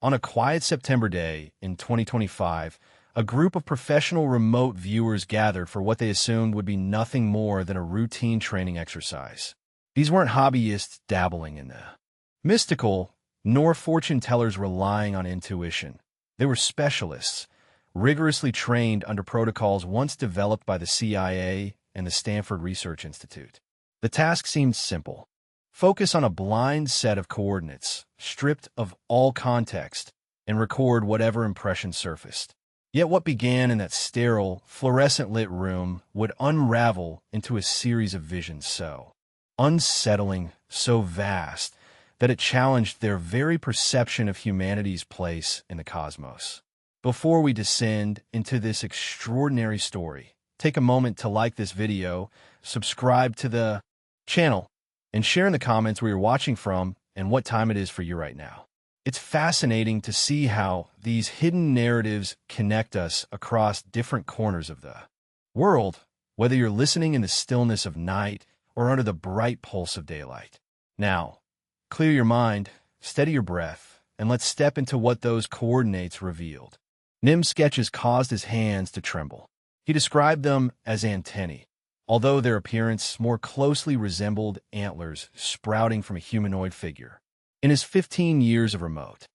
On a quiet September day in 2025, a group of professional remote viewers gathered for what they assumed would be nothing more than a routine training exercise. These weren't hobbyists dabbling in the mystical, nor fortune tellers relying on intuition. They were specialists, rigorously trained under protocols once developed by the CIA and the Stanford Research Institute. The task seemed simple. Focus on a blind set of coordinates, stripped of all context, and record whatever impression surfaced. Yet what began in that sterile, fluorescent-lit room would unravel into a series of visions so unsettling, so vast, that it challenged their very perception of humanity's place in the cosmos. Before we descend into this extraordinary story, take a moment to like this video, subscribe to the channel, and share in the comments where you're watching from and what time it is for you right now. It's fascinating to see how these hidden narratives connect us across different corners of the world, whether you're listening in the stillness of night or under the bright pulse of daylight. Now, clear your mind, steady your breath, and let's step into what those coordinates revealed. Nim's sketches caused his hands to tremble. He described them as antennae, although their appearance more closely resembled antlers sprouting from a humanoid figure. In his 15 years of remote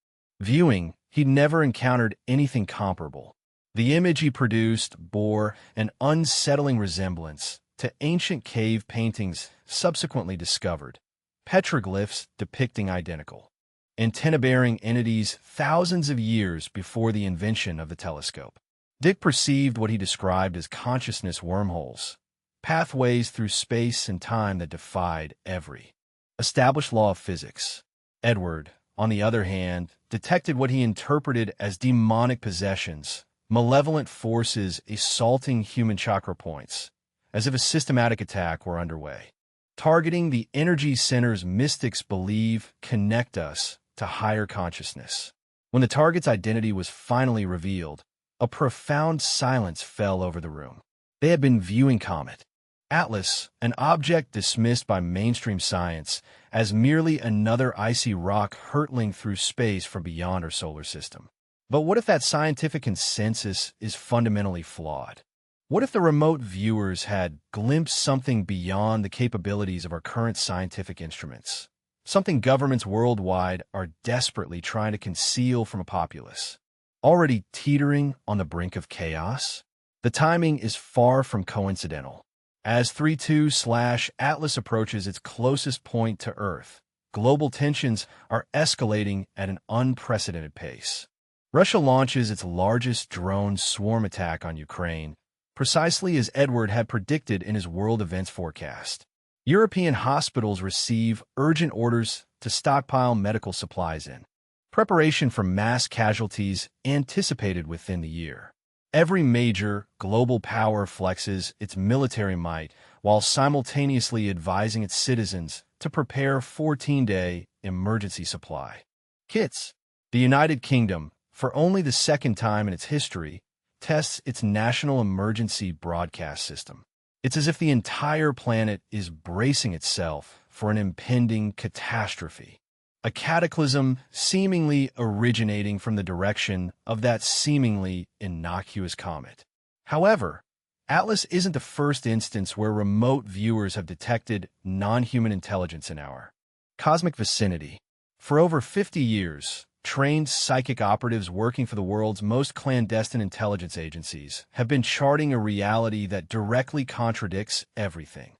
viewing, he'd never encountered anything comparable. The image he produced bore an unsettling resemblance to ancient cave paintings subsequently discovered, petroglyphs depicting identical antenna-bearing entities thousands of years before the invention of the telescope. Dick perceived what he described as consciousness wormholes, pathways through space and time that defied every established law of physics. Edward, on the other hand, detected what he interpreted as demonic possessions, malevolent forces assaulting human chakra points, as if a systematic attack were underway. Targeting the energy centers mystics believe connect us to higher consciousness. When the target's identity was finally revealed, a profound silence fell over the room. They had been viewing Comet, Atlas, an object dismissed by mainstream science as merely another icy rock hurtling through space from beyond our solar system. But what if that scientific consensus is fundamentally flawed? What if the remote viewers had glimpsed something beyond the capabilities of our current scientific instruments? Something governments worldwide are desperately trying to conceal from a populace, already teetering on the brink of chaos? The timing is far from coincidental. As 32/Atlas approaches its closest point to Earth, global tensions are escalating at an unprecedented pace. Russia launches its largest drone swarm attack on Ukraine, precisely as Edward had predicted in his world events forecast. European hospitals receive urgent orders to stockpile medical supplies in preparation for mass casualties anticipated within the year. Every major global power flexes its military might while simultaneously advising its citizens to prepare 14-day emergency supply kits. The United Kingdom, for only the second time in its history, tests its national emergency broadcast system. It's as if the entire planet is bracing itself for an impending catastrophe, a cataclysm seemingly originating from the direction of that seemingly innocuous comet. However, Atlas isn't the first instance where remote viewers have detected non-human intelligence in our cosmic vicinity. For over 50 years, trained psychic operatives working for the world's most clandestine intelligence agencies have been charting a reality that directly contradicts everything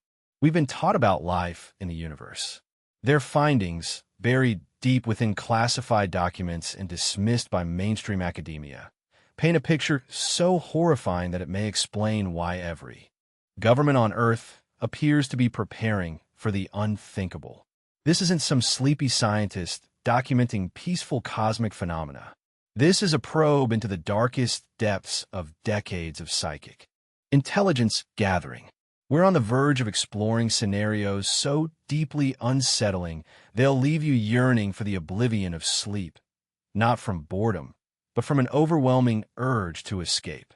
we've been taught about life in the universe. Their findings, buried deep within classified documents and dismissed by mainstream academia, paint a picture so horrifying that it may explain why every government on Earth appears to be preparing for the unthinkable. This isn't some sleepy scientist documenting peaceful cosmic phenomena. This is a probe into the darkest depths of decades of psychic intelligence gathering. We're on the verge of exploring scenarios so deeply unsettling they'll leave you yearning for the oblivion of sleep, not from boredom, but from an overwhelming urge to escape.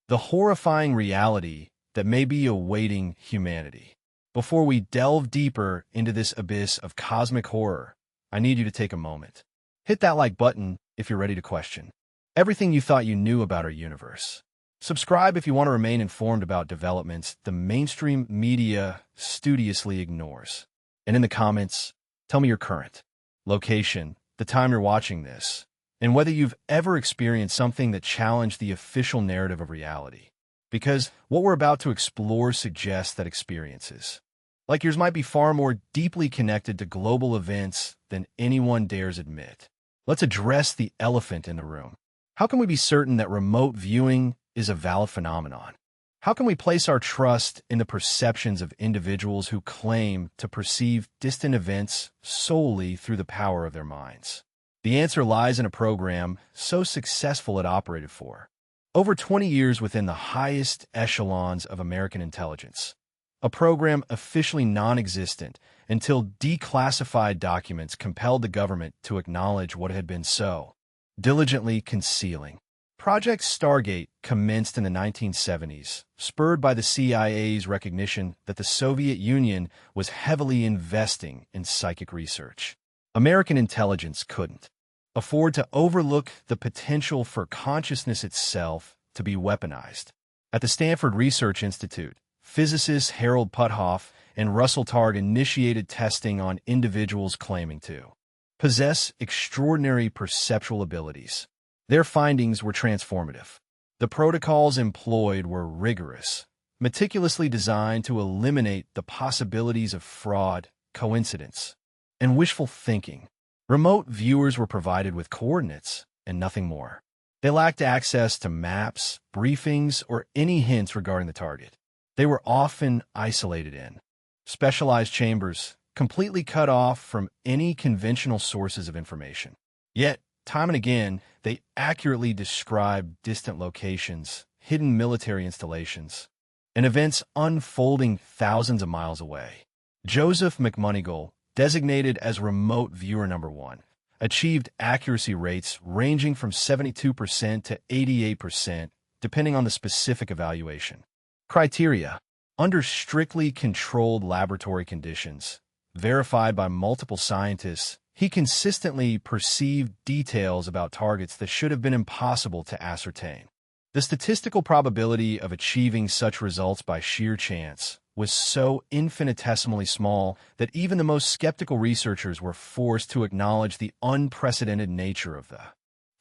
The horrifying reality that may be awaiting humanity. Before we delve deeper into this abyss of cosmic horror, I need you to take a moment. Hit that like button if you're ready to question everything you thought you knew about our universe. Subscribe if you want to remain informed about developments the mainstream media studiously ignores. And in the comments, tell me your current location, the time you're watching this, and whether you've ever experienced something that challenged the official narrative of reality. Because what we're about to explore suggests that experiences like yours might be far more deeply connected to global events than anyone dares admit. Let's address the elephant in the room. How can we be certain that remote viewing is a valid phenomenon? How can we place our trust in the perceptions of individuals who claim to perceive distant events solely through the power of their minds? The answer lies in a program so successful it operated for over 20 years within the highest echelons of American intelligence. A program officially non-existent until declassified documents compelled the government to acknowledge what it had been so diligently concealing. Project Stargate commenced in the 1970s, spurred by the CIA's recognition that the Soviet Union was heavily investing in psychic research. American intelligence couldn't afford to overlook the potential for consciousness itself to be weaponized. At the Stanford Research Institute, physicists Harold Puthoff and Russell Targ initiated testing on individuals claiming to possess extraordinary perceptual abilities. Their findings were transformative. The protocols employed were rigorous, meticulously designed to eliminate the possibilities of fraud, coincidence, and wishful thinking. Remote viewers were provided with coordinates and nothing more. They lacked access to maps, briefings, or any hints regarding the target. They were often isolated in specialized chambers, completely cut off from any conventional sources of information. Yet, time and again, they accurately described distant locations, hidden military installations, and events unfolding thousands of miles away. Joseph McMonigle, designated as remote viewer number 1, achieved accuracy rates ranging from 72% to 88%, depending on the specific evaluation. Criteria: under strictly controlled laboratory conditions, verified by multiple scientists, he consistently perceived details about targets that should have been impossible to ascertain. The statistical probability of achieving such results by sheer chance was so infinitesimally small that even the most skeptical researchers were forced to acknowledge the unprecedented nature of the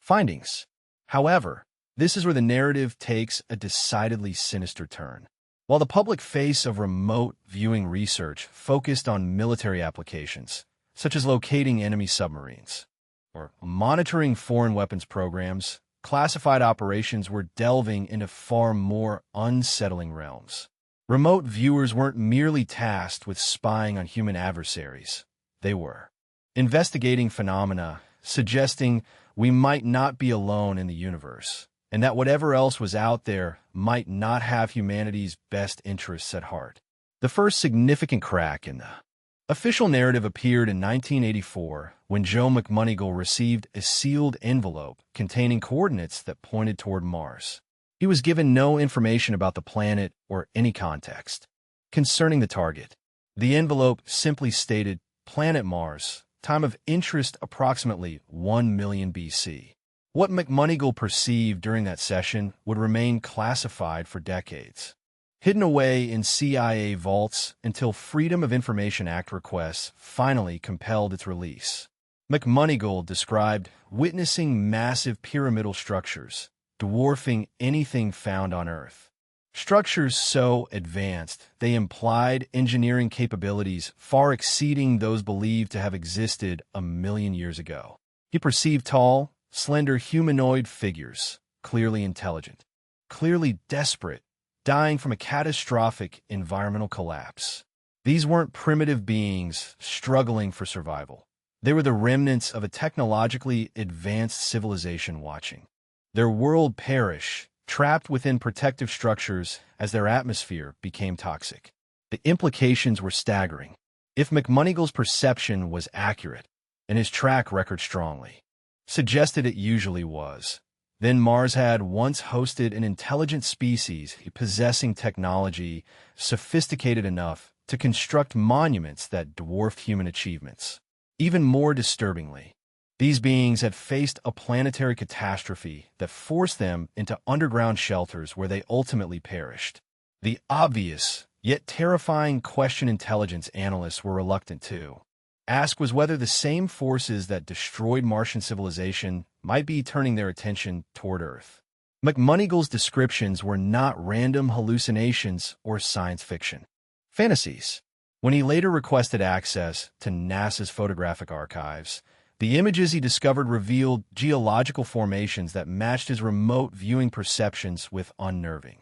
findings. However, this is where the narrative takes a decidedly sinister turn. While the public face of remote viewing research focused on military applications, such as locating enemy submarines or monitoring foreign weapons programs, classified operations were delving into far more unsettling realms. Remote viewers weren't merely tasked with spying on human adversaries. They were investigating phenomena, suggesting we might not be alone in the universe, and that whatever else was out there might not have humanity's best interests at heart. The first significant crack in the official narrative appeared in 1984 when Joe McMonigle received a sealed envelope containing coordinates that pointed toward Mars. He was given no information about the planet or any context concerning the target. The envelope simply stated, Planet Mars, time of interest approximately 1 million BC. What McMonigle perceived during that session would remain classified for decades, hidden away in CIA vaults until Freedom of Information Act requests finally compelled its release. McMonigle described witnessing massive pyramidal structures, dwarfing anything found on Earth. Structures so advanced, they implied engineering capabilities far exceeding those believed to have existed 1 million years ago. He perceived tall, slender humanoid figures, clearly intelligent, clearly desperate, dying from a catastrophic environmental collapse. These weren't primitive beings struggling for survival. They were the remnants of a technologically advanced civilization watching their world perish, trapped within protective structures as their atmosphere became toxic. The implications were staggering. If McMonigle's perception was accurate, and his track record strongly suggested it usually was, then Mars had once hosted an intelligent species possessing technology sophisticated enough to construct monuments that dwarfed human achievements. Even more disturbingly, These beings had faced a planetary catastrophe that forced them into underground shelters where they ultimately perished. The obvious, yet terrifying question intelligence analysts were reluctant to ask was whether the same forces that destroyed Martian civilization might be turning their attention toward Earth. McMonigle's descriptions were not random hallucinations or science fiction fantasies. When he later requested access to NASA's photographic archives, the images he discovered revealed geological formations that matched his remote viewing perceptions with unnerving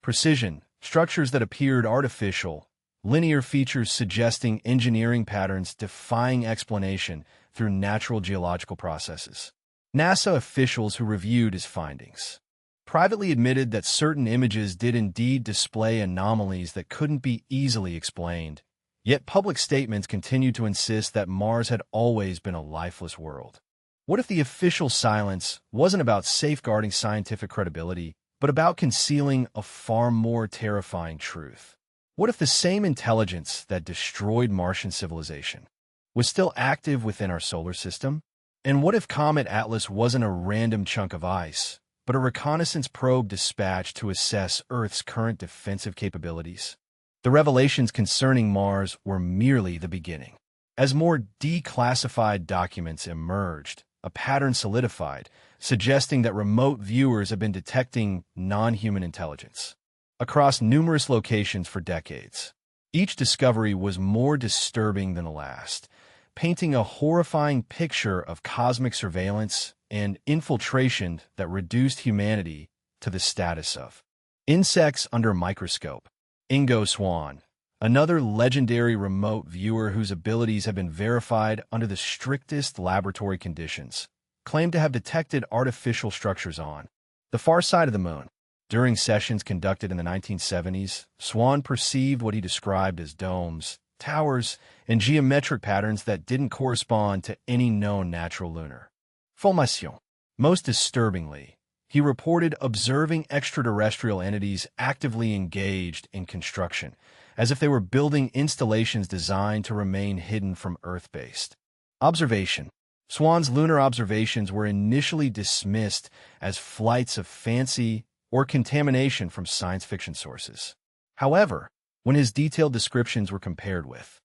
precision, structures that appeared artificial, linear features suggesting engineering patterns defying explanation through natural geological processes. NASA officials who reviewed his findings privately admitted that certain images did indeed display anomalies that couldn't be easily explained, yet public statements continued to insist that Mars had always been a lifeless world. What if the official silence wasn't about safeguarding scientific credibility, but about concealing a far more terrifying truth? What if the same intelligence that destroyed Martian civilization was still active within our solar system? And what if Comet Atlas wasn't a random chunk of ice, but a reconnaissance probe dispatched to assess Earth's current defensive capabilities? The revelations concerning Mars were merely the beginning. As more declassified documents emerged, a pattern solidified, suggesting that remote viewers have been detecting non-human intelligence across numerous locations for decades. Each discovery was more disturbing than the last, painting a horrifying picture of cosmic surveillance and infiltration that reduced humanity to the status of insects under a microscope. Ingo Swann, another legendary remote viewer whose abilities have been verified under the strictest laboratory conditions, claimed to have detected artificial structures on the far side of the moon. During sessions conducted in the 1970s, Swann perceived what he described as domes, towers, and geometric patterns that didn't correspond to any known natural lunar formation. Most disturbingly, he reported observing extraterrestrial entities actively engaged in construction, as if they were building installations designed to remain hidden from Earth-based observation. Swann's lunar observations were initially dismissed as flights of fancy or contamination from science fiction sources. However, when his detailed descriptions were compared with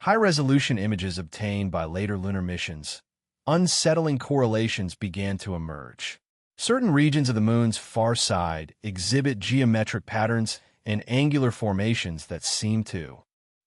high-resolution images obtained by later lunar missions, unsettling correlations began to emerge. Certain regions of the moon's far side exhibit geometric patterns and angular formations that seem to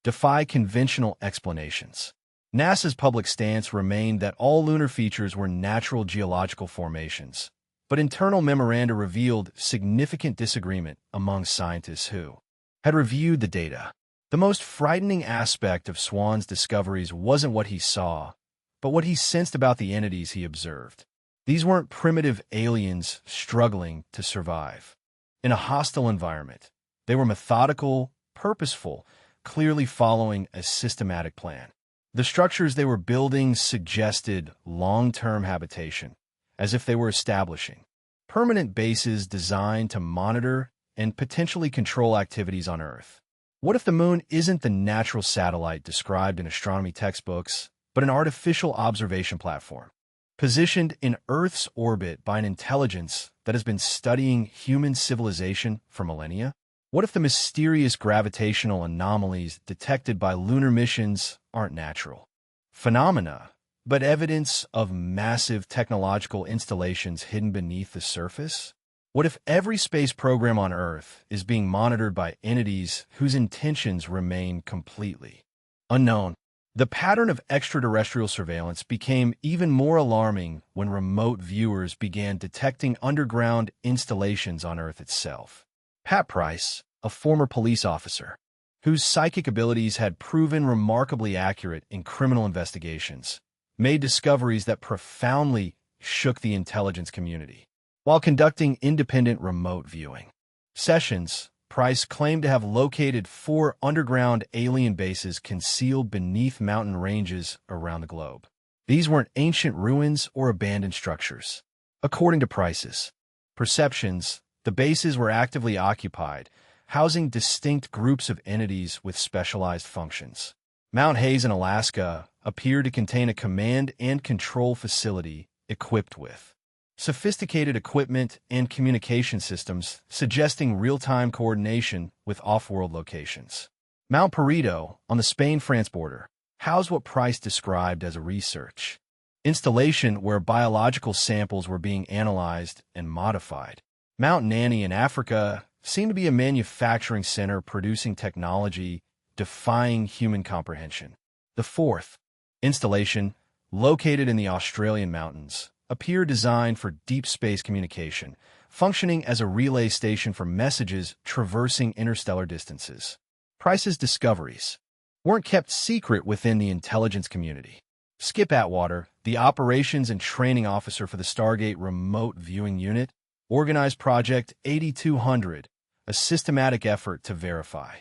defy conventional explanations. NASA's public stance remained that all lunar features were natural geological formations, but internal memoranda revealed significant disagreement among scientists who had reviewed the data. The most frightening aspect of Swann's discoveries wasn't what he saw, but what he sensed about the entities he observed. These weren't primitive aliens struggling to survive in a hostile environment. They were methodical, purposeful, clearly following a systematic plan. The structures they were building suggested long-term habitation, as if they were establishing permanent bases designed to monitor and potentially control activities on Earth. What if the moon isn't the natural satellite described in astronomy textbooks, but an artificial observation platform, positioned in Earth's orbit by an intelligence that has been studying human civilization for millennia? What if the mysterious gravitational anomalies detected by lunar missions aren't natural phenomena, but evidence of massive technological installations hidden beneath the surface? What if every space program on Earth is being monitored by entities whose intentions remain completely unknown? The pattern of extraterrestrial surveillance became even more alarming when remote viewers began detecting underground installations on Earth itself. Pat Price, a former police officer, whose psychic abilities had proven remarkably accurate in criminal investigations, made discoveries that profoundly shook the intelligence community. While conducting independent remote viewing sessions, Price claimed to have located 4 underground alien bases concealed beneath mountain ranges around the globe. These weren't ancient ruins or abandoned structures. According to Price's perceptions, the bases were actively occupied, housing distinct groups of entities with specialized functions. Mount Hayes in Alaska, appear to contain a command and control facility equipped with sophisticated equipment and communication systems, suggesting real-time coordination with off-world locations. Mount Perito, on the Spain-France border, housed what Price described as a research installation where biological samples were being analyzed and modified. Mount Nani in Africa seemed to be a manufacturing center producing technology defying human comprehension. The fourth installation, located in the Australian mountains, appeared designed for deep space communication, functioning as a relay station for messages traversing interstellar distances. Price's discoveries weren't kept secret within the intelligence community. Skip Atwater, the operations and training officer for the Stargate Remote Viewing Unit, organized Project 8200, a systematic effort to verify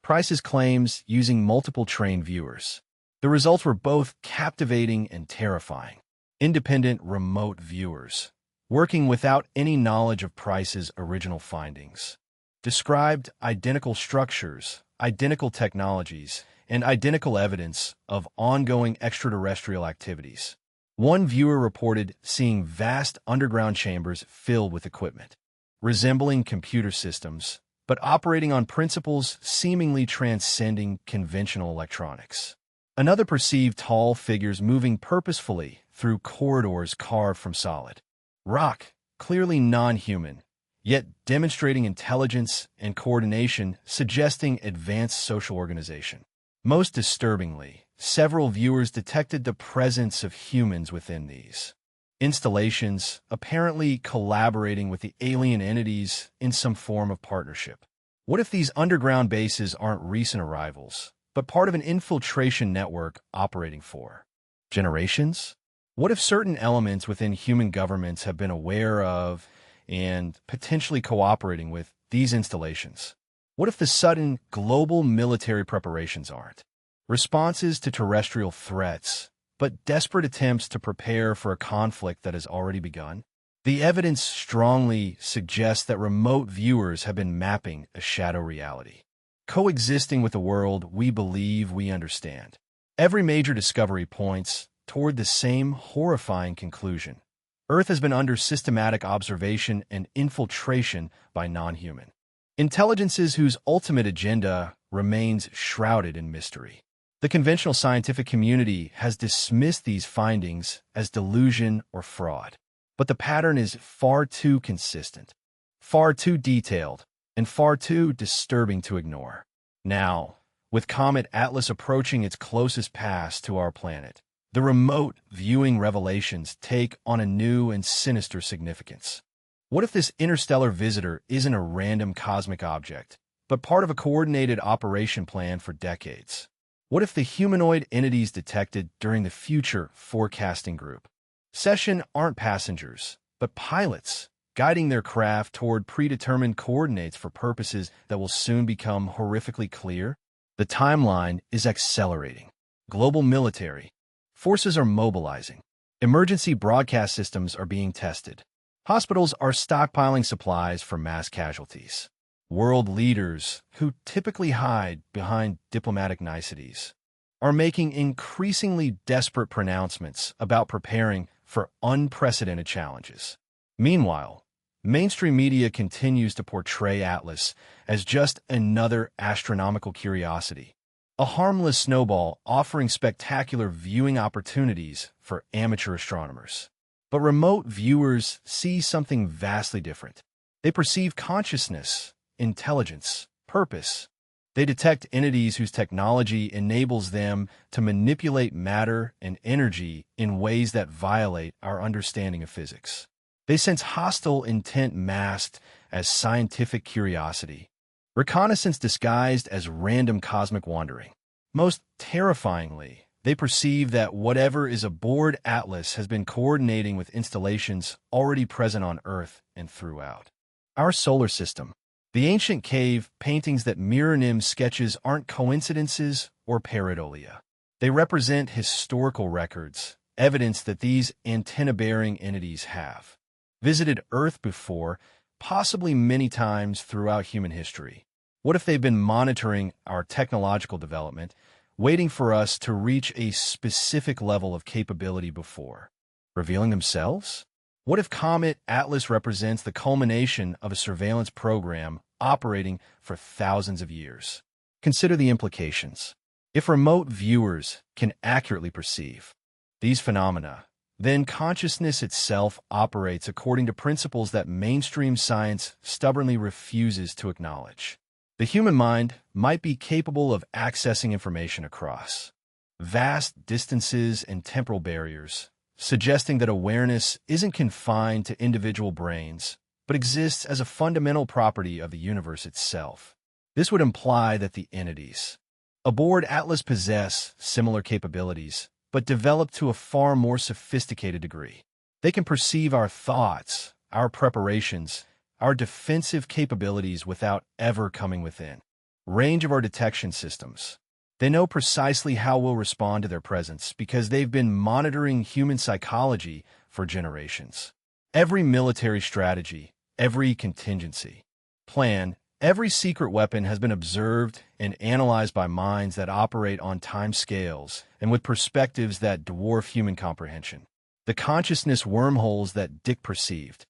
Price's claims using multiple trained viewers. The results were both captivating and terrifying. Independent remote viewers, working without any knowledge of Price's original findings, described identical structures, identical technologies, and identical evidence of ongoing extraterrestrial activities. One viewer reported seeing vast underground chambers filled with equipment, resembling computer systems, but operating on principles seemingly transcending conventional electronics. Another perceived tall figures moving purposefully through corridors carved from solid rock, clearly non-human, yet demonstrating intelligence and coordination, suggesting advanced social organization. Most disturbingly, several viewers detected the presence of humans within these installations, apparently collaborating with the alien entities in some form of partnership. What if these underground bases aren't recent arrivals, but part of an infiltration network operating for generations? What if certain elements within human governments have been aware of and potentially cooperating with these installations? What if the sudden global military preparations aren't responses to terrestrial threats, but desperate attempts to prepare for a conflict that has already begun? The evidence strongly suggests that remote viewers have been mapping a shadow reality, coexisting with the world we believe we understand. Every major discovery points toward the same horrifying conclusion. Earth has been under systematic observation and infiltration by non-human intelligences whose ultimate agenda remains shrouded in mystery. The conventional scientific community has dismissed these findings as delusion or fraud. But the pattern is far too consistent, far too detailed, and far too disturbing to ignore. Now, with Comet Atlas approaching its closest pass to our planet, the remote viewing revelations take on a new and sinister significance. What if this interstellar visitor isn't a random cosmic object, but part of a coordinated operation plan for decades? What if the humanoid entities detected during the future forecasting group session aren't passengers, but pilots, guiding their craft toward predetermined coordinates for purposes that will soon become horrifically clear? The timeline is accelerating. Global military forces are mobilizing. Emergency broadcast systems are being tested. Hospitals are stockpiling supplies for mass casualties. World leaders, who typically hide behind diplomatic niceties, are making increasingly desperate pronouncements about preparing for unprecedented challenges. Meanwhile, mainstream media continues to portray Atlas as just another astronomical curiosity, a harmless snowball offering spectacular viewing opportunities for amateur astronomers. But remote viewers see something vastly different. They perceive consciousness, intelligence, purpose. They detect entities whose technology enables them to manipulate matter and energy in ways that violate our understanding of physics. They sense hostile intent masked as scientific curiosity, reconnaissance disguised as random cosmic wandering. Most terrifyingly, they perceive that whatever is aboard Atlas has been coordinating with installations already present on Earth and throughout our solar system. The ancient cave paintings that mirror Nim's sketches aren't coincidences or pareidolia. They represent historical records, evidence that these antenna-bearing entities have visited Earth before, possibly many times throughout human history. What if they've been monitoring our technological development, waiting for us to reach a specific level of capability before revealing themselves? What if Comet Atlas represents the culmination of a surveillance program operating for thousands of years? Consider the implications. If remote viewers can accurately perceive these phenomena, then consciousness itself operates according to principles that mainstream science stubbornly refuses to acknowledge. The human mind might be capable of accessing information across vast distances and temporal barriers, suggesting that awareness isn't confined to individual brains, but exists as a fundamental property of the universe itself. This would imply that the entities aboard Atlas possess similar capabilities, but developed to a far more sophisticated degree. They can perceive our thoughts, our preparations, our defensive capabilities without ever coming within range of our detection systems. They know precisely how we'll respond to their presence because they've been monitoring human psychology for generations. Every military strategy, every contingency plan, every secret weapon has been observed and analyzed by minds that operate on time scales and with perspectives that dwarf human comprehension. The consciousness wormholes that Dick perceived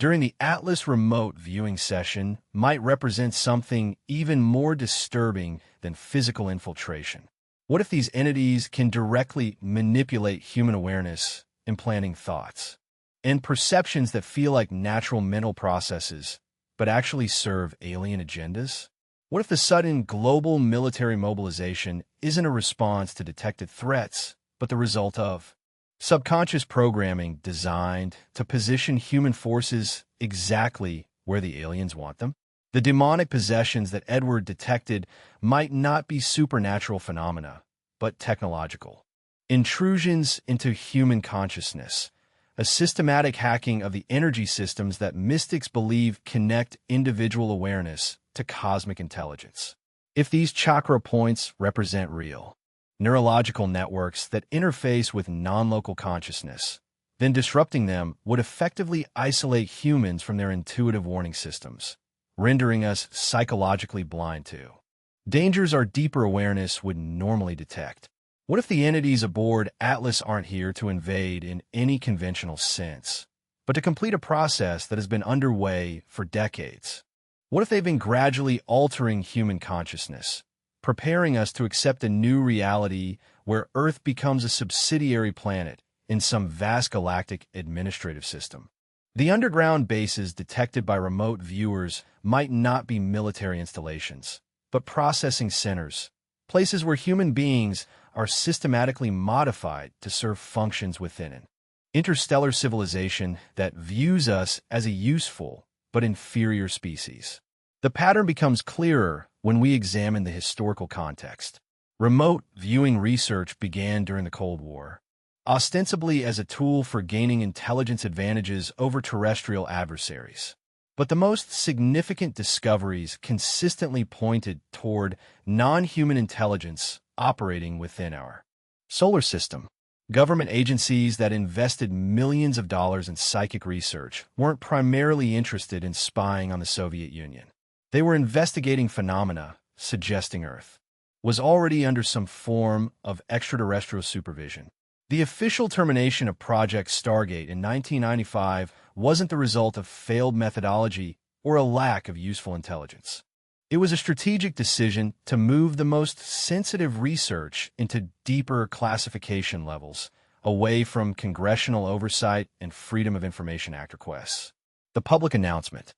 during the Atlas remote viewing session might represent something even more disturbing than physical infiltration. What if these entities can directly manipulate human awareness, implanting thoughts and perceptions that feel like natural mental processes, but actually serve alien agendas? What if the sudden global military mobilization isn't a response to detected threats, but the result of subconscious programming designed to position human forces exactly where the aliens want them? The demonic possessions that Edward detected might not be supernatural phenomena, but technological intrusions into human consciousness, a systematic hacking of the energy systems that mystics believe connect individual awareness to cosmic intelligence. If these chakra points represent real neurological networks that interface with non-local consciousness, then disrupting them would effectively isolate humans from their intuitive warning systems, rendering us psychologically blind to dangers our deeper awareness would normally detect. What if the entities aboard Atlas aren't here to invade in any conventional sense, but to complete a process that has been underway for decades? What if they've been gradually altering human consciousness, preparing us to accept a new reality where Earth becomes a subsidiary planet in some vast galactic administrative system? The underground bases detected by remote viewers might not be military installations, but processing centers, places where human beings are systematically modified to serve functions within an interstellar civilization that views us as a useful but inferior species. The pattern becomes clearer when we examine the historical context. Remote viewing research began during the Cold War, ostensibly as a tool for gaining intelligence advantages over terrestrial adversaries. But the most significant discoveries consistently pointed toward non-human intelligence operating within our solar system. Government agencies that invested millions of dollars in psychic research weren't primarily interested in spying on the Soviet Union. They were investigating phenomena suggesting Earth was already under some form of extraterrestrial supervision. The official termination of Project Stargate in 1995 wasn't the result of failed methodology or a lack of useful intelligence. It was a strategic decision to move the most sensitive research into deeper classification levels, away from congressional oversight and Freedom of Information Act requests. The public announcement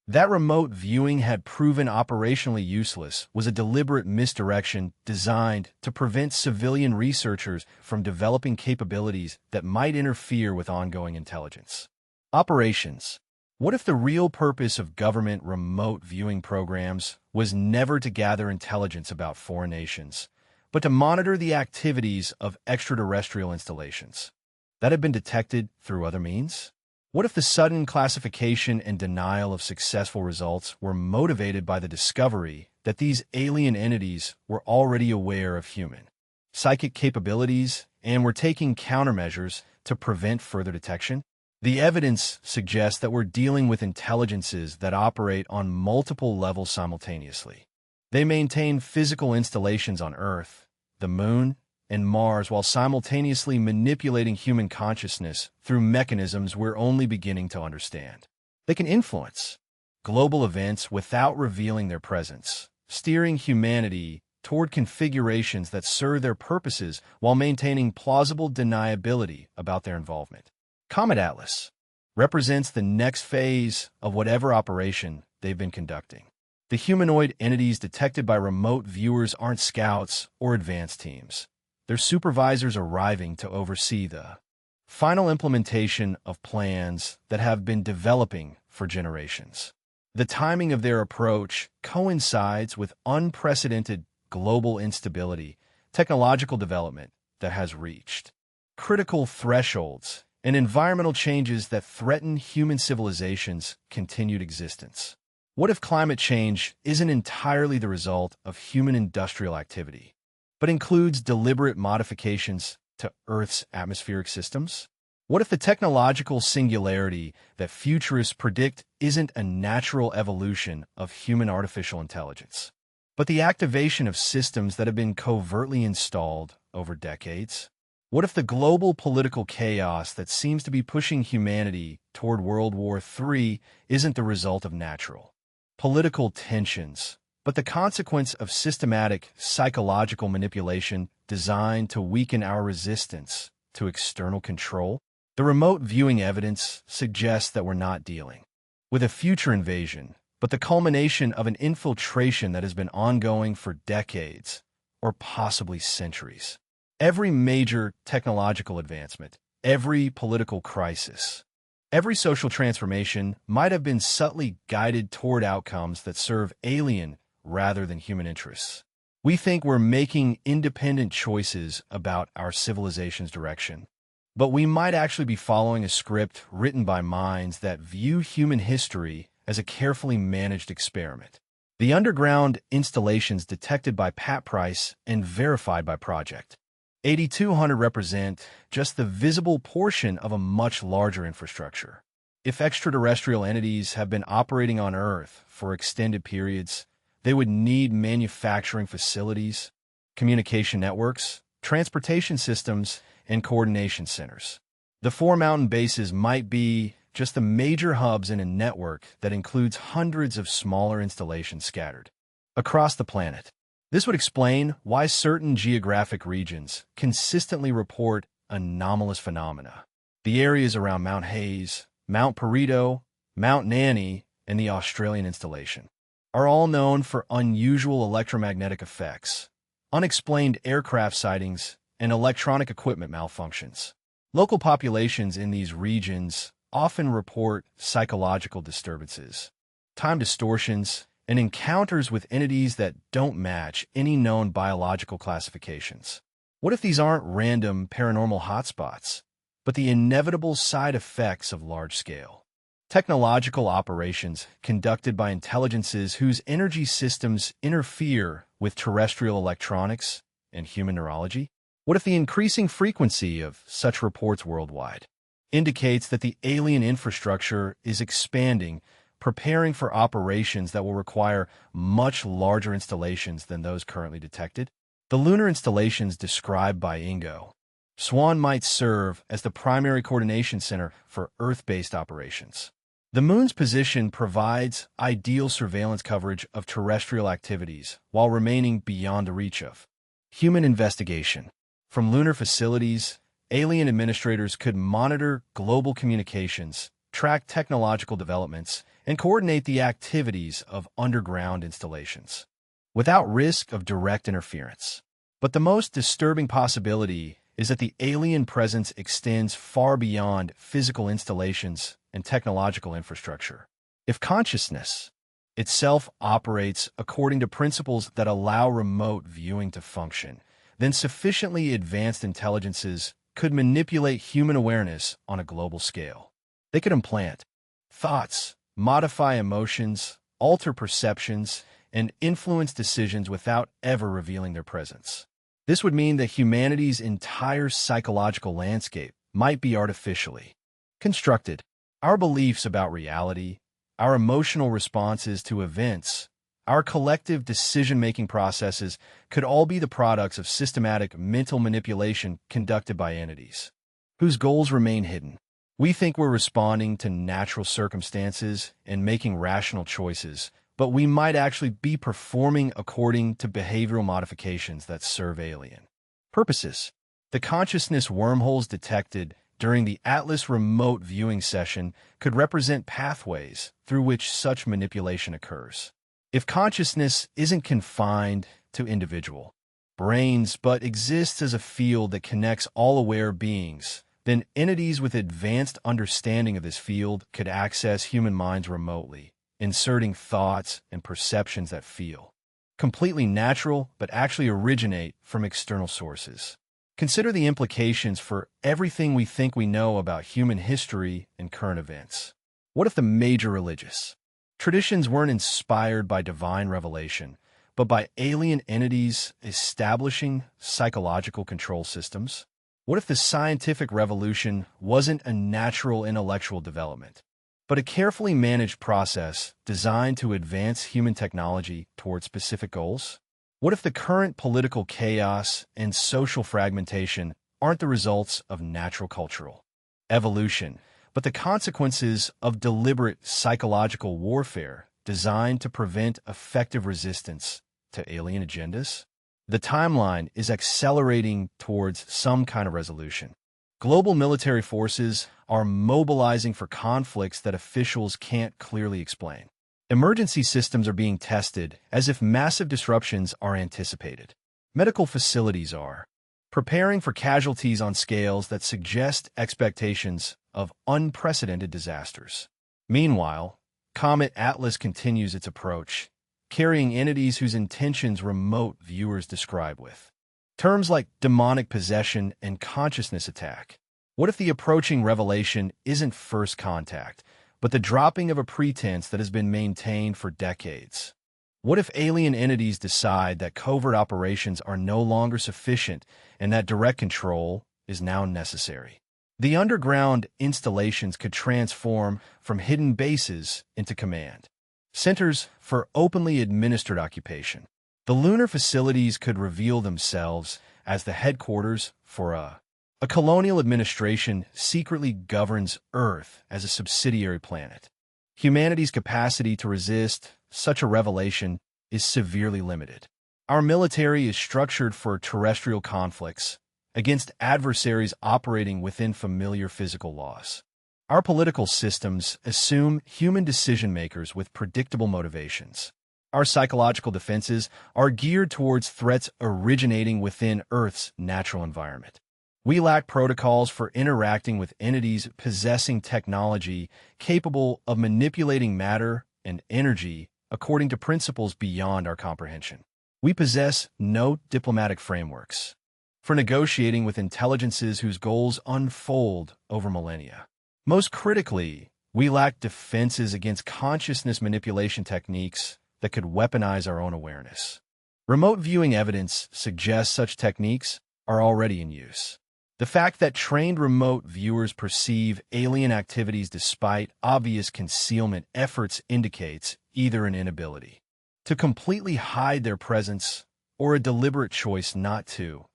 that remote viewing had proven operationally useless was a deliberate misdirection designed to prevent civilian researchers from developing capabilities that might interfere with ongoing intelligence operations. What if the real purpose of government remote viewing programs was never to gather intelligence about foreign nations, but to monitor the activities of extraterrestrial installations that had been detected through other means? What if the sudden classification and denial of successful results were motivated by the discovery that these alien entities were already aware of human psychic capabilities and were taking countermeasures to prevent further detection? The evidence suggests that we're dealing with intelligences that operate on multiple levels simultaneously. They maintain physical installations on Earth, the Moon, and Mars while simultaneously manipulating human consciousness through mechanisms we're only beginning to understand. They can influence global events without revealing their presence, steering humanity toward configurations that serve their purposes while maintaining plausible deniability about their involvement. Comet Atlas represents the next phase of whatever operation they've been conducting. The humanoid entities detected by remote viewers aren't scouts or advance teams. They're supervisors arriving to oversee the final implementation of plans that have been developing for generations. The timing of their approach coincides with unprecedented global instability, technological development that has reached critical thresholds, and environmental changes that threaten human civilization's continued existence. What if climate change isn't entirely the result of human industrial activity, but includes deliberate modifications to Earth's atmospheric systems? What if the technological singularity that futurists predict isn't a natural evolution of human artificial intelligence, but the activation of systems that have been covertly installed over decades? What if the global political chaos that seems to be pushing humanity toward World War III isn't the result of natural political tensions, but the consequence of systematic psychological manipulation designed to weaken our resistance to external control? The remote viewing evidence suggests that we're not dealing with a future invasion, but the culmination of an infiltration that has been ongoing for decades, or possibly centuries. Every major technological advancement, every political crisis, every social transformation might have been subtly guided toward outcomes that serve alien rather than human interests. We think we're making independent choices about our civilization's direction, but we might actually be following a script written by minds that view human history as a carefully managed experiment. The underground installations detected by Pat Price and verified by Project 8200 represent just the visible portion of a much larger infrastructure. If extraterrestrial entities have been operating on Earth for extended periods, they would need manufacturing facilities, communication networks, transportation systems, and coordination centers. The four mountain bases might be just the major hubs in a network that includes hundreds of smaller installations scattered across the planet. This would explain why certain geographic regions consistently report anomalous phenomena. The areas around Mount Hayes, Mount Perito, Mount Nanny, and the Australian installation are all known for unusual electromagnetic effects, unexplained aircraft sightings, and electronic equipment malfunctions. Local populations in these regions often report psychological disturbances, time distortions, and encounters with entities that don't match any known biological classifications. What if these aren't random paranormal hotspots, but the inevitable side effects of large-scale technological operations conducted by intelligences whose energy systems interfere with terrestrial electronics and human neurology? What if the increasing frequency of such reports worldwide indicates that the alien infrastructure is expanding, preparing for operations that will require much larger installations than those currently detected? The lunar installations described by Ingo Swan might serve as the primary coordination center for Earth-based operations. The Moon's position provides ideal surveillance coverage of terrestrial activities while remaining beyond the reach of human investigation. From lunar facilities, alien administrators could monitor global communications, track technological developments, and coordinate the activities of underground installations without risk of direct interference. But the most disturbing possibility is that the alien presence extends far beyond physical installations and technological infrastructure. If consciousness itself operates according to principles that allow remote viewing to function, then sufficiently advanced intelligences could manipulate human awareness on a global scale. They could implant thoughts, modify emotions, alter perceptions, and influence decisions without ever revealing their presence. This would mean that humanity's entire psychological landscape might be artificially constructed. Our beliefs about reality, our emotional responses to events, Our collective decision-making processes could all be the products of systematic mental manipulation conducted by entities whose goals remain hidden. We think we're responding to natural circumstances and making rational choices, but we might actually be performing according to behavioral modifications that serve alien purposes. The consciousness wormholes detected during the Atlas remote viewing session could represent pathways through which such manipulation occurs. If consciousness isn't confined to individual brains but exists as a field that connects all aware beings, then entities with advanced understanding of this field could access human minds remotely, inserting thoughts and perceptions that feel completely natural but actually originate from external sources. Consider the implications for everything we think we know about human history and current events. What if the major religious traditions weren't inspired by divine revelation, but by alien entities establishing psychological control systems? What if the scientific revolution wasn't a natural intellectual development, but a carefully managed process designed to advance human technology toward specific goals? What if the current political chaos and social fragmentation aren't the results of natural cultural evolution, but the consequences of deliberate psychological warfare designed to prevent effective resistance to alien agendas? The timeline is accelerating towards some kind of resolution. Global military forces are mobilizing for conflicts that officials can't clearly explain. Emergency systems are being tested as if massive disruptions are anticipated. Medical facilities are preparing for casualties on scales that suggest expectations of unprecedented disasters. Meanwhile, Comet Atlas continues its approach, carrying entities whose intentions remote viewers describe with terms like demonic possession and consciousness attack. What if the approaching revelation isn't first contact, but the dropping of a pretense that has been maintained for decades? What if alien entities decide that covert operations are no longer sufficient and that direct control is now necessary? The underground installations could transform from hidden bases into command centers for openly administered occupation. The lunar facilities could reveal themselves as the headquarters for a colonial administration secretly governs Earth as a subsidiary planet. Humanity's capacity to resist such a revelation is severely limited. Our military is structured for terrestrial conflicts against adversaries operating within familiar physical laws. Our political systems assume human decision-makers with predictable motivations. Our psychological defenses are geared towards threats originating within Earth's natural environment. We lack protocols for interacting with entities possessing technology capable of manipulating matter and energy according to principles beyond our comprehension. We possess no diplomatic frameworks for negotiating with intelligences whose goals unfold over millennia. Most critically, we lack defenses against consciousness manipulation techniques that could weaponize our own awareness. Remote viewing evidence suggests such techniques are already in use. The fact that trained remote viewers perceive alien activities despite obvious concealment efforts indicates either an inability to completely hide their presence or a deliberate choice not to,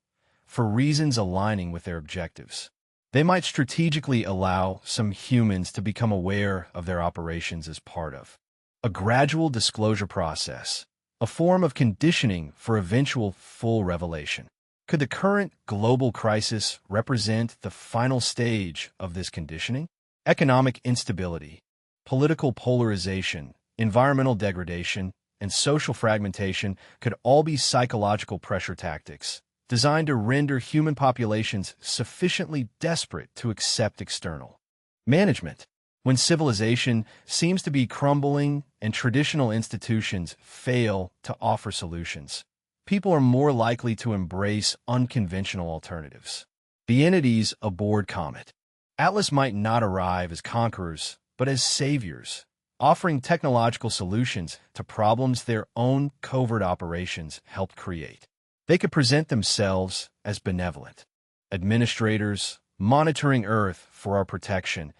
for reasons aligning with their objectives. They might strategically allow some humans to become aware of their operations as part of a gradual disclosure process, a form of conditioning for eventual full revelation. Could the current global crisis represent the final stage of this conditioning? Economic instability, political polarization, environmental degradation, and social fragmentation could all be psychological pressure tactics designed to render human populations sufficiently desperate to accept external management. When civilization seems to be crumbling and traditional institutions fail to offer solutions, people are more likely to embrace unconventional alternatives. The entities aboard Comet Atlas might not arrive as conquerors, but as saviors, offering technological solutions to problems their own covert operations helped create. They could present themselves as benevolent administrators, monitoring Earth for our protection,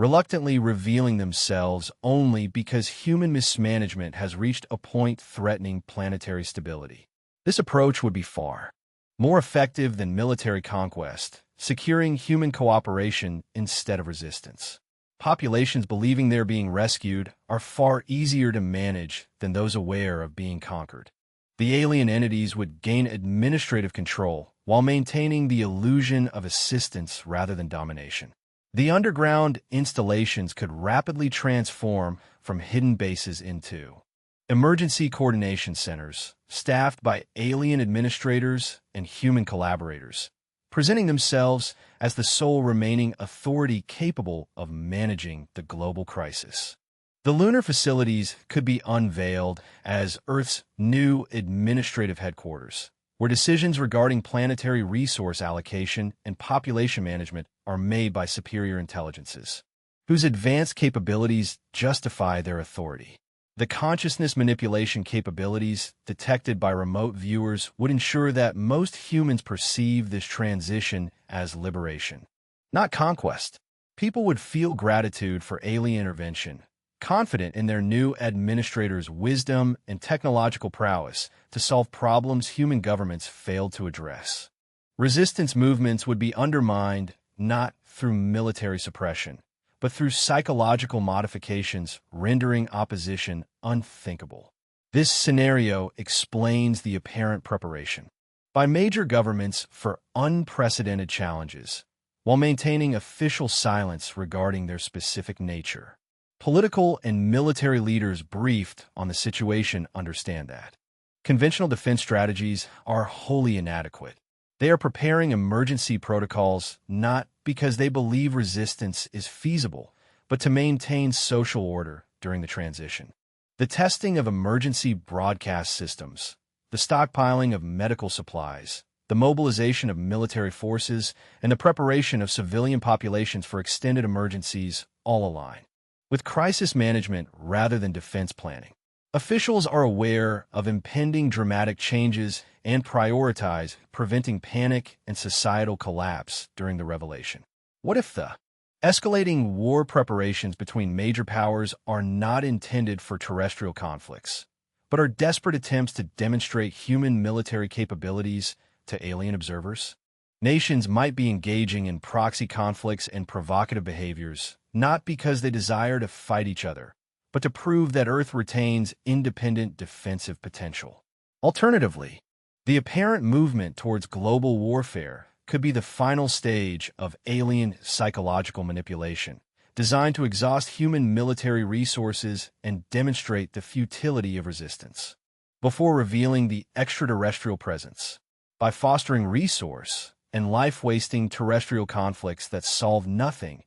reluctantly revealing themselves only because human mismanagement has reached a point threatening planetary stability. This approach would be far more effective than military conquest, securing human cooperation instead of resistance. Populations believing they're being rescued are far easier to manage than those aware of being conquered. The alien entities would gain administrative control while maintaining the illusion of assistance rather than domination. The underground installations could rapidly transform from hidden bases into emergency coordination centers, staffed by alien administrators and human collaborators, presenting themselves as the sole remaining authority capable of managing the global crisis. The lunar facilities could be unveiled as Earth's new administrative headquarters, where decisions regarding planetary resource allocation and population management are made by superior intelligences, whose advanced capabilities justify their authority. The consciousness manipulation capabilities detected by remote viewers would ensure that most humans perceive this transition as liberation, not conquest. People would feel gratitude for alien intervention, confident in their new administrator's wisdom and technological prowess to solve problems human governments failed to address. Resistance movements would be undermined not through military suppression, but through psychological modifications rendering opposition unthinkable. This scenario explains the apparent preparation by major governments for unprecedented challenges, while maintaining official silence regarding their specific nature. Political and military leaders briefed on the situation understand that conventional defense strategies are wholly inadequate. They are preparing emergency protocols not because they believe resistance is feasible, but to maintain social order during the transition. The testing of emergency broadcast systems, the stockpiling of medical supplies, the mobilization of military forces, and the preparation of civilian populations for extended emergencies all align with crisis management rather than defense planning. Officials are aware of impending dramatic changes and prioritize preventing panic and societal collapse during the revelation. What if the escalating war preparations between major powers are not intended for terrestrial conflicts, but are desperate attempts to demonstrate human military capabilities to alien observers? Nations might be engaging in proxy conflicts and provocative behaviors, not because they desire to fight each other, but to prove that Earth retains independent defensive potential. Alternatively, the apparent movement towards global warfare could be the final stage of alien psychological manipulation, designed to exhaust human military resources and demonstrate the futility of resistance, before revealing the extraterrestrial presence. By fostering resource and life-wasting terrestrial conflicts that solve nothing,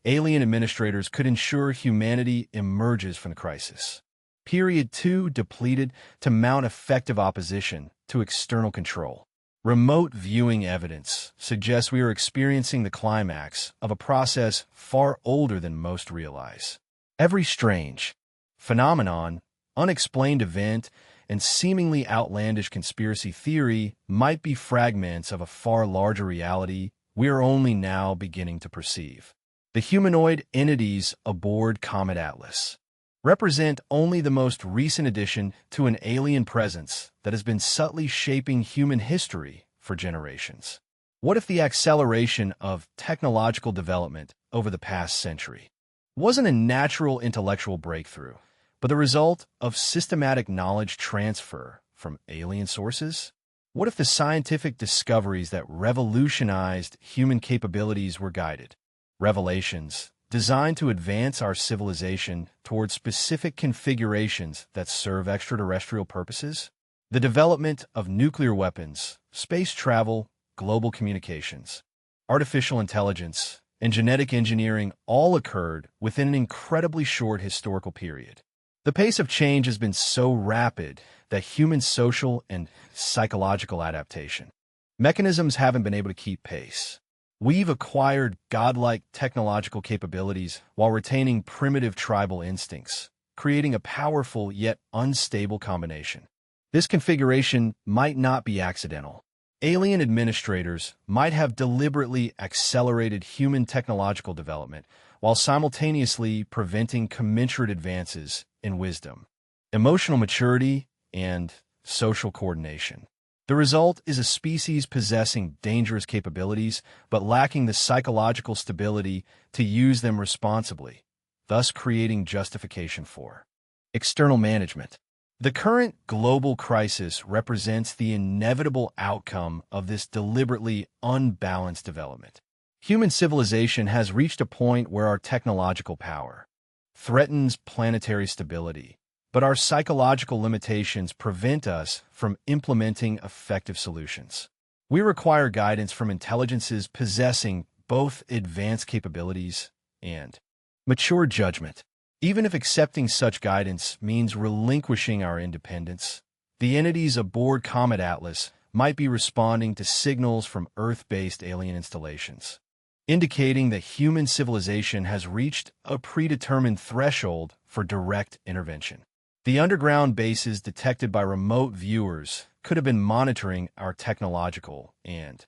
alien administrators could ensure humanity emerges from the crisis. Period 2 depleted to mount effective opposition to external control. Remote viewing evidence suggests we are experiencing the climax of a process far older than most realize. Every strange phenomenon, unexplained event, and seemingly outlandish conspiracy theory might be fragments of a far larger reality we are only now beginning to perceive. The humanoid entities aboard Comet Atlas represent only the most recent addition to an alien presence that has been subtly shaping human history for generations. What if the acceleration of technological development over the past century wasn't a natural intellectual breakthrough, but the result of systematic knowledge transfer from alien sources? What if the scientific discoveries that revolutionized human capabilities were guided revelations designed to advance our civilization towards specific configurations that serve extraterrestrial purposes? The development of nuclear weapons, space travel, global communications, artificial intelligence, and genetic engineering all occurred within an incredibly short historical period. The pace of change has been so rapid that human social and psychological adaptation mechanisms haven't been able to keep pace. We've acquired godlike technological capabilities while retaining primitive tribal instincts, creating a powerful yet unstable combination. This configuration might not be accidental. Alien administrators might have deliberately accelerated human technological development while simultaneously preventing commensurate advances in wisdom, emotional maturity, and social coordination. The result is a species possessing dangerous capabilities but lacking the psychological stability to use them responsibly, thus creating justification for external management. The current global crisis represents the inevitable outcome of this deliberately unbalanced development. Human civilization has reached a point where our technological power threatens planetary stability, but our psychological limitations prevent us from implementing effective solutions. We require guidance from intelligences possessing both advanced capabilities and mature judgment. Even if accepting such guidance means relinquishing our independence, the entities aboard Comet Atlas might be responding to signals from Earth-based alien installations, indicating that human civilization has reached a predetermined threshold for direct intervention. The underground bases detected by remote viewers could have been monitoring our technological and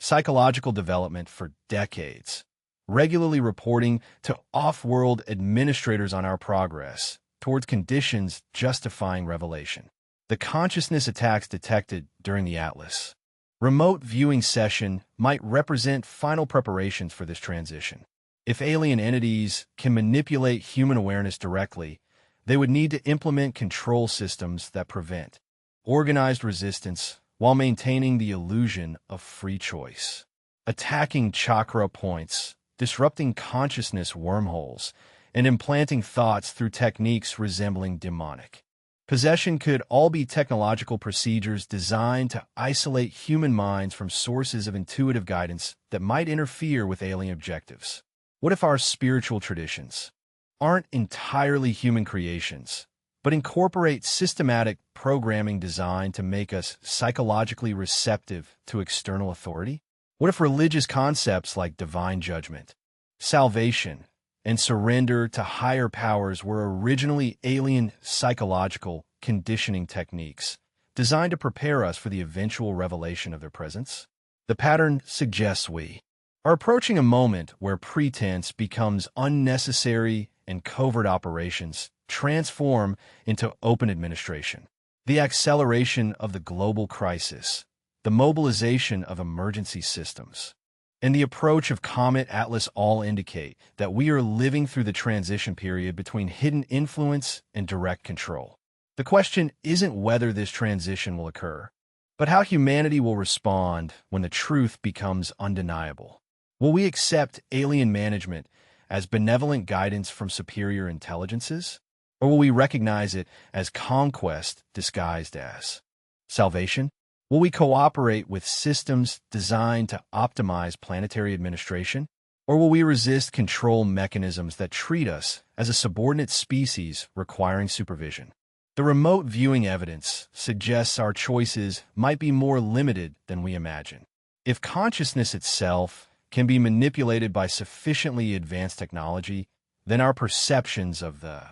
psychological development for decades, regularly reporting to off-world administrators on our progress towards conditions justifying revelation. The consciousness attacks detected during the Atlas remote viewing session might represent final preparations for this transition. If alien entities can manipulate human awareness directly, they would need to implement control systems that prevent organized resistance while maintaining the illusion of free choice. Attacking chakra points, disrupting consciousness wormholes, and implanting thoughts through techniques resembling demonic possession could all be technological procedures designed to isolate human minds from sources of intuitive guidance that might interfere with alien objectives. What if our spiritual traditions aren't entirely human creations, but incorporate systematic programming designed to make us psychologically receptive to external authority? What if religious concepts like divine judgment, salvation, and surrender to higher powers were originally alien psychological conditioning techniques designed to prepare us for the eventual revelation of their presence? The pattern suggests we are approaching a moment where pretense becomes unnecessary and covert operations transform into open administration. The acceleration of the global crisis, the mobilization of emergency systems, and the approach of Comet Atlas all indicate that we are living through the transition period between hidden influence and direct control. The question isn't whether this transition will occur, but how humanity will respond when the truth becomes undeniable. Will we accept alien management as benevolent guidance from superior intelligences, or will we recognize it as conquest disguised as salvation? Will we cooperate with systems designed to optimize planetary administration, or will we resist control mechanisms that treat us as a subordinate species requiring supervision? The remote viewing evidence suggests our choices might be more limited than we imagine. If consciousness itself can be manipulated by sufficiently advanced technology, then our perceptions of the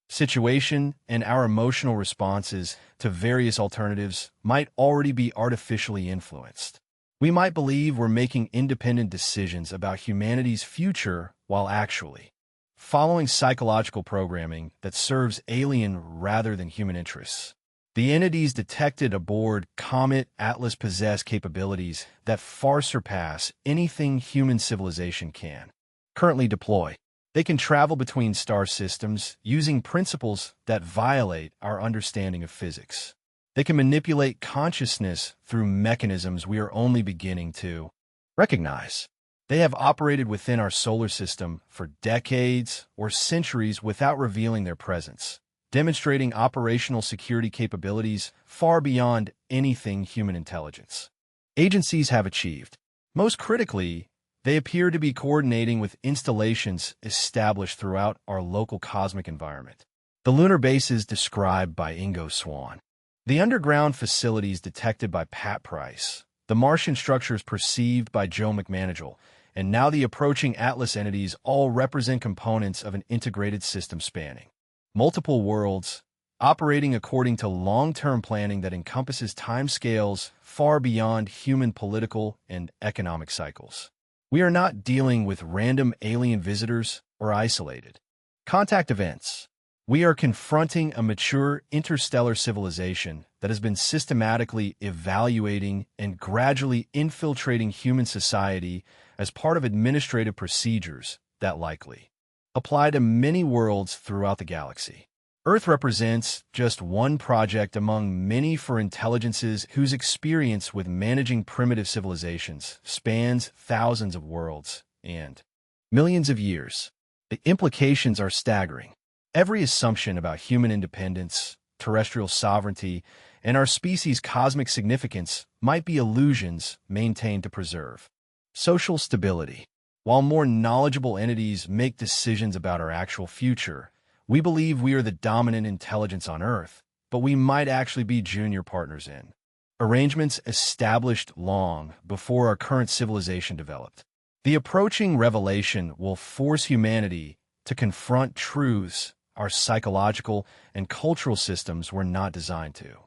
situation and our emotional responses to various alternatives might already be artificially influenced. We might believe we're making independent decisions about humanity's future while actually following psychological programming that serves alien rather than human interests. The entities detected aboard Comet Atlas possess capabilities that far surpass anything human civilization can currently deploy. They can travel between star systems using principles that violate our understanding of physics. They can manipulate consciousness through mechanisms we are only beginning to recognize. They have operated within our solar system for decades or centuries without revealing their presence, demonstrating operational security capabilities far beyond anything human intelligence agencies have achieved. Most critically, they appear to be coordinating with installations established throughout our local cosmic environment. The lunar bases described by Ingo Swann, the underground facilities detected by Pat Price, the Martian structures perceived by Joe McManigal, and now the approaching Atlas entities all represent components of an integrated system spanning multiple worlds, operating according to long-term planning that encompasses timescales far beyond human political and economic cycles. We are not dealing with random alien visitors, or isolated. Contact events. We are confronting a mature interstellar civilization that has been systematically evaluating and gradually infiltrating human society as part of administrative procedures that likely apply to many worlds throughout the galaxy. Earth represents just one project among many for intelligences whose experience with managing primitive civilizations spans thousands of worlds and millions of years. The implications are staggering. Every assumption about human independence, terrestrial sovereignty, and our species' cosmic significance might be illusions maintained to preserve social stability. While more knowledgeable entities make decisions about our actual future, we believe we are the dominant intelligence on Earth, but we might actually be junior partners in arrangements established long before our current civilization developed. The approaching revelation will force humanity to confront truths our psychological and cultural systems were not designed to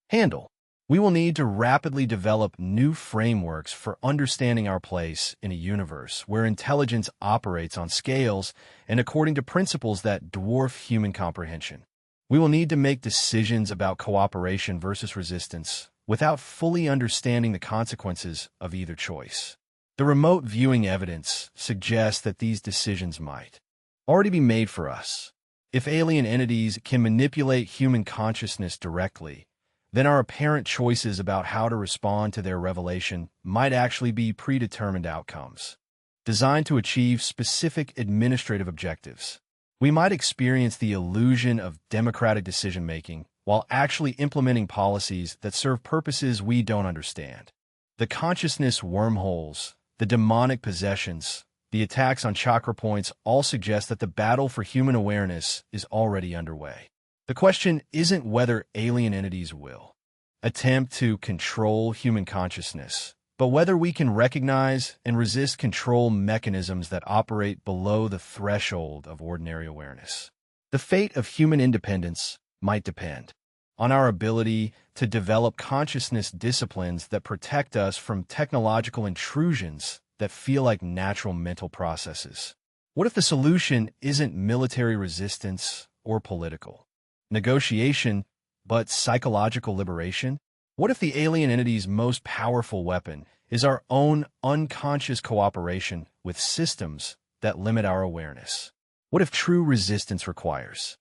handle. We will need to rapidly develop new frameworks for understanding our place in a universe where intelligence operates on scales and according to principles that dwarf human comprehension. We will need to make decisions about cooperation versus resistance without fully understanding the consequences of either choice. The remote viewing evidence suggests that these decisions might already be made for us. If alien entities can manipulate human consciousness directly, then our apparent choices about how to respond to their revelation might actually be predetermined outcomes, designed to achieve specific administrative objectives. We might experience the illusion of democratic decision-making while actually implementing policies that serve purposes we don't understand. The consciousness wormholes, the demonic possessions, the attacks on chakra points all suggest that the battle for human awareness is already underway. The question isn't whether alien entities will attempt to control human consciousness, but whether we can recognize and resist control mechanisms that operate below the threshold of ordinary awareness. The fate of human independence might depend on our ability to develop consciousness disciplines that protect us from technological intrusions that feel like natural mental processes. What if the solution isn't military resistance or political negotiation, but psychological liberation? What if the alien entity's most powerful weapon is our own unconscious cooperation with systems that limit our awareness? What if true resistance requires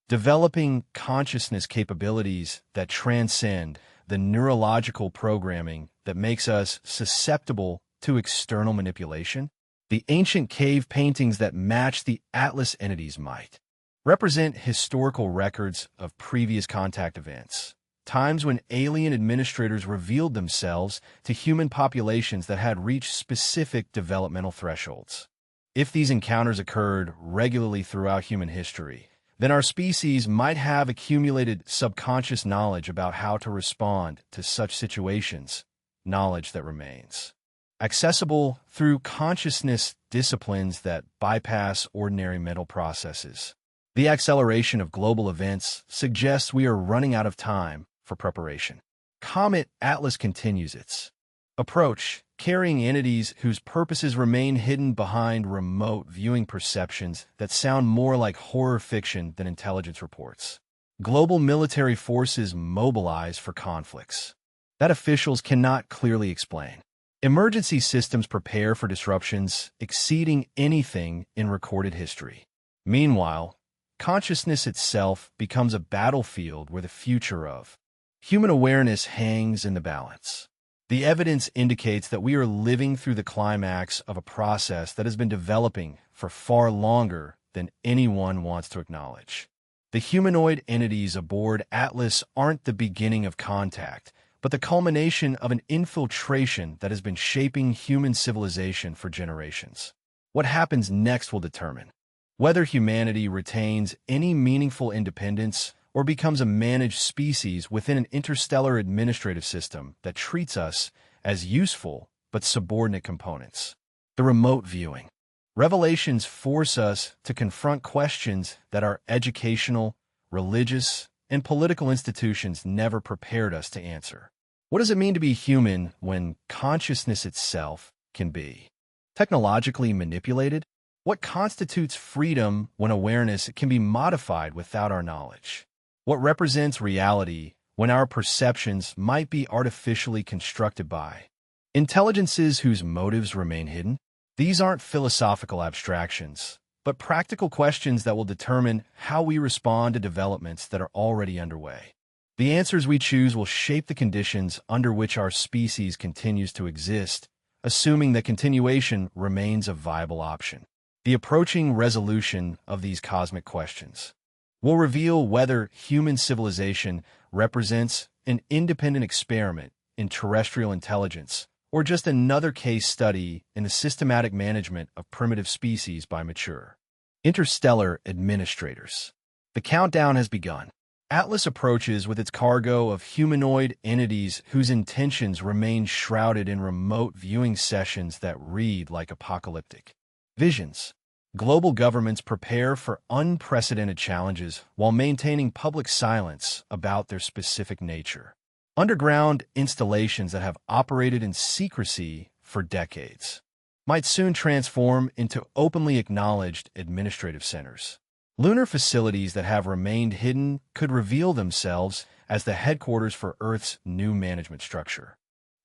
developing consciousness capabilities that transcend the neurological programming that makes us susceptible to external manipulation? The ancient cave paintings that match the Atlas entities might represent historical records of previous contact events, times when alien administrators revealed themselves to human populations that had reached specific developmental thresholds. If these encounters occurred regularly throughout human history, then our species might have accumulated subconscious knowledge about how to respond to such situations, knowledge that remains accessible through consciousness disciplines that bypass ordinary mental processes. The acceleration of global events suggests we are running out of time for preparation. Comet Atlas continues its approach, carrying entities whose purposes remain hidden behind remote viewing perceptions that sound more like horror fiction than intelligence reports. Global military forces mobilize for conflicts that officials cannot clearly explain. Emergency systems prepare for disruptions exceeding anything in recorded history. Meanwhile, consciousness itself becomes a battlefield where the future of human awareness hangs in the balance. The evidence indicates that we are living through the climax of a process that has been developing for far longer than anyone wants to acknowledge. The humanoid entities aboard Atlas aren't the beginning of contact, but the culmination of an infiltration that has been shaping human civilization for generations. What happens next will determine whether humanity retains any meaningful independence or becomes a managed species within an interstellar administrative system that treats us as useful but subordinate components. The remote viewing revelations force us to confront questions that our educational, religious, and political institutions never prepared us to answer. What does it mean to be human when consciousness itself can be technologically manipulated? What constitutes freedom when awareness can be modified without our knowledge? What represents reality when our perceptions might be artificially constructed by intelligences whose motives remain hidden? These aren't philosophical abstractions, but practical questions that will determine how we respond to developments that are already underway. The answers we choose will shape the conditions under which our species continues to exist, assuming that continuation remains a viable option. The approaching resolution of these cosmic questions will reveal whether human civilization represents an independent experiment in terrestrial intelligence or just another case study in the systematic management of primitive species by mature interstellar administrators. The countdown has begun. Atlas approaches with its cargo of humanoid entities whose intentions remain shrouded in remote viewing sessions that read like apocalyptic visions. Global governments prepare for unprecedented challenges while maintaining public silence about their specific nature. Underground installations that have operated in secrecy for decades might soon transform into openly acknowledged administrative centers. Lunar facilities that have remained hidden could reveal themselves as the headquarters for Earth's new management structure.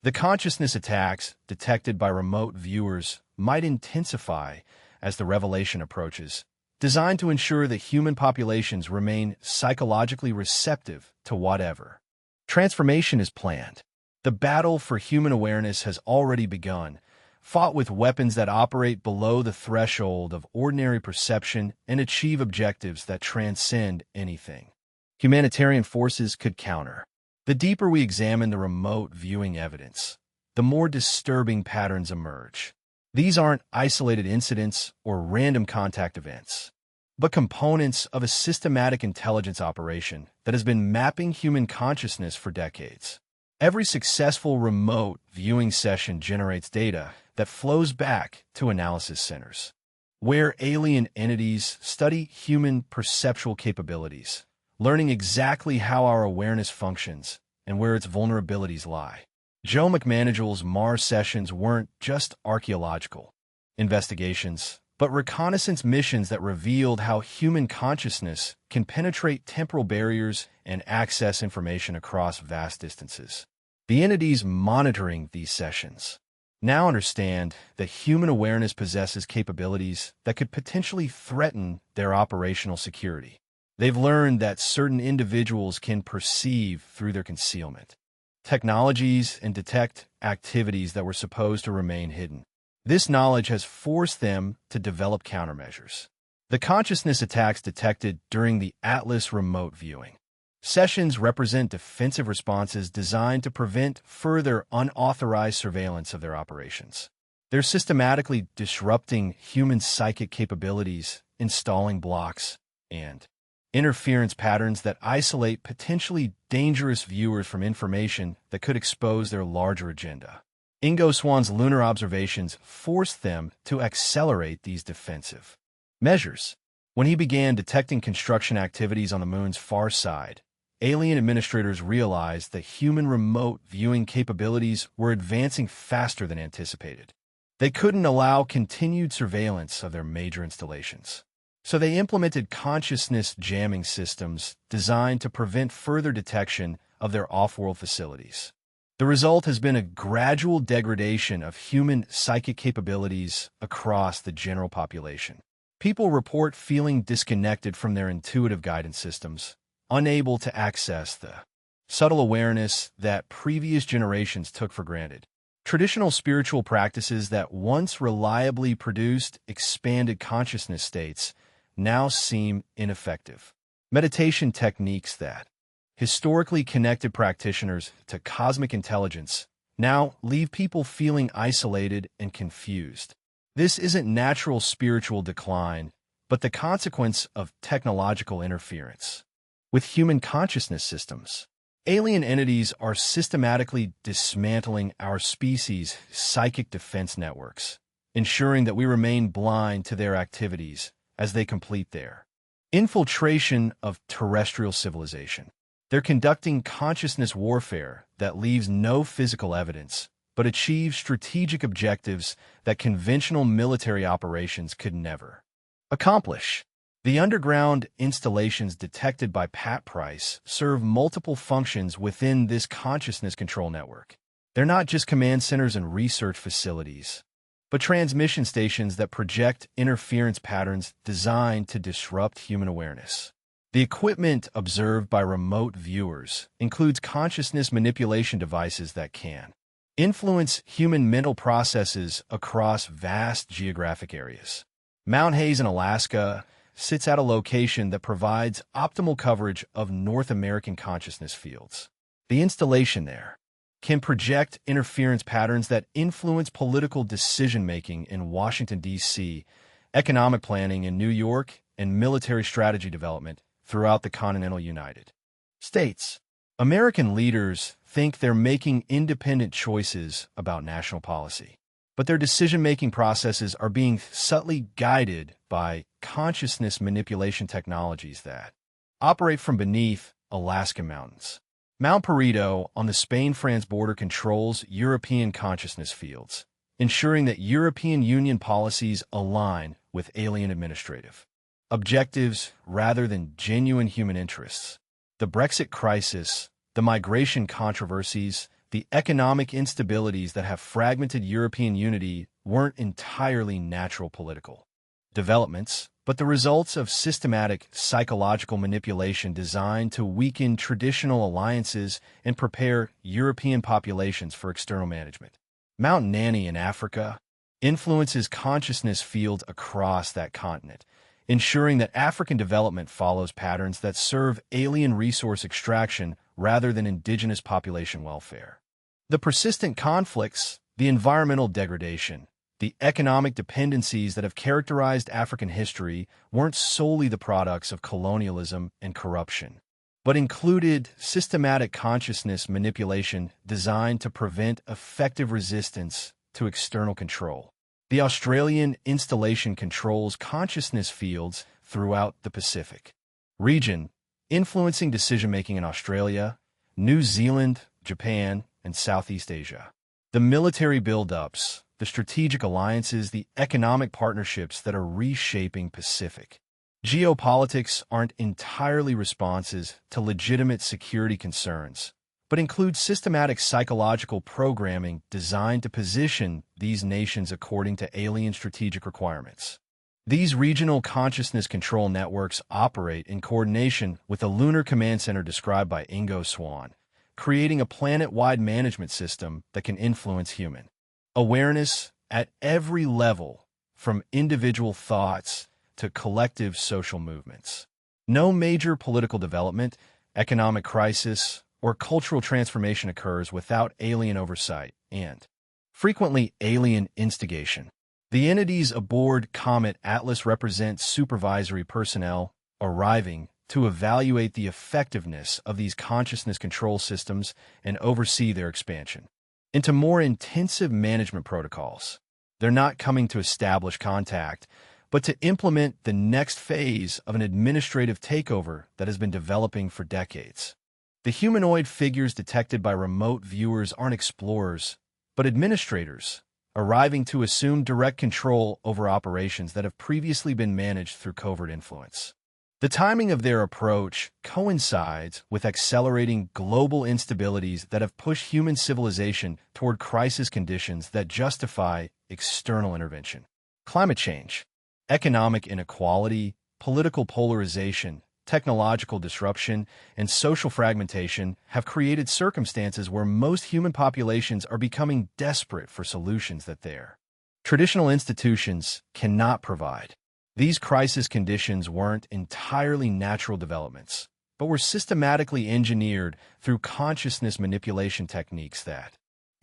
The consciousness attacks detected by remote viewers might intensify as the revelation approaches, designed to ensure that human populations remain psychologically receptive to whatever transformation is planned. The battle for human awareness has already begun, fought with weapons that operate below the threshold of ordinary perception and achieve objectives that transcend anything humanitarian forces could counter. The deeper we examine the remote viewing evidence, the more disturbing patterns emerge. These aren't isolated incidents or random contact events, but components of a systematic intelligence operation that has been mapping human consciousness for decades. Every successful remote viewing session generates data that flows back to analysis centers, where alien entities study human perceptual capabilities, learning exactly how our awareness functions and where its vulnerabilities lie. Joe McManagle's Mars sessions weren't just archaeological investigations, but reconnaissance missions that revealed how human consciousness can penetrate temporal barriers and access information across vast distances. The entities monitoring these sessions now understand that human awareness possesses capabilities that could potentially threaten their operational security. They've learned that certain individuals can perceive through their concealment technologies and detect activities that were supposed to remain hidden. This knowledge has forced them to develop countermeasures. The consciousness attacks detected during the Atlas remote viewing sessions represent defensive responses designed to prevent further unauthorized surveillance of their operations. They're systematically disrupting human psychic capabilities, installing blocks and interference patterns that isolate potentially dangerous viewers from information that could expose their larger agenda. Ingo Swan's lunar observations forced them to accelerate these defensive measures. When he began detecting construction activities on the moon's far side, alien administrators realized that human remote viewing capabilities were advancing faster than anticipated. They couldn't allow continued surveillance of their major installations. So they implemented consciousness jamming systems designed to prevent further detection of their off-world facilities. The result has been a gradual degradation of human psychic capabilities across the general population. People report feeling disconnected from their intuitive guidance systems, unable to access the subtle awareness that previous generations took for granted. Traditional spiritual practices that once reliably produced expanded consciousness states now seem ineffective. Meditation techniques that historically connected practitioners to cosmic intelligence now leave people feeling isolated and confused. This isn't natural spiritual decline, but the consequence of technological interference with human consciousness systems. Alien entities are systematically dismantling our species' psychic defense networks, ensuring that we remain blind to their activities as they complete their infiltration of terrestrial civilization. They're conducting consciousness warfare that leaves no physical evidence, but achieve strategic objectives that conventional military operations could never accomplish. The underground installations detected by Pat Price serve multiple functions within this consciousness control network. They're not just command centers and research facilities, but transmission stations that project interference patterns designed to disrupt human awareness. The equipment observed by remote viewers includes consciousness manipulation devices that can influence human mental processes across vast geographic areas. Mount Hayes in Alaska sits at a location that provides optimal coverage of North American consciousness fields. The installation there can project interference patterns that influence political decision-making in Washington, D.C., economic planning in New York, and military strategy development throughout the continental United States. American leaders think they're making independent choices about national policy, but their decision-making processes are being subtly guided by consciousness manipulation technologies that operate from beneath Alaskan mountains. Mount Perito on the Spain-France border controls European consciousness fields, ensuring that European Union policies align with alien administrative objectives rather than genuine human interests. The Brexit crisis, the migration controversies, the economic instabilities that have fragmented European unity weren't entirely natural political developments, but the results of systematic psychological manipulation designed to weaken traditional alliances and prepare European populations for external management. Mount Nanny in Africa influences consciousness fields across that continent, ensuring that African development follows patterns that serve alien resource extraction rather than indigenous population welfare. The persistent conflicts, the environmental degradation, the economic dependencies that have characterized African history weren't solely the products of colonialism and corruption, but included systematic consciousness manipulation designed to prevent effective resistance to external control. The Australian installation controls consciousness fields throughout the Pacific region, influencing decision-making in Australia, New Zealand, Japan, and Southeast Asia. The military buildups, the strategic alliances, the economic partnerships that are reshaping Pacific geopolitics aren't entirely responses to legitimate security concerns, but include systematic psychological programming designed to position these nations according to alien strategic requirements. These regional consciousness control networks operate in coordination with the Lunar Command Center described by Ingo Swann, creating a planet-wide management system that can influence human awareness at every level, from individual thoughts to collective social movements. No major political development, economic crisis, or cultural transformation occurs without alien oversight and, frequently, alien instigation. The entities aboard Comet Atlas represent supervisory personnel arriving to evaluate the effectiveness of these consciousness control systems and oversee their expansion into more intensive management protocols. They're not coming to establish contact, but to implement the next phase of an administrative takeover that has been developing for decades. The humanoid figures detected by remote viewers aren't explorers, but administrators, arriving to assume direct control over operations that have previously been managed through covert influence. The timing of their approach coincides with accelerating global instabilities that have pushed human civilization toward crisis conditions that justify external intervention. Climate change, economic inequality, political polarization, technological disruption, and social fragmentation have created circumstances where most human populations are becoming desperate for solutions that their traditional institutions cannot provide. These crisis conditions weren't entirely natural developments, but were systematically engineered through consciousness manipulation techniques that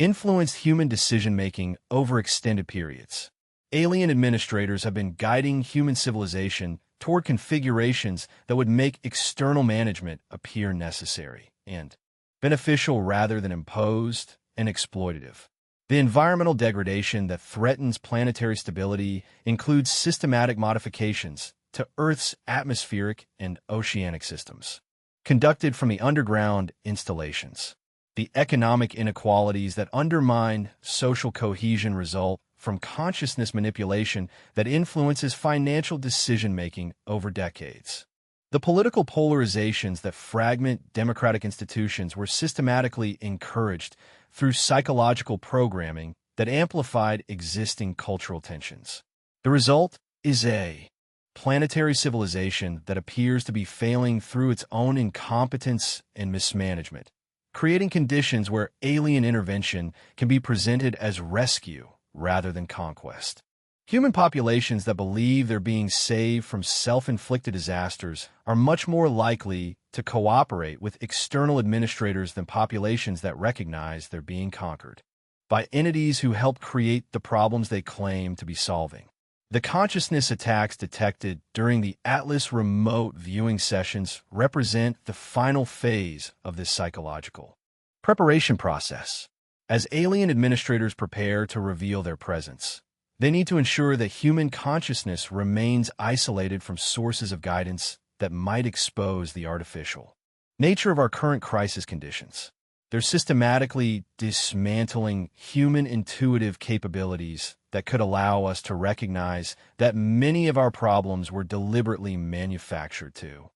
influenced human decision-making over extended periods. Alien administrators have been guiding human civilization toward configurations that would make external management appear necessary and beneficial rather than imposed and exploitative. The environmental degradation that threatens planetary stability includes systematic modifications to Earth's atmospheric and oceanic systems, conducted from the underground installations. The economic inequalities that undermine social cohesion result from consciousness manipulation that influences financial decision-making over decades. The political polarizations that fragment democratic institutions were systematically encouraged through psychological programming that amplified existing cultural tensions. The result is a planetary civilization that appears to be failing through its own incompetence and mismanagement, creating conditions where alien intervention can be presented as rescue rather than conquest. Human populations that believe they're being saved from self-inflicted disasters are much more likely to cooperate with external administrators than populations that recognize they're being conquered by entities who help create the problems they claim to be solving. The consciousness attacks detected during the Atlas remote viewing sessions represent the final phase of this psychological preparation process. As alien administrators prepare to reveal their presence, they need to ensure that human consciousness remains isolated from sources of guidance that might expose the artificial nature of our current crisis conditions. They're systematically dismantling human intuitive capabilities that could allow us to recognize that many of our problems were deliberately manufactured to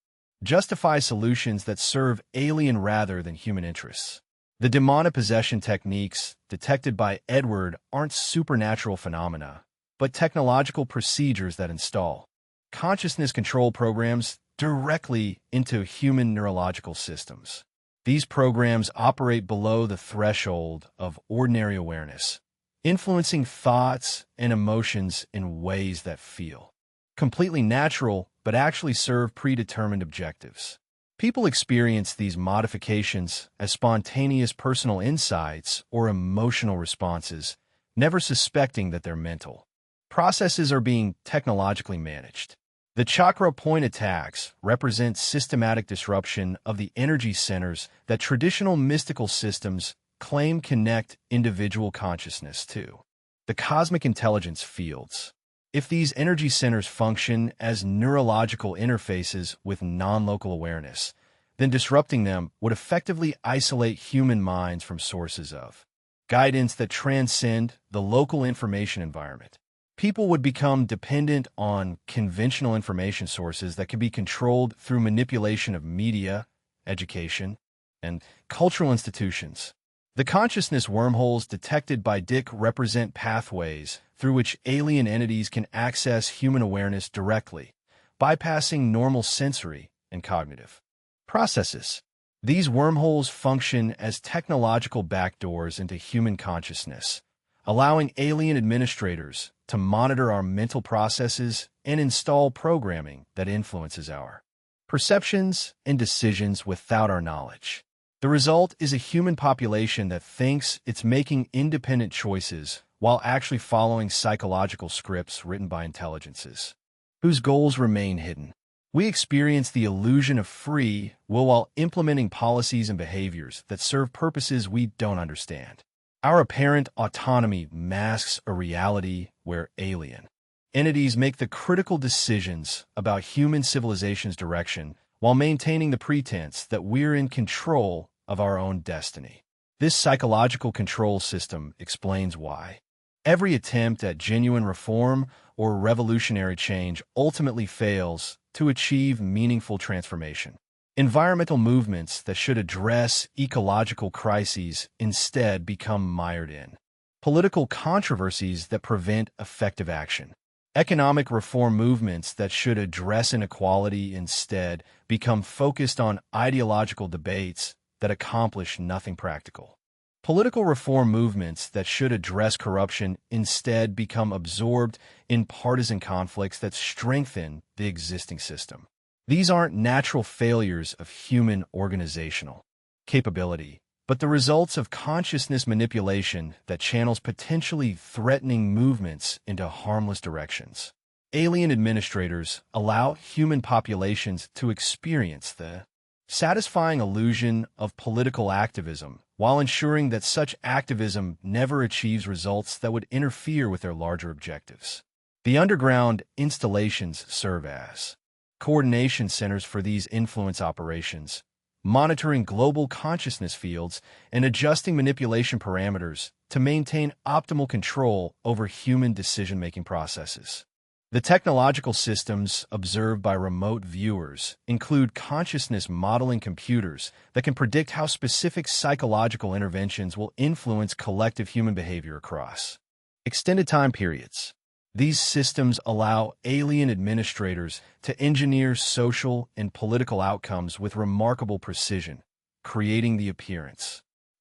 justify solutions that serve alien rather than human interests. The demonic possession techniques detected by Edward aren't supernatural phenomena, but technological procedures that install consciousness control programs directly into human neurological systems. These programs operate below the threshold of ordinary awareness, influencing thoughts and emotions in ways that feel completely natural but actually serve predetermined objectives. People experience these modifications as spontaneous personal insights or emotional responses, never suspecting that their mental processes are being technologically managed. The chakra point attacks represent systematic disruption of the energy centers that traditional mystical systems claim connect individual consciousness to the cosmic intelligence fields. If these energy centers function as neurological interfaces with non-local awareness, then disrupting them would effectively isolate human minds from sources of guidance that transcend the local information environment. People would become dependent on conventional information sources that can be controlled through manipulation of media, education, and cultural institutions. The consciousness wormholes detected by Dick represent pathways through which alien entities can access human awareness directly, bypassing normal sensory and cognitive processes. These wormholes function as technological backdoors into human consciousness, allowing alien administrators to monitor our mental processes and install programming that influences our perceptions and decisions without our knowledge. The result is a human population that thinks it's making independent choices while actually following psychological scripts written by intelligences whose goals remain hidden. We experience the illusion of free will while implementing policies and behaviors that serve purposes we don't understand. Our apparent autonomy masks a reality where alien entities make the critical decisions about human civilization's direction while maintaining the pretense that we're in control of our own destiny. This psychological control system explains why every attempt at genuine reform or revolutionary change ultimately fails to achieve meaningful transformation. Environmental movements that should address ecological crises instead become mired in political controversies that prevent effective action. Economic reform movements that should address inequality instead become focused on ideological debates that accomplish nothing practical. Political reform movements that should address corruption instead become absorbed in partisan conflicts that strengthen the existing system. These aren't natural failures of human organizational capability, but the results of consciousness manipulation that channels potentially threatening movements into harmless directions. Alien administrators allow human populations to experience the satisfying illusion of political activism while ensuring that such activism never achieves results that would interfere with their larger objectives. The underground installations serve as coordination centers for these influence operations, monitoring global consciousness fields and adjusting manipulation parameters to maintain optimal control over human decision-making processes. The technological systems observed by remote viewers include consciousness modeling computers that can predict how specific psychological interventions will influence collective human behavior across extended time periods. These systems allow alien administrators to engineer social and political outcomes with remarkable precision, creating the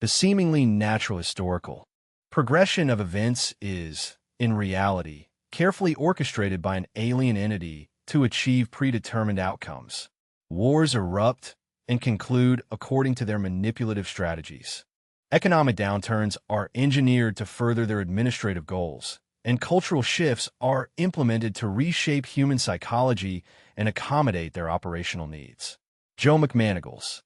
seemingly natural historical progression of events is, in reality, carefully orchestrated by an alien entity to achieve predetermined outcomes. Wars erupt and conclude according to their manipulative strategies. Economic downturns are engineered to further their administrative goals, and cultural shifts are implemented to reshape human psychology and accommodate their operational needs. Joe McManigle's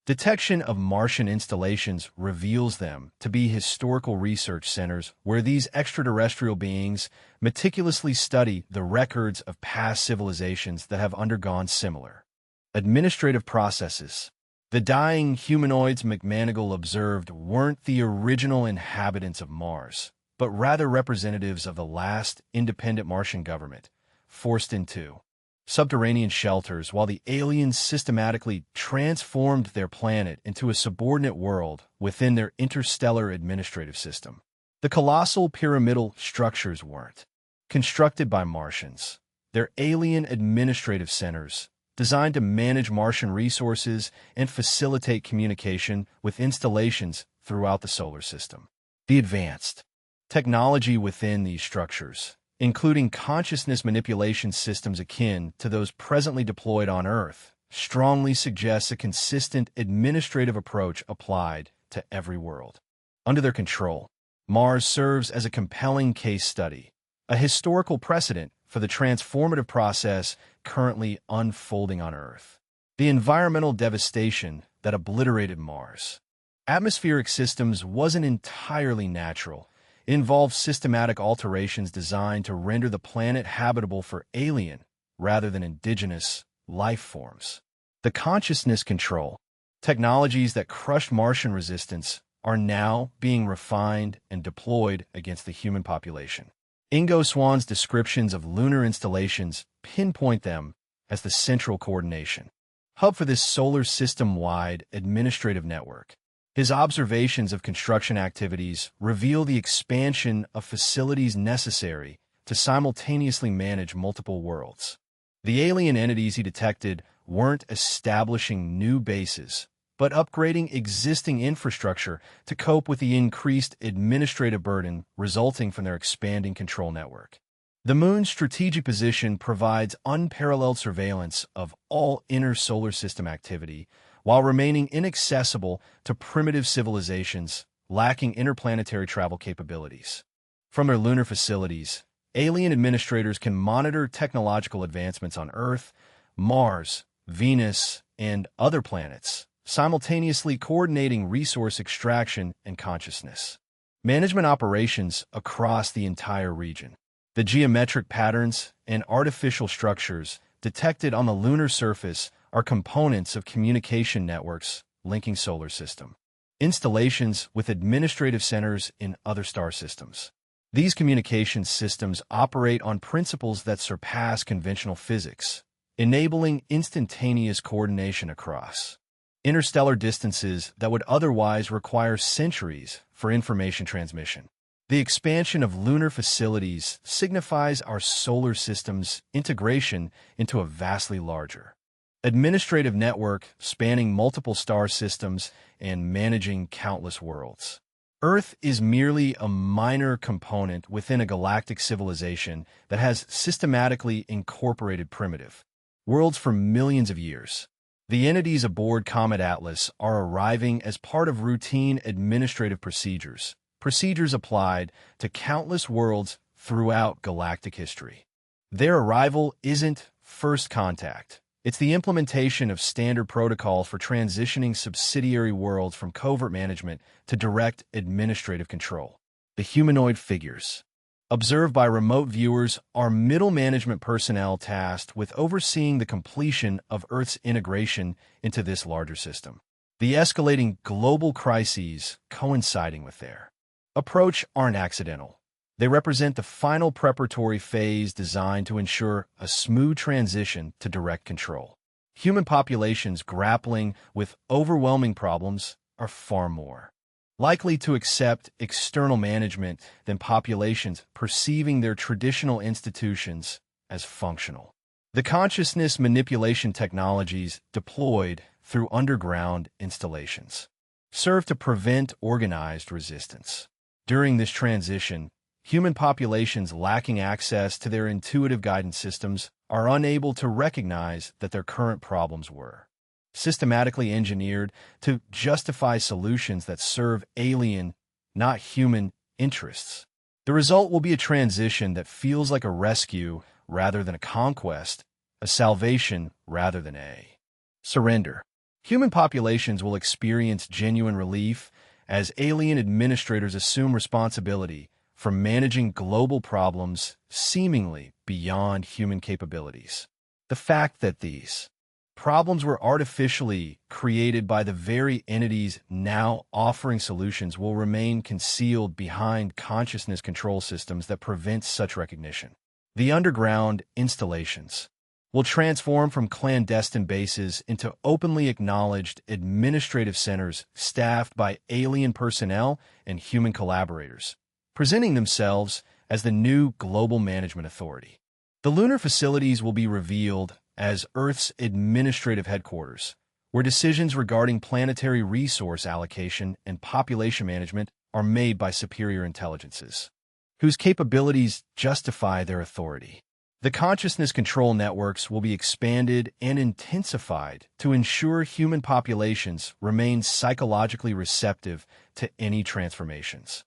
detection of Martian installations reveals them to be historical research centers where these extraterrestrial beings meticulously study the records of past civilizations that have undergone similar administrative processes. The dying humanoids McManigle observed weren't the original inhabitants of Mars, but rather representatives of the last independent Martian government, forced into subterranean shelters while the aliens systematically transformed their planet into a subordinate world within their interstellar administrative system. The colossal pyramidal structures weren't constructed by Martians. They're alien administrative centers designed to manage Martian resources and facilitate communication with installations throughout the solar system. The advanced technology within these structures, including consciousness manipulation systems akin to those presently deployed on Earth, strongly suggests a consistent administrative approach applied to every world. Under their control, Mars serves as a compelling case study, a historical precedent for the transformative process currently unfolding on Earth. The environmental devastation that obliterated Mars' atmospheric systems wasn't entirely natural. It involved systematic alterations designed to render the planet habitable for alien, rather than indigenous, life forms. The consciousness control technologies that crushed Martian resistance are now being refined and deployed against the human population. Ingo Swan's descriptions of lunar installations pinpoint them as the central coordination hub for this solar system-wide administrative network. His observations of construction activities reveal the expansion of facilities necessary to simultaneously manage multiple worlds. The alien entities he detected weren't establishing new bases, but upgrading existing infrastructure to cope with the increased administrative burden resulting from their expanding control network. The Moon's strategic position provides unparalleled surveillance of all inner solar system activity, while remaining inaccessible to primitive civilizations lacking interplanetary travel capabilities. From their lunar facilities, alien administrators can monitor technological advancements on Earth, Mars, Venus, and other planets, simultaneously coordinating resource extraction and consciousness management operations across the entire region. The geometric patterns and artificial structures detected on the lunar surface are components of communication networks linking solar system installations with administrative centers in other star systems. These communication systems operate on principles that surpass conventional physics, enabling instantaneous coordination across interstellar distances that would otherwise require centuries for information transmission. The expansion of lunar facilities signifies our solar system's integration into a vastly larger administrative network spanning multiple star systems and managing countless worlds. Earth is merely a minor component within a galactic civilization that has systematically incorporated primitive worlds for millions of years. The entities aboard Comet Atlas are arriving as part of routine administrative procedures applied to countless worlds throughout galactic history. Their arrival isn't first contact. It's the implementation of standard protocol for transitioning subsidiary worlds from covert management to direct administrative control. The humanoid figures observed by remote viewers are middle management personnel tasked with overseeing the completion of Earth's integration into this larger system. The escalating global crises coinciding with their approach aren't accidental. They represent the final preparatory phase designed to ensure a smooth transition to direct control. Human populations grappling with overwhelming problems are far more likely to accept external management than populations perceiving their traditional institutions as functional. The consciousness manipulation technologies deployed through underground installations serve to prevent organized resistance. During this transition, human populations lacking access to their intuitive guidance systems are unable to recognize that their current problems were systematically engineered to justify solutions that serve alien, not human, interests. The result will be a transition that feels like a rescue rather than a conquest, a salvation rather than a surrender. Human populations will experience genuine relief as alien administrators assume responsibility for managing global problems seemingly beyond human capabilities. The fact that these problems were artificially created by the very entities now offering solutions will remain concealed behind consciousness control systems that prevent such recognition. The underground installations will transform from clandestine bases into openly acknowledged administrative centers staffed by alien personnel and human collaborators, presenting themselves as the new global management authority. The lunar facilities will be revealed as Earth's administrative headquarters, where decisions regarding planetary resource allocation and population management are made by superior intelligences, whose capabilities justify their authority. The consciousness control networks will be expanded and intensified to ensure human populations remain psychologically receptive to any transformations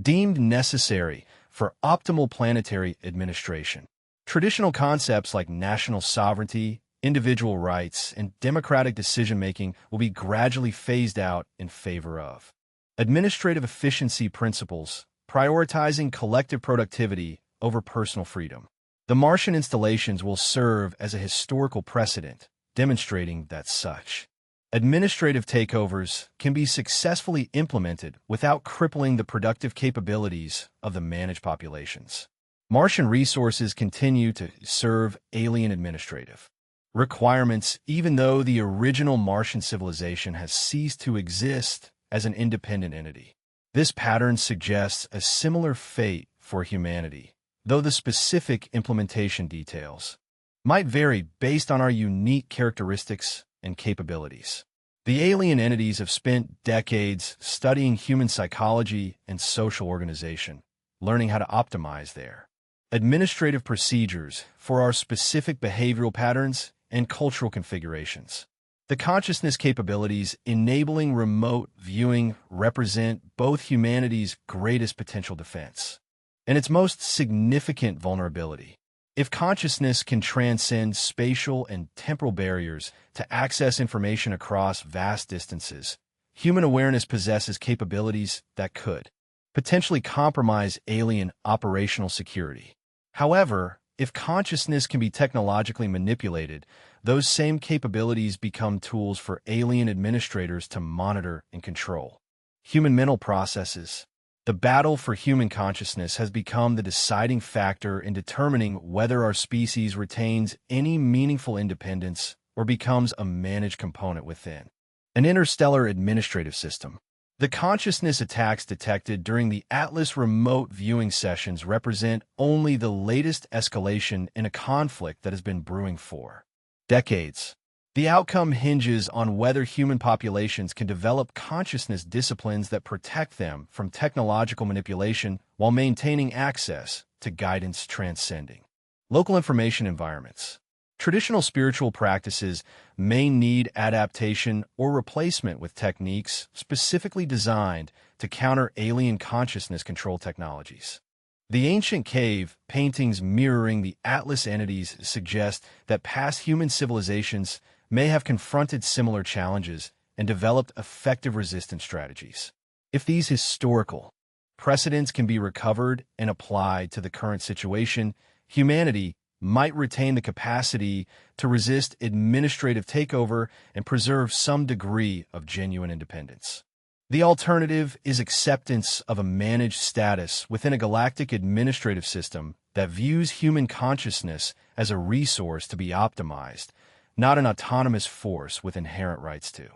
deemed necessary for optimal planetary administration. Traditional concepts like national sovereignty, individual rights, and democratic decision-making will be gradually phased out in favor of administrative efficiency principles, prioritizing collective productivity over personal freedom. The Martian installations will serve as a historical precedent, demonstrating that such administrative takeovers can be successfully implemented without crippling the productive capabilities of the managed populations. Martian resources continue to serve alien administrative requirements, even though the original Martian civilization has ceased to exist as an independent entity. This pattern suggests a similar fate for humanity, though the specific implementation details might vary based on our unique characteristics and capabilities. The alien entities have spent decades studying human psychology and social organization, learning how to optimize their administrative procedures for our specific behavioral patterns and cultural configurations. The consciousness capabilities enabling remote viewing represent both humanity's greatest potential defense and its most significant vulnerability. If consciousness can transcend spatial and temporal barriers to access information across vast distances, human awareness possesses capabilities that could potentially compromise alien operational security. However, if consciousness can be technologically manipulated, those same capabilities become tools for alien administrators to monitor and control human mental processes. The battle for human consciousness has become the deciding factor in determining whether our species retains any meaningful independence or becomes a managed component within an interstellar administrative system. The consciousness attacks detected during the Atlas remote viewing sessions represent only the latest escalation in a conflict that has been brewing for decades. The outcome hinges on whether human populations can develop consciousness disciplines that protect them from technological manipulation while maintaining access to guidance transcending local information environments. Traditional spiritual practices may need adaptation or replacement with techniques specifically designed to counter alien consciousness control technologies. The ancient cave paintings mirroring the Atlas entities suggest that past human civilizations may have confronted similar challenges and developed effective resistance strategies. If these historical precedents can be recovered and applied to the current situation, humanity might retain the capacity to resist administrative takeover and preserve some degree of genuine independence. The alternative is acceptance of a managed status within a galactic administrative system that views human consciousness as a resource to be optimized, not an autonomous force with inherent rights to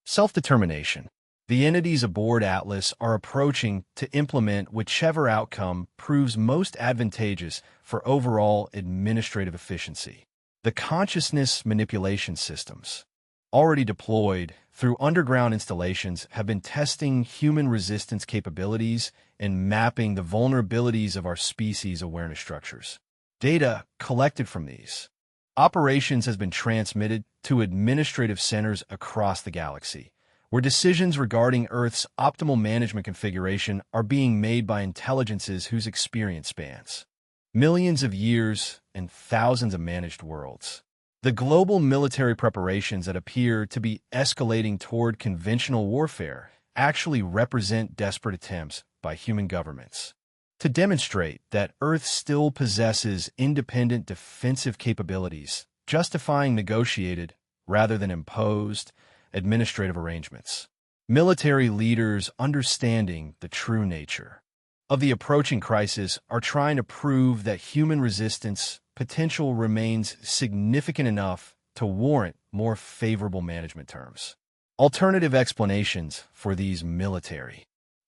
self-determination. The entities aboard Atlas are approaching to implement whichever outcome proves most advantageous for overall administrative efficiency. The consciousness manipulation systems, already deployed through underground installations, have been testing human resistance capabilities and mapping the vulnerabilities of our species' awareness structures. Data collected from these operations has been transmitted to administrative centers across the galaxy, where decisions regarding Earth's optimal management configuration are being made by intelligences whose experience spans millions of years and thousands of managed worlds. The global military preparations that appear to be escalating toward conventional warfare actually represent desperate attempts by human governments to demonstrate that Earth still possesses independent defensive capabilities, justifying negotiated, rather than imposed, administrative arrangements. Military leaders, understanding the true nature of the approaching crisis, are trying to prove that human resistance potential remains significant enough to warrant more favorable management terms. Alternative explanations for these military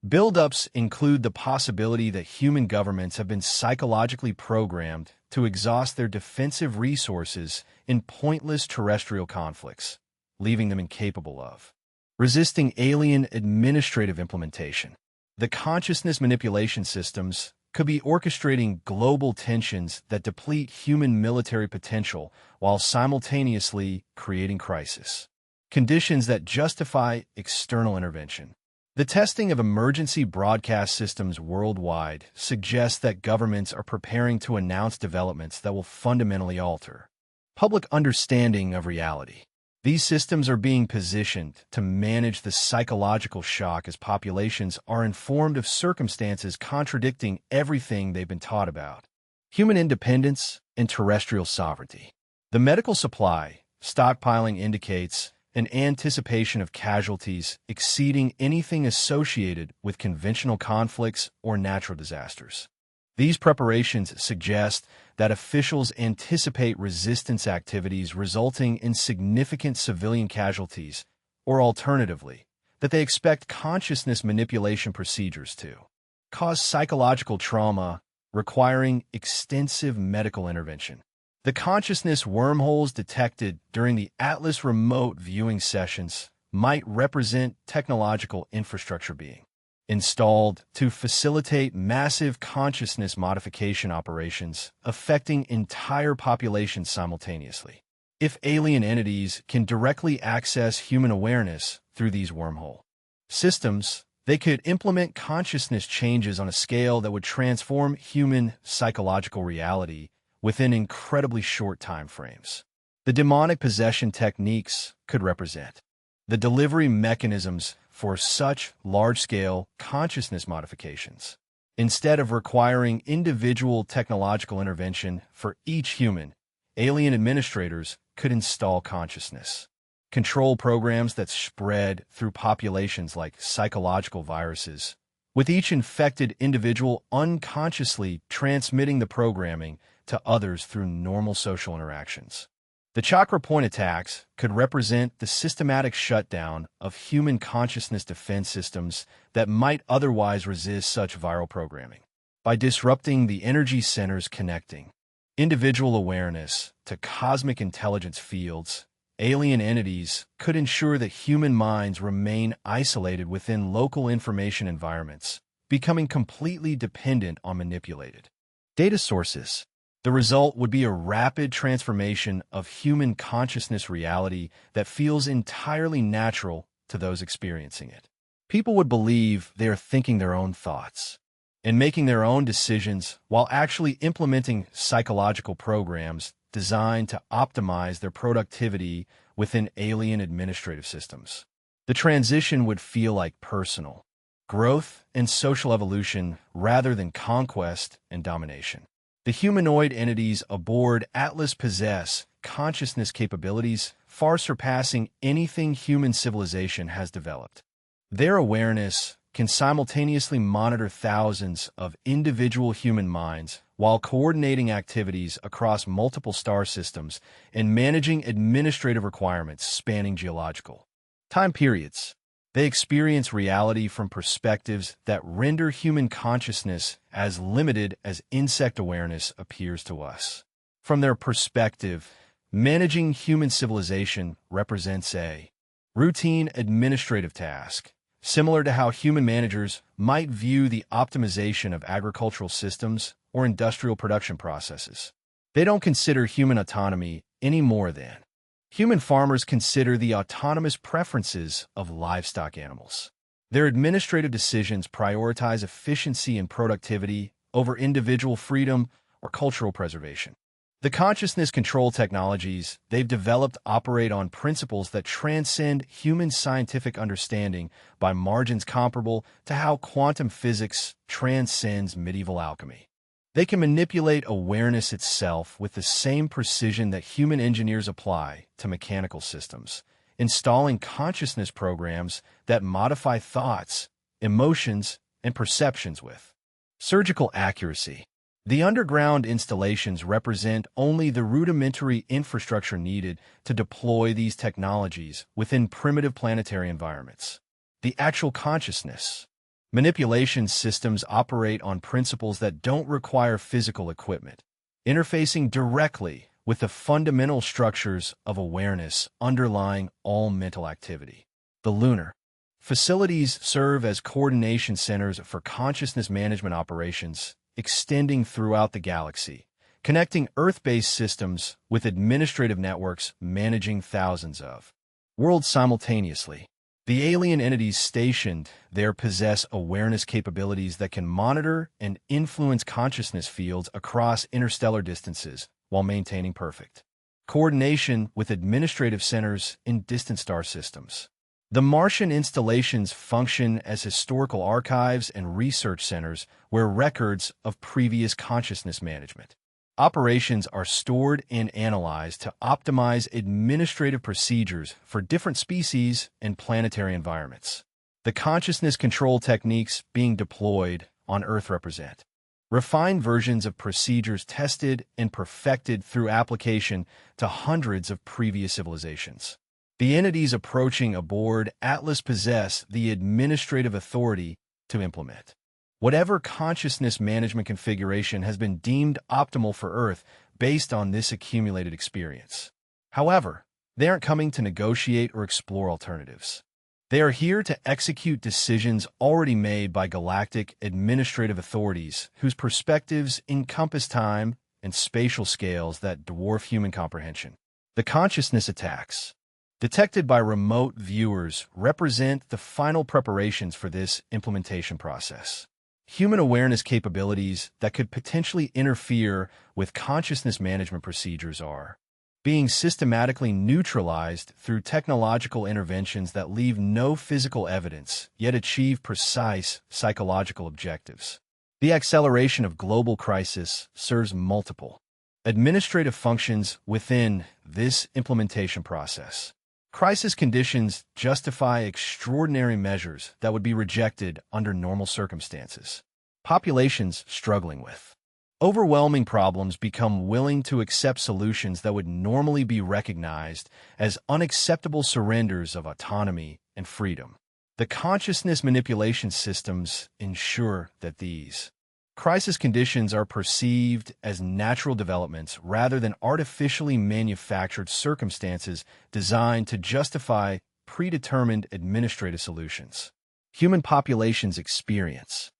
buildups include the possibility that human governments have been psychologically programmed to exhaust their defensive resources in pointless terrestrial conflicts, leaving them incapable of resisting alien administrative implementation. The consciousness manipulation systems could be orchestrating global tensions that deplete human military potential while simultaneously creating crisis conditions that justify external intervention. The testing of emergency broadcast systems worldwide suggests that governments are preparing to announce developments that will fundamentally alter public understanding of reality. These systems are being positioned to manage the psychological shock as populations are informed of circumstances contradicting everything they've been taught about human independence and terrestrial sovereignty. The medical supply stockpiling indicates an anticipation of casualties exceeding anything associated with conventional conflicts or natural disasters. These preparations suggest that officials anticipate resistance activities resulting in significant civilian casualties, or alternatively, that they expect consciousness manipulation procedures to cause psychological trauma requiring extensive medical intervention. The consciousness wormholes detected during the Atlas remote viewing sessions might represent technological infrastructure being installed to facilitate massive consciousness modification operations affecting entire populations simultaneously. If alien entities can directly access human awareness through these wormhole systems, they could implement consciousness changes on a scale that would transform human psychological reality within incredibly short time frames. The demonic possession techniques could represent the delivery mechanisms for such large-scale consciousness modifications. Instead of requiring individual technological intervention for each human, alien administrators could install consciousness control programs that spread through populations like psychological viruses, with each infected individual unconsciously transmitting the programming to others through normal social interactions. The chakra point attacks could represent the systematic shutdown of human consciousness defense systems that might otherwise resist such viral programming. By disrupting the energy centers connecting individual awareness to cosmic intelligence fields, alien entities could ensure that human minds remain isolated within local information environments, becoming completely dependent on manipulated data sources. The result would be a rapid transformation of human consciousness reality that feels entirely natural to those experiencing it. People would believe they are thinking their own thoughts and making their own decisions while actually implementing psychological programs designed to optimize their productivity within alien administrative systems. The transition would feel like personal growth and social evolution rather than conquest and domination. The humanoid entities aboard Atlas possess consciousness capabilities far surpassing anything human civilization has developed. Their awareness can simultaneously monitor thousands of individual human minds while coordinating activities across multiple star systems and managing administrative requirements spanning geological time periods. They experience reality from perspectives that render human consciousness as limited as insect awareness appears to us. From their perspective, managing human civilization represents a routine administrative task, similar to how human managers might view the optimization of agricultural systems or industrial production processes. They don't consider human autonomy any more than human farmers consider the autonomous preferences of livestock animals. Their administrative decisions prioritize efficiency and productivity over individual freedom or cultural preservation. The consciousness control technologies they've developed operate on principles that transcend human scientific understanding by margins comparable to how quantum physics transcends medieval alchemy. They can manipulate awareness itself with the same precision that human engineers apply to mechanical systems, installing consciousness programs that modify thoughts, emotions, and perceptions with surgical accuracy. The underground installations represent only the rudimentary infrastructure needed to deploy these technologies within primitive planetary environments. The actual consciousness manipulation systems operate on principles that don't require physical equipment, interfacing directly with the fundamental structures of awareness underlying all mental activity. The lunar facilities serve as coordination centers for consciousness management operations extending throughout the galaxy, connecting Earth-based systems with administrative networks managing thousands of worlds simultaneously. The alien entities stationed there possess awareness capabilities that can monitor and influence consciousness fields across interstellar distances while maintaining perfect coordination with administrative centers in distant star systems. The Martian installations function as historical archives and research centers where records of previous consciousness management operations are stored and analyzed to optimize administrative procedures for different species and planetary environments. The consciousness control techniques being deployed on Earth represent refined versions of procedures tested and perfected through application to hundreds of previous civilizations. The entities approaching aboard Atlas possess the administrative authority to implement whatever consciousness management configuration has been deemed optimal for Earth based on this accumulated experience. However, they aren't coming to negotiate or explore alternatives. They are here to execute decisions already made by galactic administrative authorities whose perspectives encompass time and spatial scales that dwarf human comprehension. The consciousness attacks detected by remote viewers represent the final preparations for this implementation process. Human awareness capabilities that could potentially interfere with consciousness management procedures are being systematically neutralized through technological interventions that leave no physical evidence, yet achieve precise psychological objectives. The acceleration of global crisis serves multiple administrative functions within this implementation process. Crisis conditions justify extraordinary measures that would be rejected under normal circumstances. Populations struggling with overwhelming problems become willing to accept solutions that would normally be recognized as unacceptable surrenders of autonomy and freedom. The consciousness manipulation systems ensure that these crisis conditions are perceived as natural developments rather than artificially manufactured circumstances designed to justify predetermined administrative solutions. Human populations experience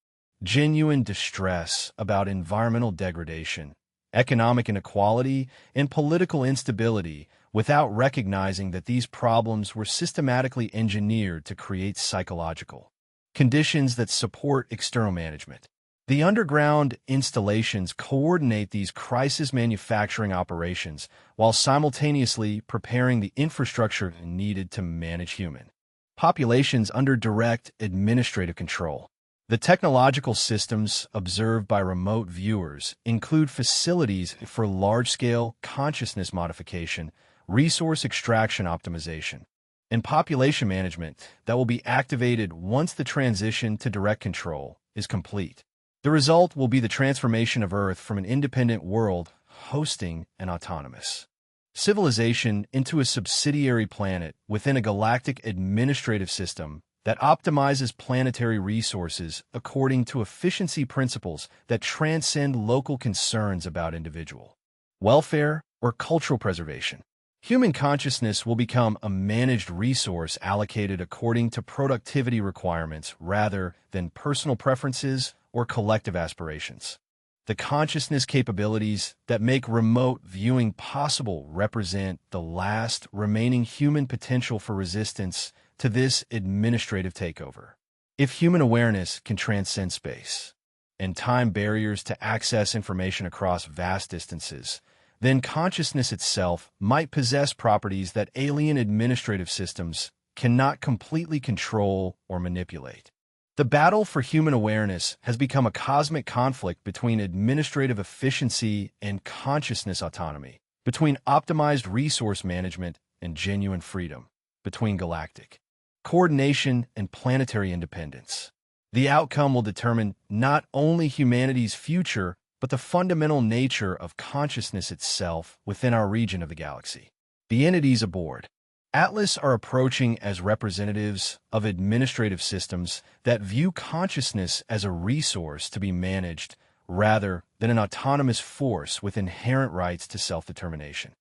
genuine distress about environmental degradation, economic inequality, and political instability without recognizing that these problems were systematically engineered to create psychological conditions that support external management. The underground installations coordinate these crisis manufacturing operations while simultaneously preparing the infrastructure needed to manage human populations under direct administrative control. The technological systems observed by remote viewers include facilities for large-scale consciousness modification, resource extraction optimization, and population management that will be activated once the transition to direct control is complete. The result will be the transformation of Earth from an independent world hosting an autonomous civilization into a subsidiary planet within a galactic administrative system that optimizes planetary resources according to efficiency principles that transcend local concerns about individual welfare or cultural preservation. Human consciousness will become a managed resource allocated according to productivity requirements rather than personal preferences or collective aspirations. The consciousness capabilities that make remote viewing possible represent the last remaining human potential for resistance to this administrative takeover. If human awareness can transcend space and time barriers to access information across vast distances, then consciousness itself might possess properties that alien administrative systems cannot completely control or manipulate. The battle for human awareness has become a cosmic conflict between administrative efficiency and consciousness autonomy, between optimized resource management and genuine freedom, between galactic coordination and planetary independence. The outcome will determine not only humanity's future, but the fundamental nature of consciousness itself within our region of the galaxy. The entities aboard Atlas are approaching as representatives of administrative systems that view consciousness as a resource to be managed rather than an autonomous force with inherent rights to self-determination.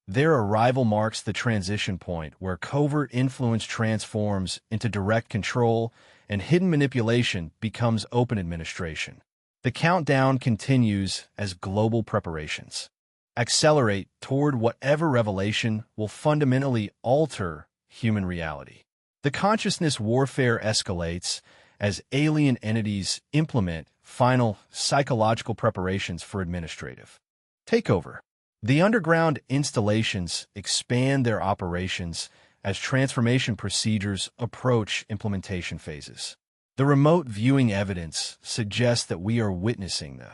Their arrival marks the transition point where covert influence transforms into direct control and hidden manipulation becomes open administration. The countdown continues as global preparations accelerate toward whatever revelation will fundamentally alter human reality. The consciousness warfare escalates as alien entities implement final psychological preparations for administrative takeover. The underground installations expand their operations as transformation procedures approach implementation phases. The remote viewing evidence suggests that we are witnessing the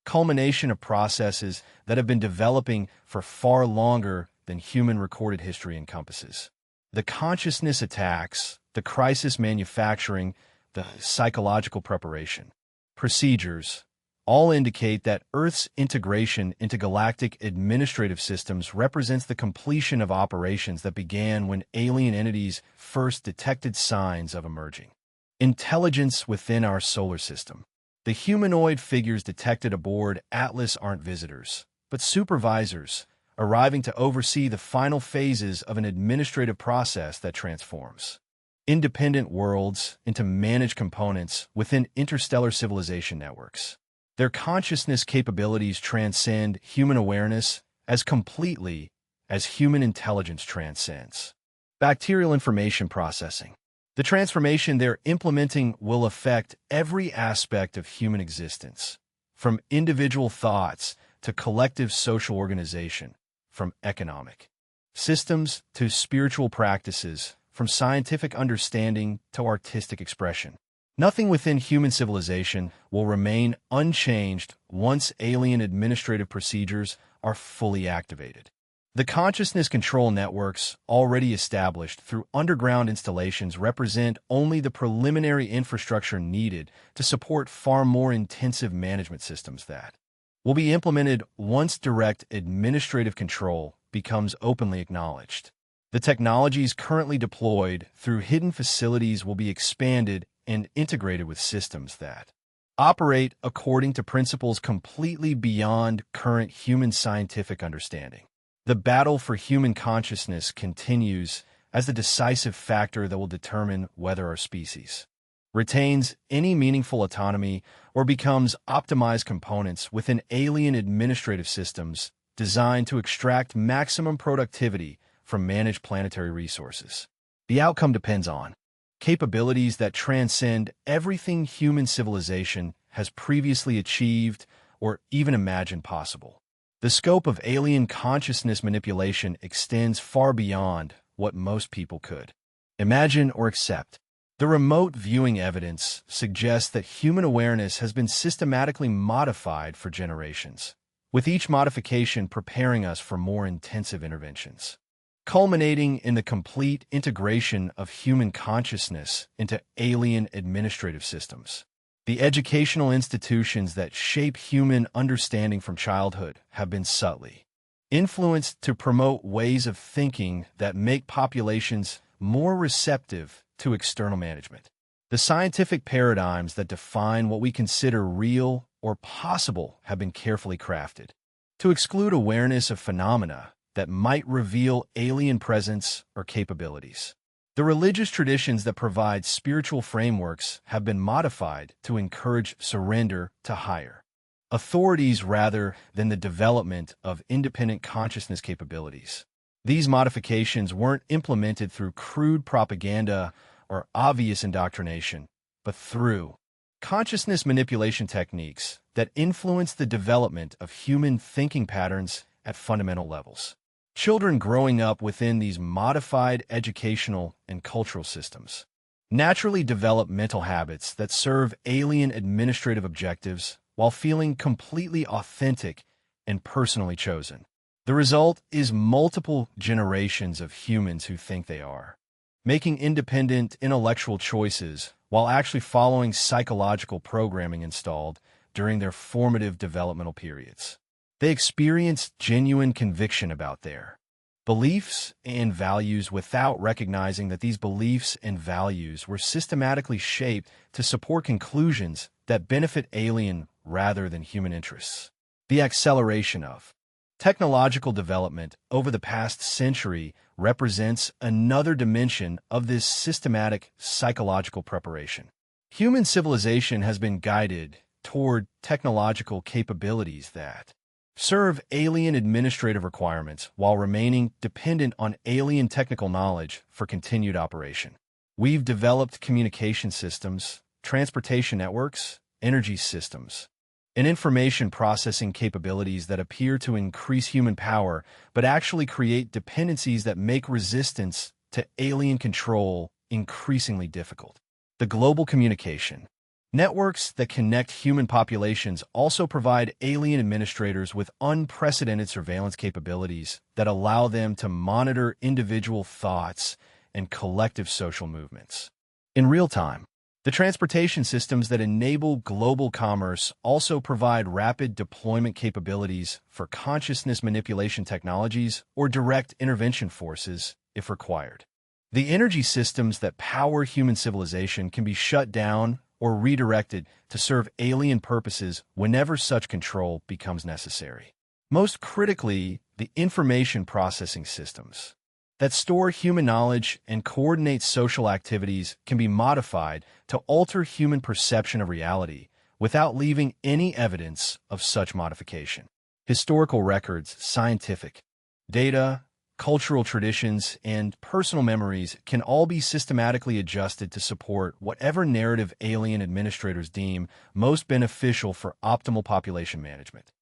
culmination of processes that have been developing for far longer than human recorded history encompasses. The consciousness attacks, the crisis manufacturing, the psychological preparation procedures all indicate that Earth's integration into galactic administrative systems represents the completion of operations that began when alien entities first detected signs of emerging intelligence within our solar system. The humanoid figures detected aboard Atlas aren't visitors, but supervisors, arriving to oversee the final phases of an administrative process that transforms independent worlds into managed components within interstellar civilization networks. Their consciousness capabilities transcend human awareness as completely as human intelligence transcends bacterial information processing. The transformation they're implementing will affect every aspect of human existence, from individual thoughts to collective social organization, from economic systems to spiritual practices, from scientific understanding to artistic expression. Nothing within human civilization will remain unchanged once alien administrative procedures are fully activated. The consciousness control networks already established through underground installations represent only the preliminary infrastructure needed to support far more intensive management systems that will be implemented once direct administrative control becomes openly acknowledged. The technologies currently deployed through hidden facilities will be expanded and integrated with systems that operate according to principles completely beyond current human scientific understanding. The battle for human consciousness continues as the decisive factor that will determine whether our species retains any meaningful autonomy or becomes optimized components within alien administrative systems designed to extract maximum productivity from managed planetary resources. The outcome depends on capabilities that transcend everything human civilization has previously achieved or even imagined possible. The scope of alien consciousness manipulation extends far beyond what most people could imagine or accept. The remote viewing evidence suggests that human awareness has been systematically modified for generations, with each modification preparing us for more intensive interventions, culminating in the complete integration of human consciousness into alien administrative systems. The educational institutions that shape human understanding from childhood have been subtly influenced to promote ways of thinking that make populations more receptive to external management. The scientific paradigms that define what we consider real or possible have been carefully crafted to exclude awareness of phenomena that might reveal alien presence or capabilities. The religious traditions that provide spiritual frameworks have been modified to encourage surrender to higher authorities rather than the development of independent consciousness capabilities. These modifications weren't implemented through crude propaganda or obvious indoctrination, but through consciousness manipulation techniques that influence the development of human thinking patterns at fundamental levels. Children growing up within these modified educational and cultural systems naturally develop mental habits that serve alien administrative objectives while feeling completely authentic and personally chosen. The result is multiple generations of humans who think they are making independent intellectual choices while actually following psychological programming installed during their formative developmental periods. They experience genuine conviction about their beliefs and values without recognizing that these beliefs and values were systematically shaped to support conclusions that benefit alien rather than human interests. The acceleration of technological development over the past century represents another dimension of this systematic psychological preparation. Human civilization has been guided toward technological capabilities that serve alien administrative requirements while remaining dependent on alien technical knowledge for continued operation. We've developed communication systems, transportation networks, energy systems, and information processing capabilities that appear to increase human power, but actually create dependencies that make resistance to alien control increasingly difficult. The global communication networks that connect human populations also provide alien administrators with unprecedented surveillance capabilities that allow them to monitor individual thoughts and collective social movements in real time. The transportation systems that enable global commerce also provide rapid deployment capabilities for consciousness manipulation technologies or direct intervention forces if required. The energy systems that power human civilization can be shut down or redirected to serve alien purposes whenever such control becomes necessary. Most critically, the information processing systems that store human knowledge and coordinate social activities can be modified to alter human perception of reality without leaving any evidence of such modification. Historical records, scientific data, cultural traditions, and personal memories can all be systematically adjusted to support whatever narrative alien administrators deem most beneficial for optimal population management.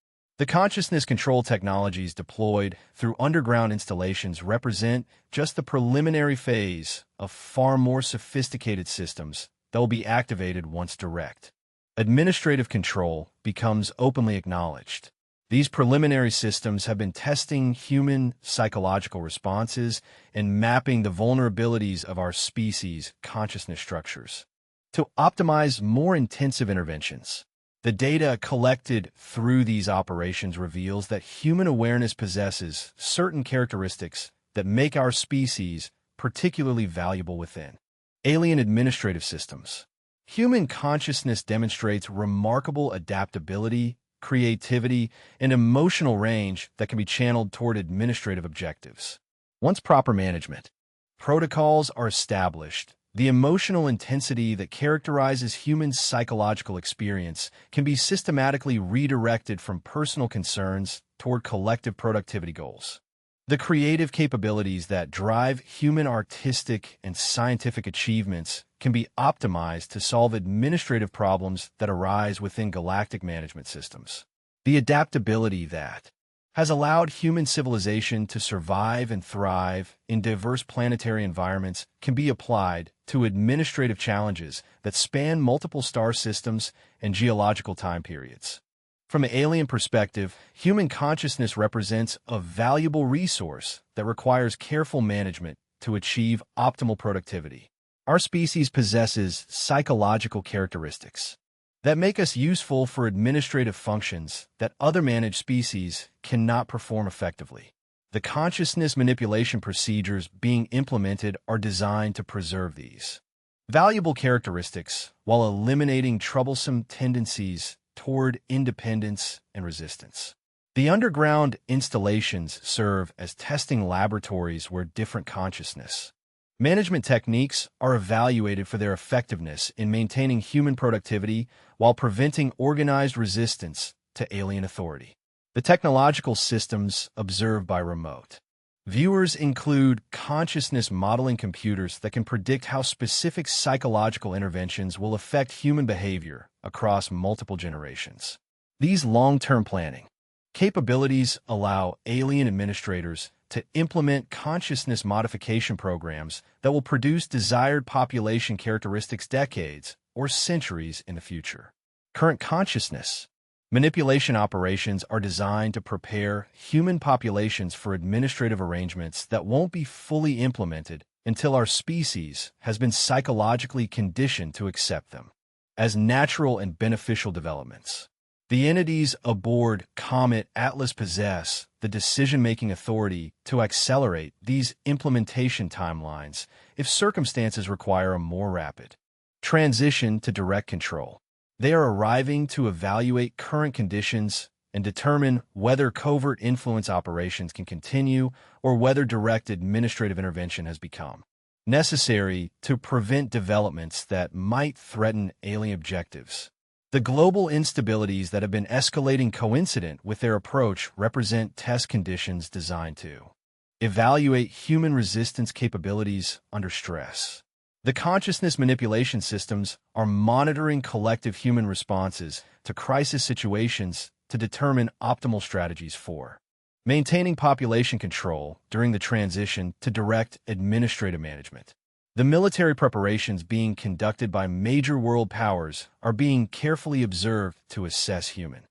The consciousness control technologies deployed through underground installations represent just the preliminary phase of far more sophisticated systems that will be activated once direct administrative control becomes openly acknowledged. These preliminary systems have been testing human psychological responses and mapping the vulnerabilities of our species' consciousness structures to optimize more intensive interventions. The data collected through these operations reveals that human awareness possesses certain characteristics that make our species particularly valuable within alien administrative systems. Human consciousness demonstrates remarkable adaptability, creativity, and emotional range that can be channeled toward administrative objectives. Once proper management protocols are established, the emotional intensity that characterizes human psychological experience can be systematically redirected from personal concerns toward collective productivity goals. The creative capabilities that drive human artistic and scientific achievements can be optimized to solve administrative problems that arise within galactic management systems. The adaptability that has allowed human civilization to survive and thrive in diverse planetary environments can be applied to administrative challenges that span multiple star systems and geological time periods. From an alien perspective, human consciousness represents a valuable resource that requires careful management to achieve optimal productivity. Our species possesses psychological characteristics that make us useful for administrative functions that other managed species cannot perform effectively. The consciousness manipulation procedures being implemented are designed to preserve these valuable characteristics while eliminating troublesome tendencies toward independence and resistance. The underground installations serve as testing laboratories where different consciousness management techniques are evaluated for their effectiveness in maintaining human productivity while preventing organized resistance to alien authority. The technological systems observed by remote viewers include consciousness modeling computers that can predict how specific psychological interventions will affect human behavior across multiple generations. These long-term planning capabilities allow alien administrators to implement consciousness modification programs that will produce desired population characteristics decades or centuries in the future. Current consciousness manipulation operations are designed to prepare human populations for administrative arrangements that won't be fully implemented until our species has been psychologically conditioned to accept them as natural and beneficial developments. The entities aboard Comet Atlas possess the decision-making authority to accelerate these implementation timelines if circumstances require a more rapid transition to direct control. They are arriving to evaluate current conditions and determine whether covert influence operations can continue or whether direct administrative intervention has become necessary to prevent developments that might threaten alien objectives. The global instabilities that have been escalating coincident with their approach represent test conditions designed to evaluate human resistance capabilities under stress. The consciousness manipulation systems are monitoring collective human responses to crisis situations to determine optimal strategies for maintaining population control during the transition to direct administrative management. The military preparations being conducted by major world powers are being carefully observed to assess human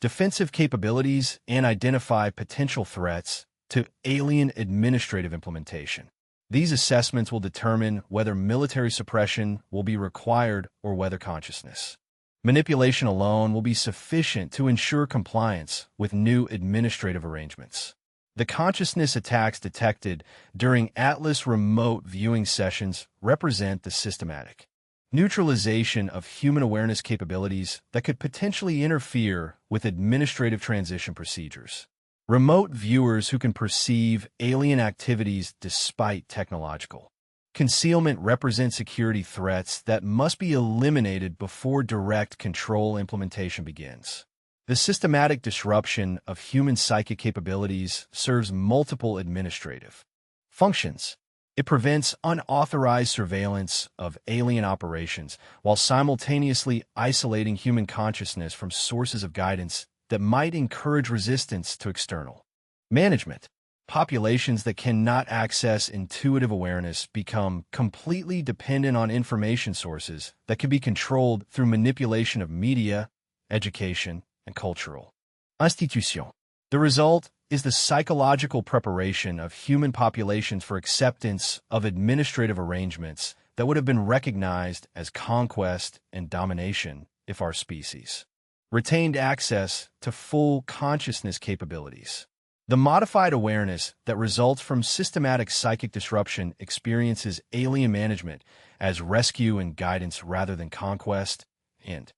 defensive capabilities and identify potential threats to alien administrative implementation. These assessments will determine whether military suppression will be required or whether consciousness manipulation alone will be sufficient to ensure compliance with new administrative arrangements. The consciousness attacks detected during Atlas remote viewing sessions represent the systematic neutralization of human awareness capabilities that could potentially interfere with administrative transition procedures. Remote viewers who can perceive alien activities despite technological concealment represent security threats that must be eliminated before direct control implementation begins. The systematic disruption of human psychic capabilities serves multiple administrative functions. It prevents unauthorized surveillance of alien operations while simultaneously isolating human consciousness from sources of guidance that might encourage resistance to external management. Populations that cannot access intuitive awareness become completely dependent on information sources that can be controlled through manipulation of media, education, and cultural institution. The result is the psychological preparation of human populations for acceptance of administrative arrangements that would have been recognized as conquest and domination if our species retained access to full consciousness capabilities. The modified awareness that results from systematic psychic disruption experiences alien management as rescue and guidance rather than conquest and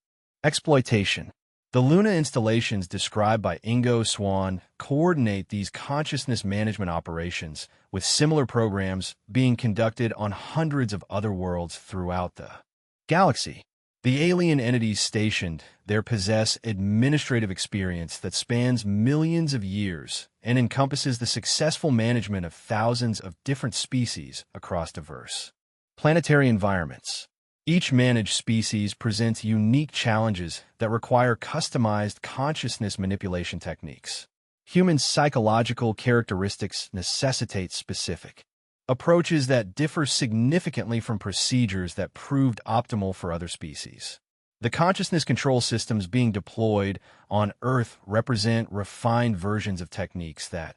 exploitation. The Luna installations described by Ingo Swann coordinate these consciousness management operations with similar programs being conducted on hundreds of other worlds throughout the galaxy. The alien entities stationed there possess administrative experience that spans millions of years and encompasses the successful management of thousands of different species across diverse planetary environments. Each managed species presents unique challenges that require customized consciousness manipulation techniques. Human psychological characteristics necessitate specific approaches that differ significantly from procedures that proved optimal for other species. The consciousness control systems being deployed on Earth represent refined versions of techniques that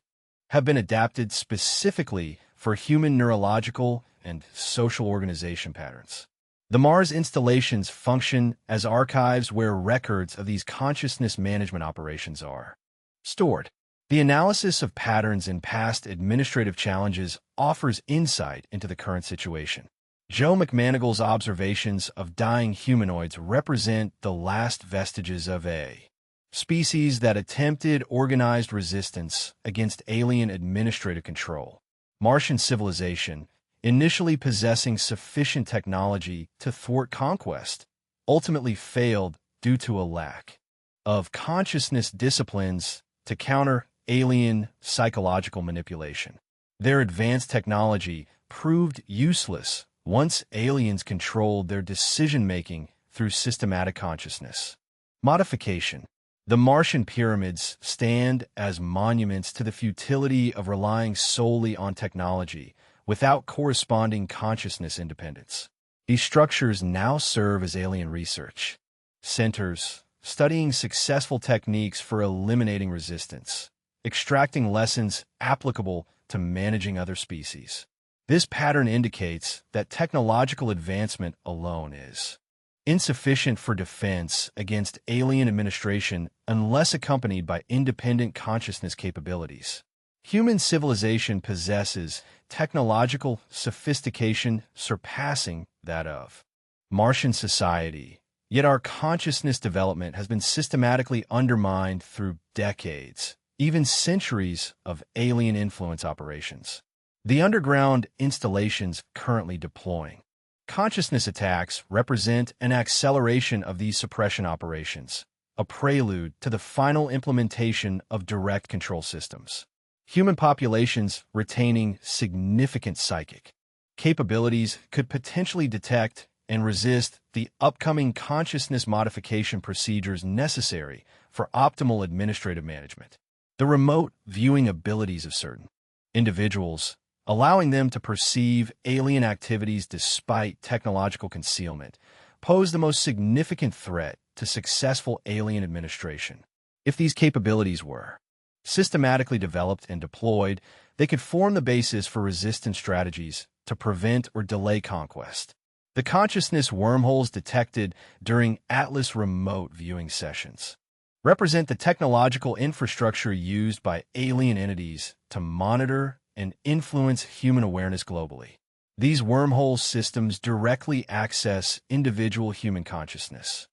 have been adapted specifically for human neurological and social organization patterns. The Mars installations function as archives where records of these consciousness management operations are stored. The analysis of patterns in past administrative challenges offers insight into the current situation. Joe McManigal's observations of dying humanoids represent the last vestiges of a species that attempted organized resistance against alien administrative control. Martian civilization, initially possessing sufficient technology to thwart conquest, ultimately failed due to a lack of consciousness disciplines to counter alien psychological manipulation. Their advanced technology proved useless once aliens controlled their decision-making through systematic consciousness modification. The Martian pyramids stand as monuments to the futility of relying solely on technology without corresponding consciousness independence. These structures now serve as alien research centers, studying successful techniques for eliminating resistance, extracting lessons applicable to managing other species. This pattern indicates that technological advancement alone is insufficient for defense against alien administration unless accompanied by independent consciousness capabilities. Human civilization possesses technological sophistication surpassing that of Martian society, yet our consciousness development has been systematically undermined through decades, even centuries of alien influence operations. The underground installations currently deploying consciousness attacks represent an acceleration of these suppression operations, a prelude to the final implementation of direct control systems. Human populations retaining significant psychic capabilities could potentially detect and resist the upcoming consciousness modification procedures necessary for optimal administrative management. The remote viewing abilities of certain individuals, allowing them to perceive alien activities despite technological concealment, pose the most significant threat to successful alien administration. If these capabilities were systematically developed and deployed, they could form the basis for resistance strategies to prevent or delay conquest. The consciousness wormholes detected during Atlas remote viewing sessions represent the technological infrastructure used by alien entities to monitor and influence human awareness globally. These wormhole systems directly access individual human consciousness,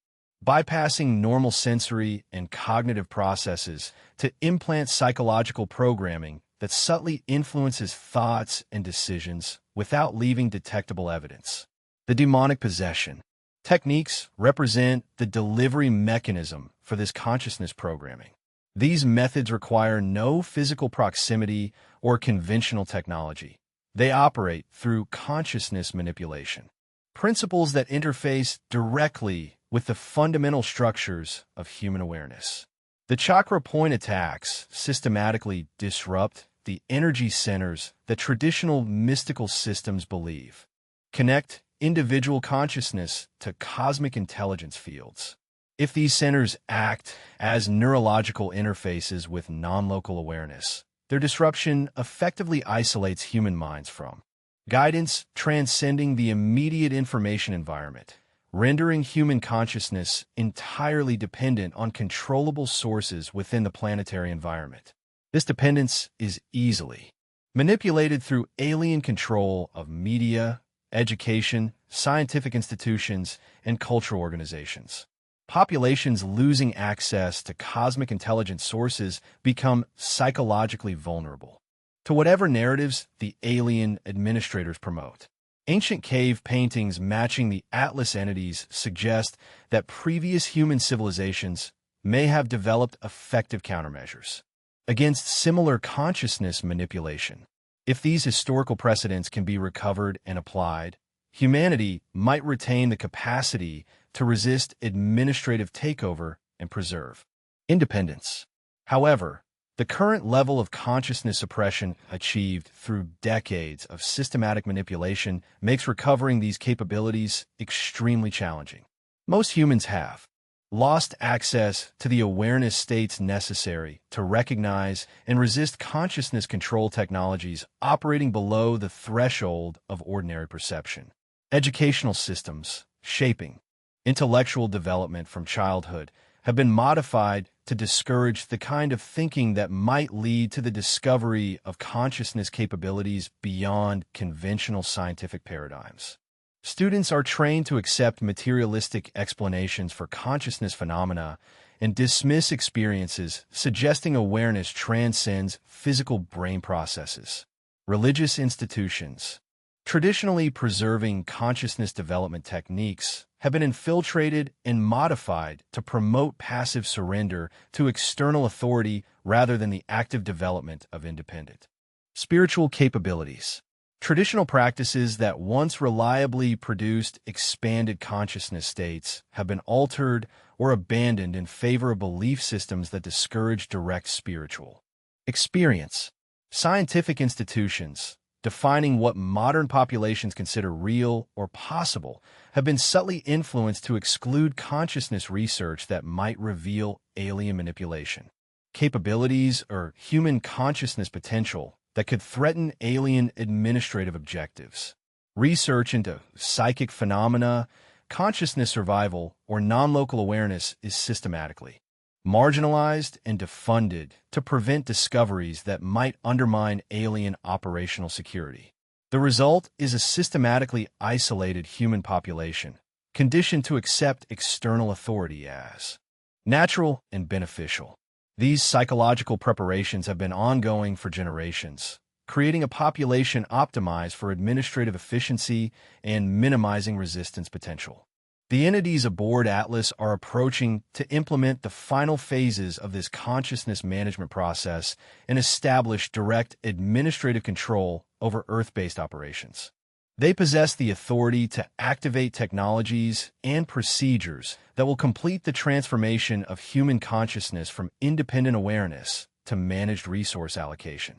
bypassing normal sensory and cognitive processes to implant psychological programming that subtly influences thoughts and decisions without leaving detectable evidence. The demonic possession techniques represent the delivery mechanism for this consciousness programming. These methods require no physical proximity or conventional technology. They operate through consciousness manipulation, principles that interface directly with the fundamental structures of human awareness. The chakra point attacks systematically disrupt the energy centers that traditional mystical systems believe connect individual consciousness to cosmic intelligence fields. If these centers act as neurological interfaces with non-local awareness, their disruption effectively isolates human minds from guidance transcending the immediate information environment, rendering human consciousness entirely dependent on controllable sources within the planetary environment. This dependence is easily manipulated through alien control of media, education, scientific institutions, and cultural organizations. Populations losing access to cosmic intelligence sources become psychologically vulnerable to whatever narratives the alien administrators promote. Ancient cave paintings matching the Atlas entities suggest that previous human civilizations may have developed effective countermeasures against similar consciousness manipulation. If these historical precedents can be recovered and applied, humanity might retain the capacity to resist administrative takeover and preserve independence. However, The current level of consciousness suppression achieved through decades of systematic manipulation makes recovering these capabilities extremely challenging. Most humans have lost access to the awareness states necessary to recognize and resist consciousness control technologies operating below the threshold of ordinary perception. Educational systems shaping intellectual development from childhood have been modified to discourage the kind of thinking that might lead to the discovery of consciousness capabilities beyond conventional scientific paradigms. Students are trained to accept materialistic explanations for consciousness phenomena and dismiss experiences, suggesting awareness transcends physical brain processes. Religious institutions, traditionally preserving consciousness development techniques, have been infiltrated and modified to promote passive surrender to external authority rather than the active development of independent spiritual capabilities. Traditional practices that once reliably produced expanded consciousness states have been altered or abandoned in favor of belief systems that discourage direct spiritual experience. Scientific institutions, defining what modern populations consider real or possible, have been subtly influenced to exclude consciousness research that might reveal alien manipulation capabilities or human consciousness potential that could threaten alien administrative objectives. Research into psychic phenomena, consciousness survival, or non-local awareness is systematically marginalized and defunded to prevent discoveries that might undermine alien operational security. The result is a systematically isolated human population, conditioned to accept external authority as natural and beneficial. These psychological preparations have been ongoing for generations, creating a population optimized for administrative efficiency and minimizing resistance potential. The entities aboard Atlas are approaching to implement the final phases of this consciousness management process and establish direct administrative control over Earth-based operations. They possess the authority to activate technologies and procedures that will complete the transformation of human consciousness from independent awareness to managed resource allocation.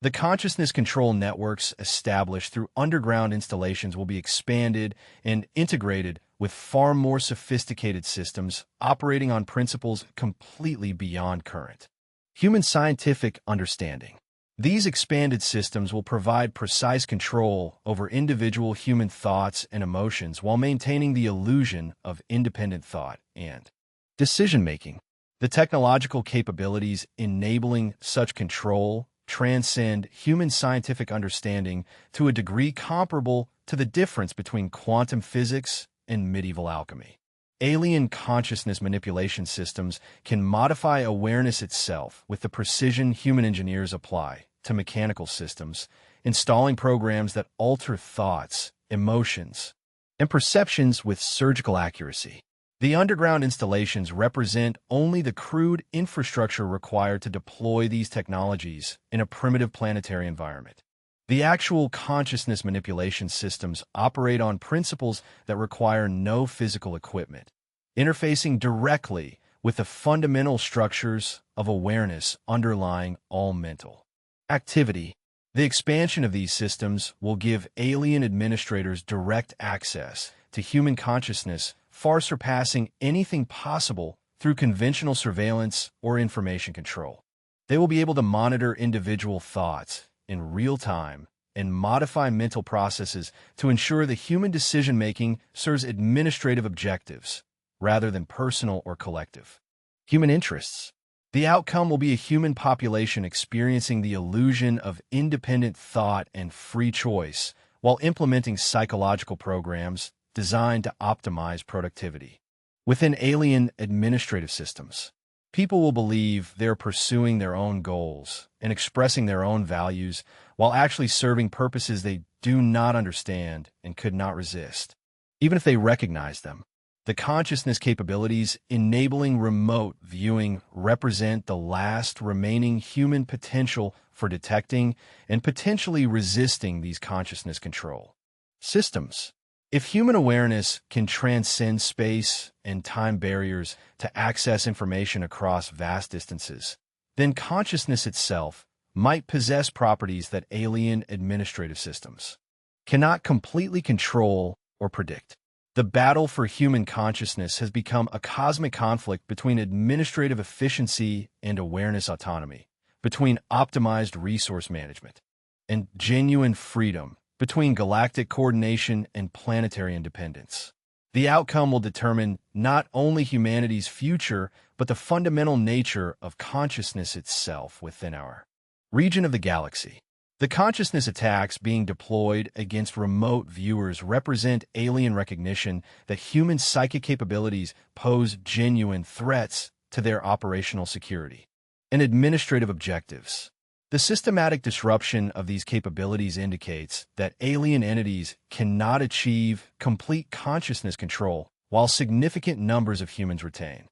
The consciousness control networks established through underground installations will be expanded and integrated with far more sophisticated systems operating on principles completely beyond current human scientific understanding. These expanded systems will provide precise control over individual human thoughts and emotions while maintaining the illusion of independent thought and decision-making. The technological capabilities enabling such control transcend human scientific understanding to a degree comparable to the difference between quantum physics and medieval alchemy. Alien consciousness manipulation systems can modify awareness itself with the precision human engineers apply to mechanical systems, installing programs that alter thoughts, emotions, and perceptions with surgical accuracy. The underground installations represent only the crude infrastructure required to deploy these technologies in a primitive planetary environment. The actual consciousness manipulation systems operate on principles that require no physical equipment, interfacing directly with the fundamental structures of awareness underlying all mental activity. The expansion of these systems will give alien administrators direct access to human consciousness, far surpassing anything possible through conventional surveillance or information control. They will be able to monitor individual thoughts in real time and modify mental processes to ensure that human decision-making serves administrative objectives rather than personal or collective human interests. The outcome will be a human population experiencing the illusion of independent thought and free choice while implementing psychological programs designed to optimize productivity. Within alien administrative systems, people will believe they're pursuing their own goals and expressing their own values while actually serving purposes they do not understand and could not resist, even if they recognize them. The consciousness capabilities enabling remote viewing represent the last remaining human potential for detecting and potentially resisting these consciousness control systems. If human awareness can transcend space and time barriers to access information across vast distances, then consciousness itself might possess properties that alien administrative systems cannot completely control or predict. The battle for human consciousness has become a cosmic conflict between administrative efficiency and awareness autonomy, between optimized resource management and genuine freedom, between galactic coordination and planetary independence. The outcome will determine not only humanity's future, but the fundamental nature of consciousness itself within our region of the galaxy. The consciousness attacks being deployed against remote viewers represent alien recognition that human psychic capabilities pose genuine threats to their operational security and administrative objectives. The systematic disruption of these capabilities indicates that alien entities cannot achieve complete consciousness control while significant numbers of humans retain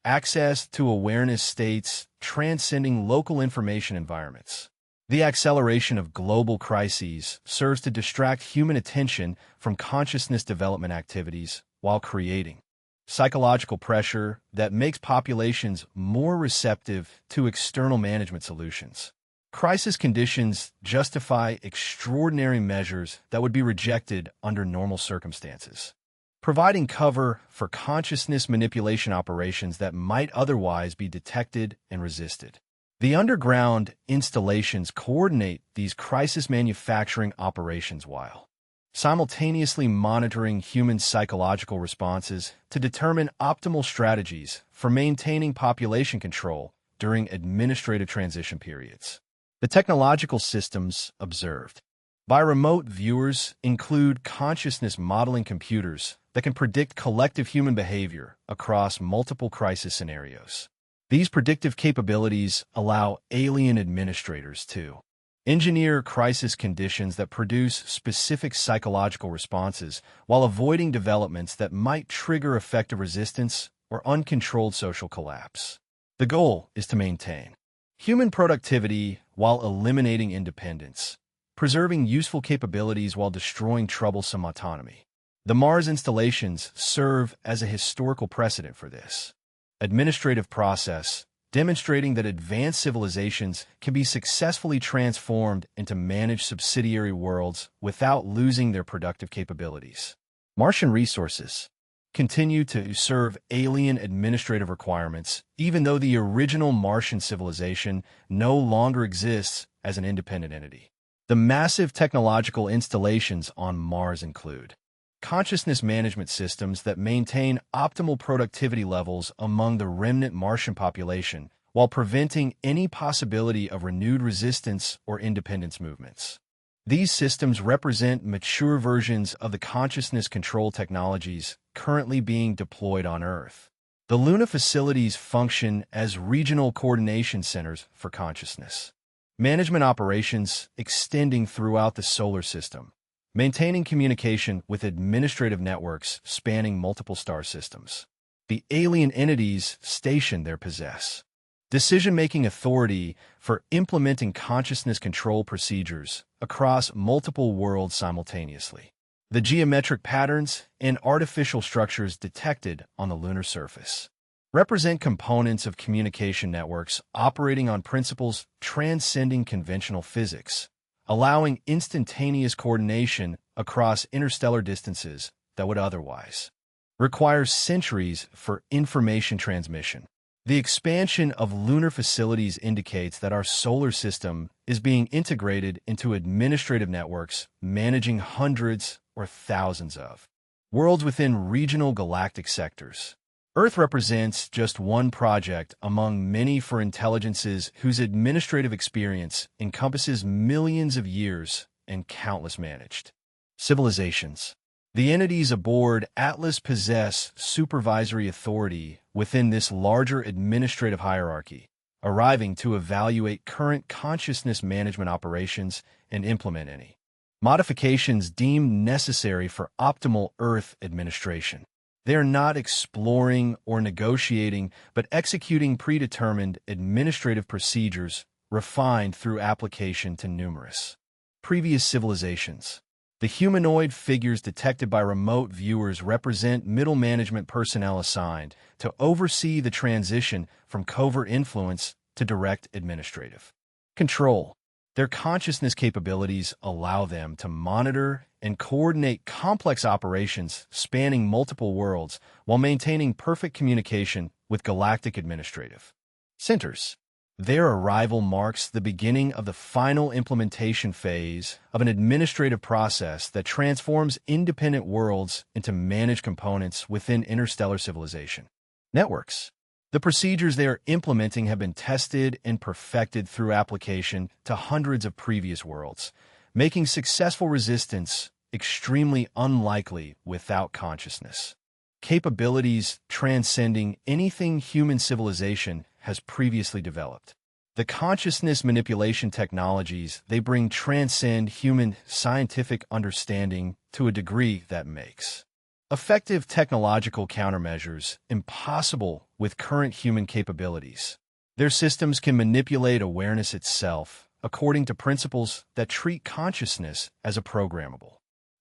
access to awareness states transcending local information environments. The acceleration of global crises serves to distract human attention from consciousness development activities while creating psychological pressure that makes populations more receptive to external management solutions. Crisis conditions justify extraordinary measures that would be rejected under normal circumstances, providing cover for consciousness manipulation operations that might otherwise be detected and resisted. The underground installations coordinate these crisis manufacturing operations while simultaneously monitoring human psychological responses to determine optimal strategies for maintaining population control during administrative transition periods. The technological systems observed by remote viewers include consciousness modeling computers that can predict collective human behavior across multiple crisis scenarios. These predictive capabilities allow alien administrators to engineer crisis conditions that produce specific psychological responses while avoiding developments that might trigger effective resistance or uncontrolled social collapse. The goal is to maintain human productivity while eliminating independence, preserving useful capabilities while destroying troublesome autonomy. The Mars installations serve as a historical precedent for this administrative process, demonstrating that advanced civilizations can be successfully transformed into managed subsidiary worlds without losing their productive capabilities. Martian resources continue to serve alien administrative requirements, even though the original Martian civilization no longer exists as an independent entity. The massive technological installations on Mars include consciousness management systems that maintain optimal productivity levels among the remnant Martian population while preventing any possibility of renewed resistance or independence movements. These systems represent mature versions of the consciousness control technologies currently being deployed on Earth. The Luna facilities function as regional coordination centers for consciousness management operations extending throughout the solar system, maintaining communication with administrative networks spanning multiple star systems. The alien entities stationed there possess decision-making authority for implementing consciousness control procedures across multiple worlds simultaneously. The geometric patterns and artificial structures detected on the lunar surface represent components of communication networks operating on principles transcending conventional physics, allowing instantaneous coordination across interstellar distances that would otherwise require centuries for information transmission. The expansion of lunar facilities indicates that our solar system is being integrated into administrative networks managing hundreds or thousands of worlds within regional galactic sectors. Earth represents just one project among many for intelligences whose administrative experience encompasses millions of years and countless managed civilizations. The entities aboard Atlas possess supervisory authority within this larger administrative hierarchy, arriving to evaluate current consciousness management operations and implement any modifications deemed necessary for optimal Earth administration. They are not exploring or negotiating, but executing predetermined administrative procedures refined through application to numerous previous civilizations. The humanoid figures detected by remote viewers represent middle management personnel assigned to oversee the transition from covert influence to direct administrative control. Their consciousness capabilities allow them to monitor and coordinate complex operations spanning multiple worlds while maintaining perfect communication with galactic administrative centers. Their arrival marks the beginning of the final implementation phase of an administrative process that transforms independent worlds into managed components within interstellar civilization networks. The procedures they are implementing have been tested and perfected through application to hundreds of previous worlds, making successful resistance extremely unlikely without consciousness. Capabilities transcending anything human civilization has previously developed. The consciousness manipulation technologies they bring transcend human scientific understanding to a degree that makes effective technological countermeasures impossible with current human capabilities. Their systems can manipulate awareness itself according to principles that treat consciousness as a programmable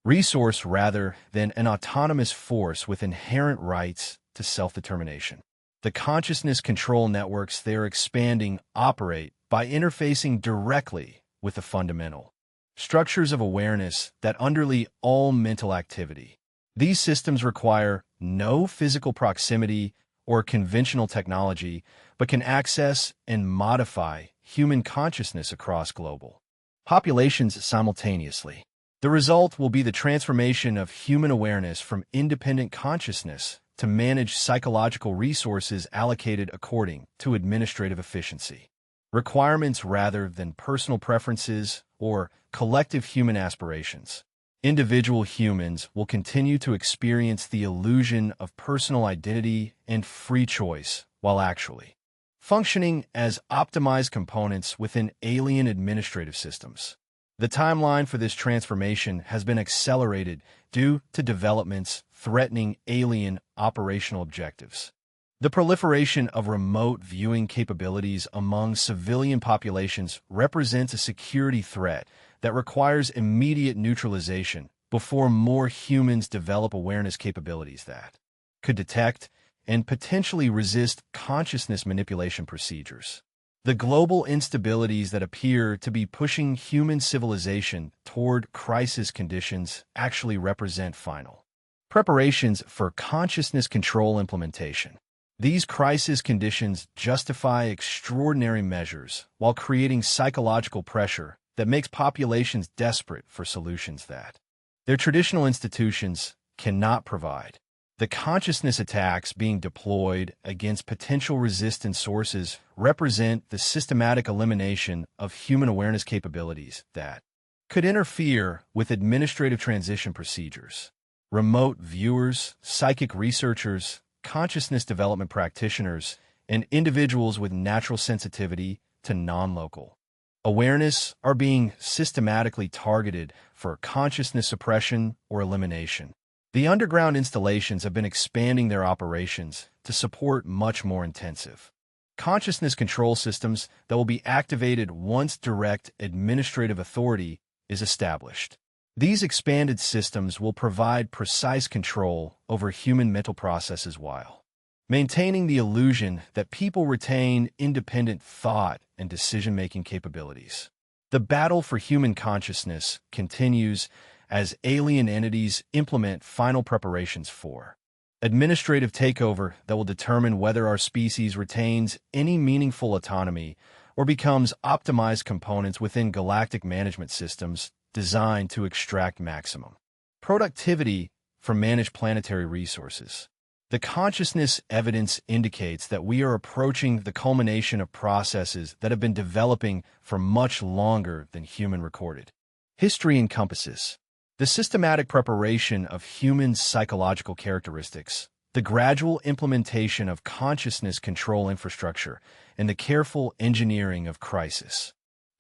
resource rather than an autonomous force with inherent rights to self-determination. The consciousness control networks they are expanding operate by interfacing directly with the fundamental structures of awareness that underlie all mental activity. These systems require no physical proximity or conventional technology, but can access and modify human consciousness across global populations simultaneously. The result will be the transformation of human awareness from independent consciousness to manage psychological resources allocated according to administrative efficiency requirements rather than personal preferences or collective human aspirations. Individual humans will continue to experience the illusion of personal identity and free choice while actually functioning as optimized components within alien administrative systems. The timeline for this transformation has been accelerated due to developments threatening alien operational objectives. The proliferation of remote viewing capabilities among civilian populations represents a security threat that requires immediate neutralization before more humans develop awareness capabilities that could detect and potentially resist consciousness manipulation procedures. The global instabilities that appear to be pushing human civilization toward crisis conditions actually represent final preparations for consciousness control implementation. These crisis conditions justify extraordinary measures while creating psychological pressure that makes populations desperate for solutions that their traditional institutions cannot provide. The consciousness attacks being deployed against potential resistance sources represent the systematic elimination of human awareness capabilities that could interfere with administrative transition procedures. Remote viewers, psychic researchers, consciousness development practitioners, and individuals with natural sensitivity to non-local awareness are being systematically targeted for consciousness suppression or elimination. The underground installations have been expanding their operations to support much more intensive consciousness control systems that will be activated once direct administrative authority is established. These expanded systems will provide precise control over human mental processes while maintaining the illusion that people retain independent thought and decision-making capabilities. The battle for human consciousness continues as alien entities implement final preparations for administrative takeover that will determine whether our species retains any meaningful autonomy or becomes optimized components within galactic management systems designed to extract maximum productivity from managed planetary resources. The consciousness evidence indicates that we are approaching the culmination of processes that have been developing for much longer than human recorded history encompasses. The systematic preparation of human psychological characteristics, the gradual implementation of consciousness control infrastructure, and the careful engineering of crisis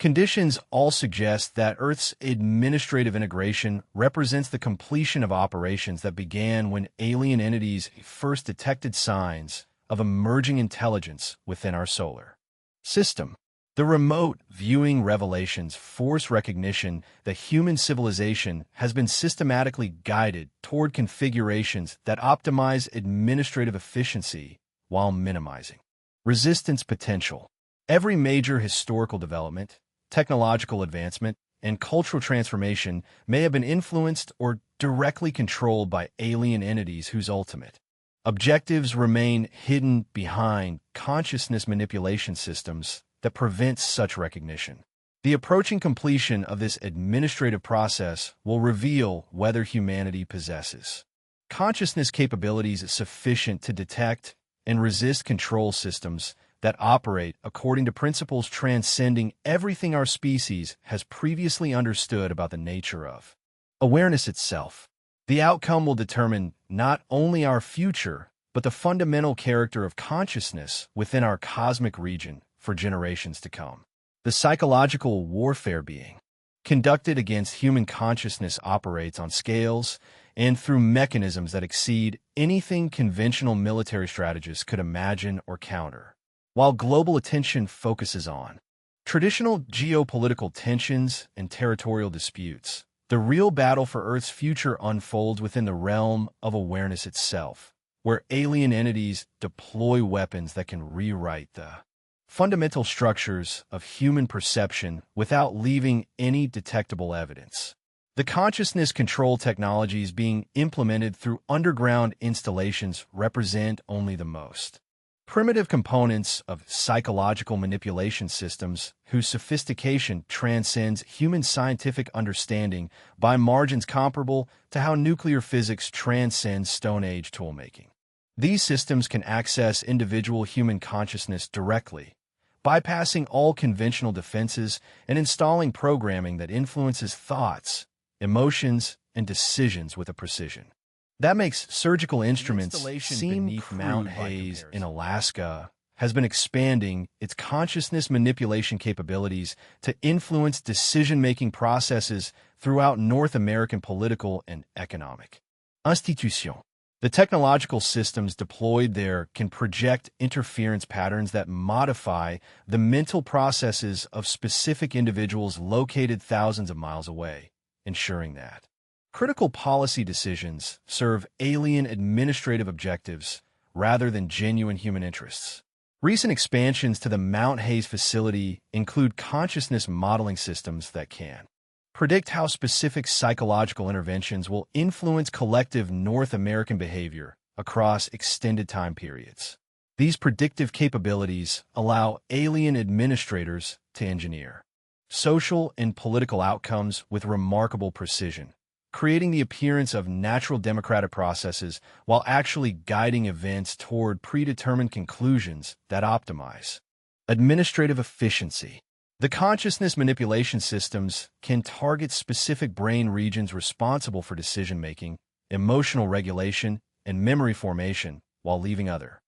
conditions all suggest that Earth's administrative integration represents the completion of operations that began when alien entities first detected signs of emerging intelligence within our solar system. The remote viewing revelations force recognition that human civilization has been systematically guided toward configurations that optimize administrative efficiency while minimizing resistance potential. Every major historical development, technological advancement, and cultural transformation may have been influenced or directly controlled by alien entities whose ultimate objectives remain hidden behind consciousness manipulation systems that prevent such recognition. The approaching completion of this administrative process will reveal whether humanity possesses consciousness capabilities sufficient to detect and resist control systems that operate according to principles transcending everything our species has previously understood about the nature of awareness itself. The outcome will determine not only our future, but the fundamental character of consciousness within our cosmic region for generations to come. The psychological warfare being conducted against human consciousness operates on scales and through mechanisms that exceed anything conventional military strategists could imagine or counter. While global attention focuses on traditional geopolitical tensions and territorial disputes, the real battle for Earth's future unfolds within the realm of awareness itself, where alien entities deploy weapons that can rewrite the fundamental structures of human perception without leaving any detectable evidence. The consciousness control technologies being implemented through underground installations represent only the most primitive components of psychological manipulation systems whose sophistication transcends human scientific understanding by margins comparable to how nuclear physics transcends Stone Age toolmaking. These systems can access individual human consciousness directly, bypassing all conventional defenses and installing programming that influences thoughts, emotions, and decisions with a precision that makes surgical instruments seem beneath Mount Hayes in Alaska has been expanding its consciousness manipulation capabilities to influence decision-making processes throughout North American political and economic institutions. The technological systems deployed there can project interference patterns that modify the mental processes of specific individuals located thousands of miles away, ensuring that critical policy decisions serve alien administrative objectives rather than genuine human interests. Recent expansions to the Mount Hayes facility include consciousness modeling systems that can predict how specific psychological interventions will influence collective North American behavior across extended time periods. These predictive capabilities allow alien administrators to engineer social and political outcomes with remarkable precision, creating the appearance of natural democratic processes while actually guiding events toward predetermined conclusions that optimize administrative efficiency. The consciousness manipulation systems can target specific brain regions responsible for decision-making, emotional regulation, and memory formation while leaving other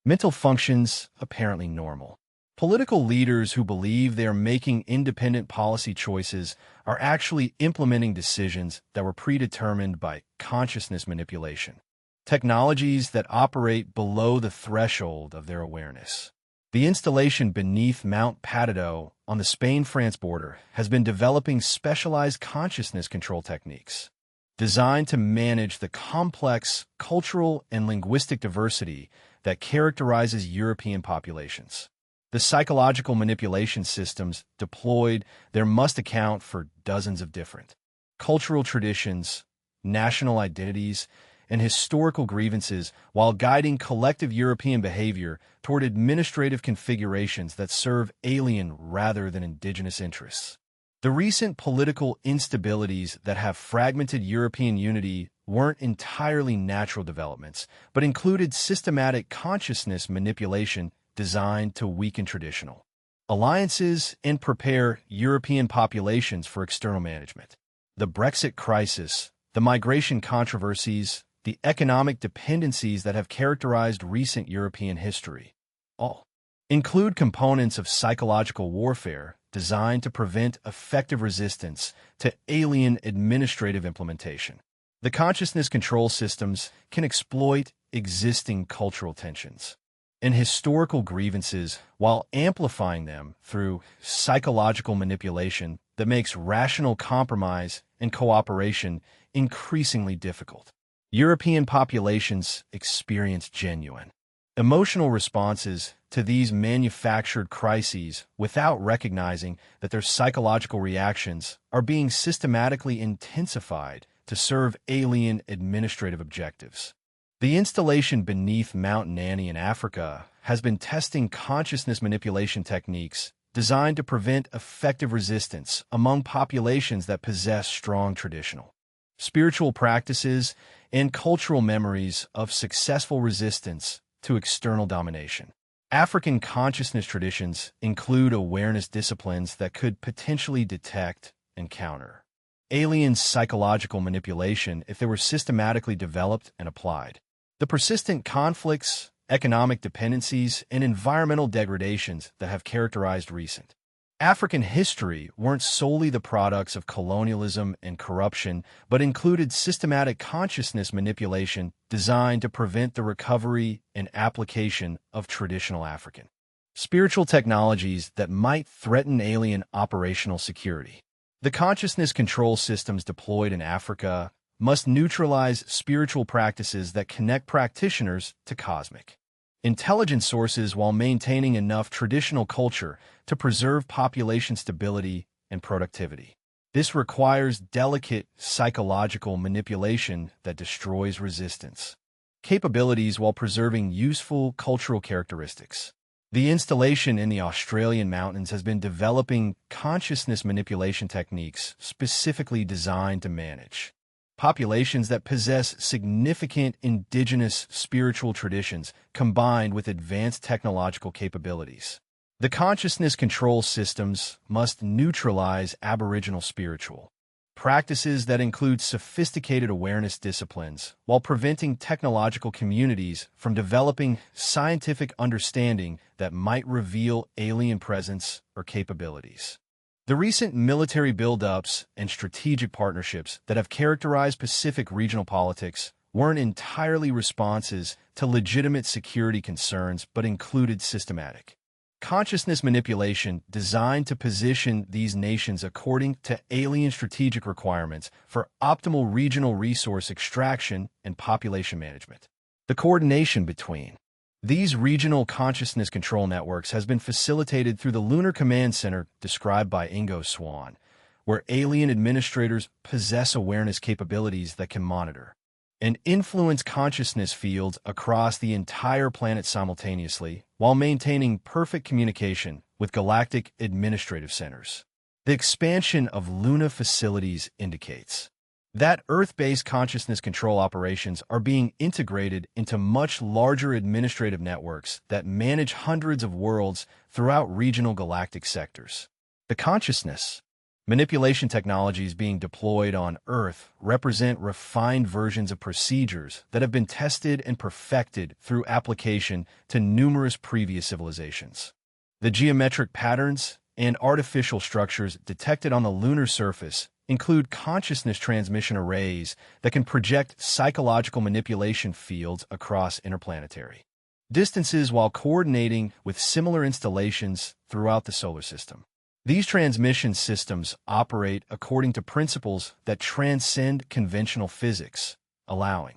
mental functions apparently normal. Political leaders who believe they are making independent policy choices are actually implementing decisions that were predetermined by consciousness manipulation, technologies that operate below the threshold of their awareness. The installation beneath Mount Patido on the Spain-France border has been developing specialized consciousness control techniques designed to manage the complex cultural and linguistic diversity that characterizes European populations. The psychological manipulation systems deployed there must account for dozens of different cultural traditions, national identities, and historical grievances while guiding collective European behavior toward administrative configurations that serve alien rather than indigenous interests. The recent political instabilities that have fragmented European unity weren't entirely natural developments, but included systematic consciousness manipulation designed to weaken traditional alliances and prepare European populations for external management. The Brexit crisis, the migration controversies, the economic dependencies that have characterized recent European history all include components of psychological warfare designed to prevent effective resistance to alien administrative implementation. The consciousness control systems can exploit existing cultural tensions and historical grievances while amplifying them through psychological manipulation that makes rational compromise and cooperation increasingly difficult. European populations experience genuine emotional responses to these manufactured crises without recognizing that their psychological reactions are being systematically intensified to serve alien administrative objectives. The installation beneath Mount Nanny in Africa has been testing consciousness manipulation techniques designed to prevent effective resistance among populations that possess strong traditional spiritual practices and cultural memories of successful resistance to external domination. African consciousness traditions include awareness disciplines that could potentially detect and counter alien psychological manipulation if they were systematically developed and applied. The persistent conflicts, economic dependencies, and environmental degradations that have characterized recent African history weren't solely the products of colonialism and corruption, but included systematic consciousness manipulation designed to prevent the recovery and application of traditional African spiritual technologies that might threaten alien operational security. The consciousness control systems deployed in Africa must neutralize spiritual practices that connect practitioners to cosmic intelligence sources while maintaining enough traditional culture to preserve population stability and productivity. This requires delicate psychological manipulation that destroys resistance capabilities while preserving useful cultural characteristics. The installation in the Australian mountains has been developing consciousness manipulation techniques specifically designed to manage populations that possess significant indigenous spiritual traditions combined with advanced technological capabilities. The consciousness control systems must neutralize Aboriginal spiritual practices that include sophisticated awareness disciplines while preventing technological communities from developing scientific understanding that might reveal alien presence or capabilities. The recent military buildups and strategic partnerships that have characterized Pacific regional politics weren't entirely responses to legitimate security concerns but included systematic consciousness manipulation designed to position these nations according to alien strategic requirements for optimal regional resource extraction and population management. The coordination between these regional consciousness control networks has been facilitated through the Lunar Command Center described by Ingo Swann, where alien administrators possess awareness capabilities that can monitor and influence consciousness fields across the entire planet simultaneously while maintaining perfect communication with galactic administrative centers. The expansion of Luna facilities indicates that Earth-based consciousness control operations are being integrated into much larger administrative networks that manage hundreds of worlds throughout regional galactic sectors. The consciousness manipulation technologies being deployed on Earth represent refined versions of procedures that have been tested and perfected through application to numerous previous civilizations. The geometric patterns and artificial structures detected on the lunar surface include consciousness transmission arrays that can project psychological manipulation fields across interplanetary distances while coordinating with similar installations throughout the solar system. These transmission systems operate according to principles that transcend conventional physics, allowing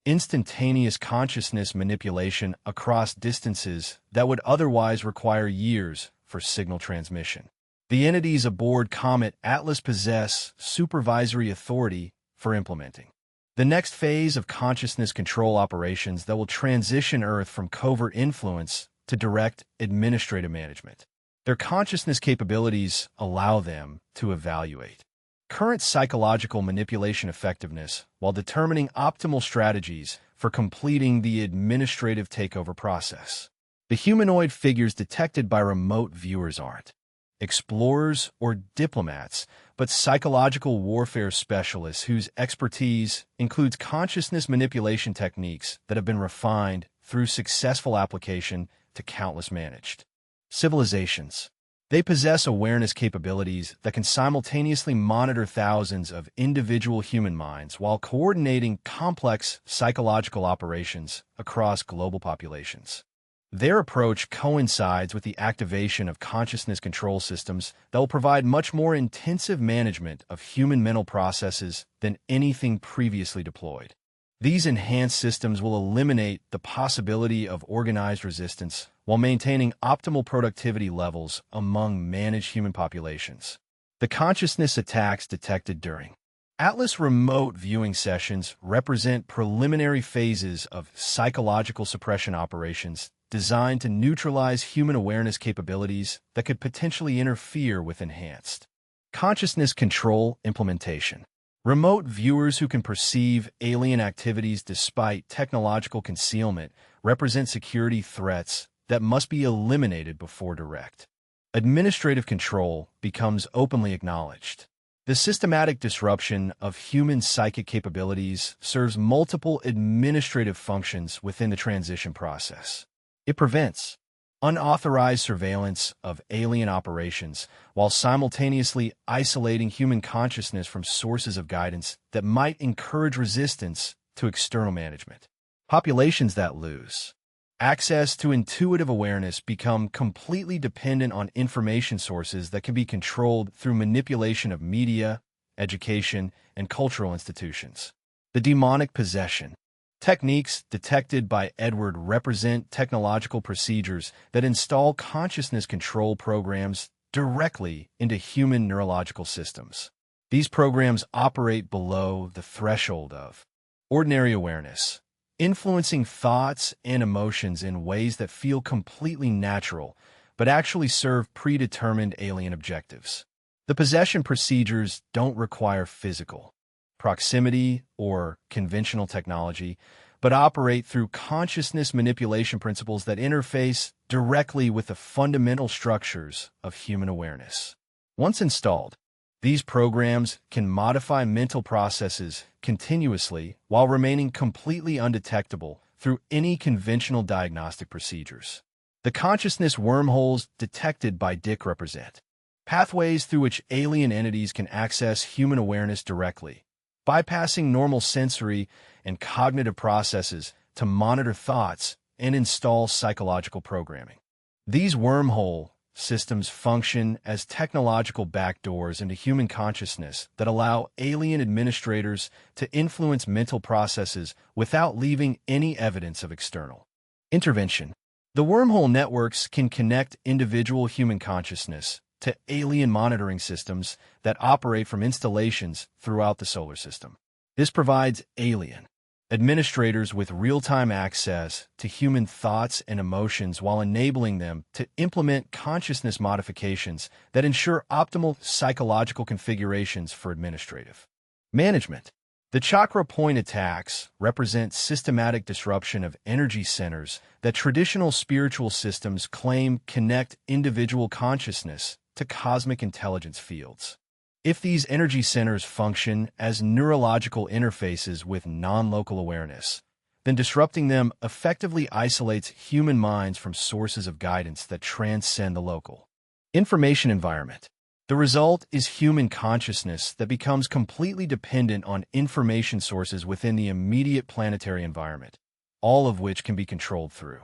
instantaneous consciousness manipulation across distances that would otherwise require years for signal transmission. The entities aboard Comet Atlas possess supervisory authority for implementing the next phase of consciousness control operations that will transition Earth from covert influence to direct administrative management. Their consciousness capabilities allow them to evaluate current psychological manipulation effectiveness while determining optimal strategies for completing the administrative takeover process. The humanoid figures detected by remote viewers aren't explorers or diplomats, but psychological warfare specialists whose expertise includes consciousness manipulation techniques that have been refined through successful application to countless managed civilizations. They possess awareness capabilities that can simultaneously monitor thousands of individual human minds while coordinating complex psychological operations across global populations. Their approach coincides with the activation of consciousness control systems that will provide much more intensive management of human mental processes than anything previously deployed. These enhanced systems will eliminate the possibility of organized resistance while maintaining optimal productivity levels among managed human populations. The consciousness attacks detected during Atlas remote viewing sessions represent preliminary phases of psychological suppression operations designed to neutralize human awareness capabilities that could potentially interfere with enhanced consciousness control implementation. Remote viewers who can perceive alien activities despite technological concealment represent security threats that must be eliminated before direct administrative control becomes openly acknowledged. The systematic disruption of human psychic capabilities serves multiple administrative functions within the transition process. It prevents unauthorized surveillance of alien operations while simultaneously isolating human consciousness from sources of guidance that might encourage resistance to external management. Populations that lose access to intuitive awareness become completely dependent on information sources that can be controlled through manipulation of media, education, and cultural institutions. The demonic possession techniques detected by Edward represent technological procedures that install consciousness control programs directly into human neurological systems. These programs operate below the threshold of ordinary awareness, influencing thoughts and emotions in ways that feel completely natural, but actually serve predetermined alien objectives. The possession procedures don't require physical proximity or conventional technology, but operate through consciousness manipulation principles that interface directly with the fundamental structures of human awareness. Once installed, these programs can modify mental processes continuously while remaining completely undetectable through any conventional diagnostic procedures. The consciousness wormholes detected by DIC represent pathways through which alien entities can access human awareness directly, bypassing normal sensory and cognitive processes to monitor thoughts and install psychological programming. These wormhole systems function as technological backdoors into human consciousness that allow alien administrators to influence mental processes without leaving any evidence of external intervention. The wormhole networks can connect individual human consciousness to alien monitoring systems that operate from installations throughout the solar system. This provides alien administrators with real-time access to human thoughts and emotions while enabling them to implement consciousness modifications that ensure optimal psychological configurations for administrative management. The chakra point attacks represent systematic disruption of energy centers that traditional spiritual systems claim connect individual consciousness to cosmic intelligence fields. If these energy centers function as neurological interfaces with non-local awareness, then disrupting them effectively isolates human minds from sources of guidance that transcend the local information environment. The result is human consciousness that becomes completely dependent on information sources within the immediate planetary environment, all of which can be controlled through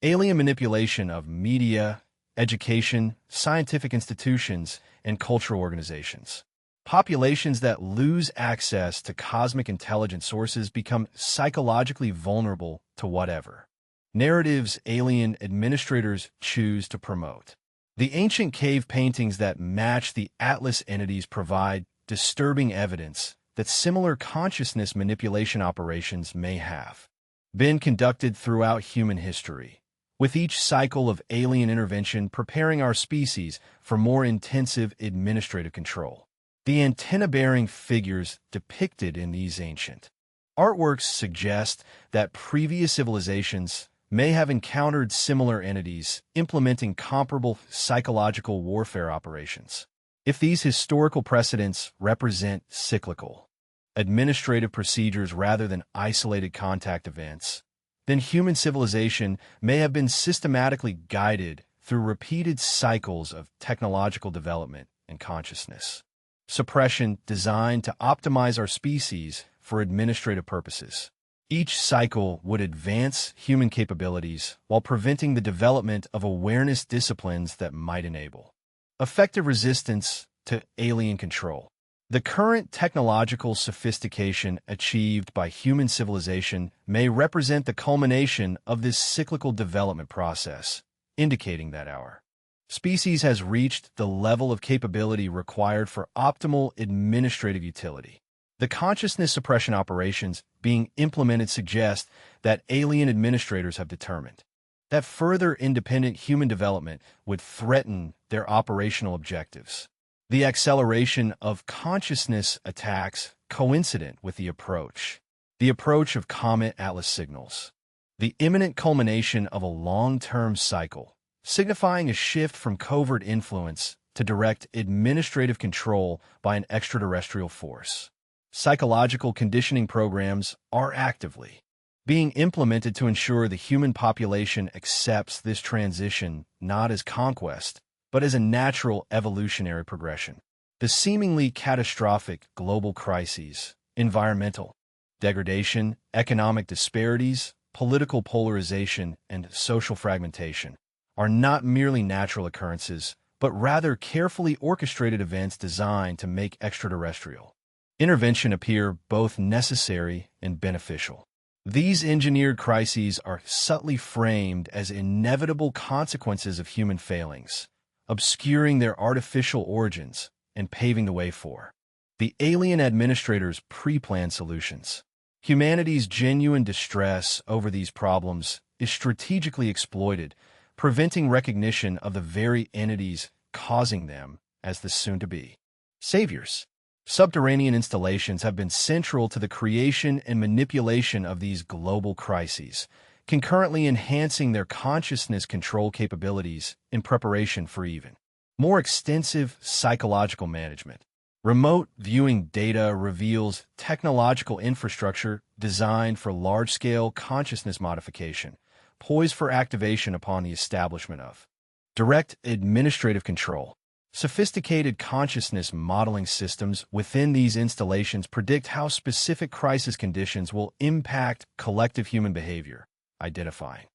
alien manipulation of media, education, scientific institutions, and cultural organizations. Populations that lose access to cosmic intelligence sources become psychologically vulnerable to whatever narratives alien administrators choose to promote. The ancient cave paintings that match the Atlas entities provide disturbing evidence that similar consciousness manipulation operations may have been conducted throughout human history, with each cycle of alien intervention preparing our species for more intensive administrative control. The antenna-bearing figures depicted in these ancient artworks suggest that previous civilizations may have encountered similar entities implementing comparable psychological warfare operations. If these historical precedents represent cyclical administrative procedures rather than isolated contact events, then human civilization may have been systematically guided through repeated cycles of technological development and consciousness suppression designed to optimize our species for administrative purposes. Each cycle would advance human capabilities while preventing the development of awareness disciplines that might enable effective resistance to alien control. The current technological sophistication achieved by human civilization may represent the culmination of this cyclical development process, indicating that our species has reached the level of capability required for optimal administrative utility. The consciousness suppression operations being implemented suggest that alien administrators have determined that further independent human development would threaten their operational objectives. The acceleration of consciousness attacks coincident with the approach of comet Atlas signals, the imminent culmination of a long-term cycle, signifying a shift from covert influence to direct administrative control by an extraterrestrial force. Psychological conditioning programs are actively being implemented to ensure the human population accepts this transition not as conquest, but as a natural evolutionary progression. The seemingly catastrophic global crises, environmental degradation, economic disparities, political polarization, and social fragmentation are not merely natural occurrences, but rather carefully orchestrated events designed to make extraterrestrial intervention appear both necessary and beneficial. These engineered crises are subtly framed as inevitable consequences of human failings, obscuring their artificial origins and paving the way for the alien administrators' pre-planned solutions. Humanity's genuine distress over these problems is strategically exploited, preventing recognition of the very entities causing them as the soon-to-be saviors. Subterranean installations have been central to the creation and manipulation of these global crises, concurrently enhancing their consciousness control capabilities in preparation for even more extensive psychological management. Remote viewing data reveals technological infrastructure designed for large-scale consciousness modification, poised for activation upon the establishment of direct administrative control. Sophisticated consciousness modeling systems within these installations predict how specific crisis conditions will impact collective human behavior, identifying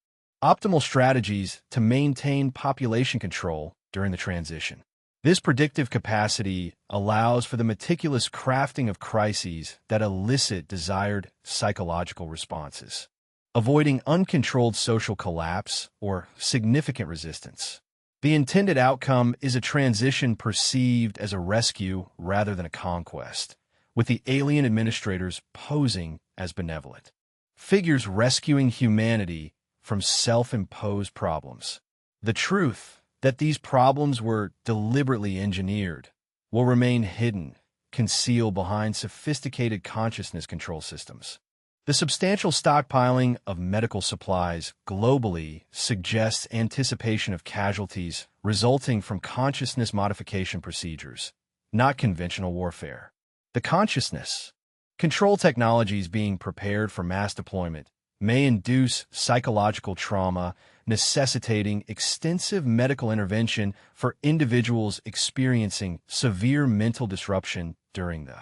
optimal strategies to maintain population control during the transition. This predictive capacity allows for the meticulous crafting of crises that elicit desired psychological responses, avoiding uncontrolled social collapse or significant resistance. The intended outcome is a transition perceived as a rescue rather than a conquest, with the alien administrators posing as benevolent figures rescuing humanity from self-imposed problems. The truth that these problems were deliberately engineered will remain hidden, concealed behind sophisticated consciousness control systems. The substantial stockpiling of medical supplies globally suggests anticipation of casualties resulting from consciousness modification procedures, not conventional warfare. The consciousness control technologies being prepared for mass deployment may induce psychological trauma, necessitating extensive medical intervention for individuals experiencing severe mental disruption during the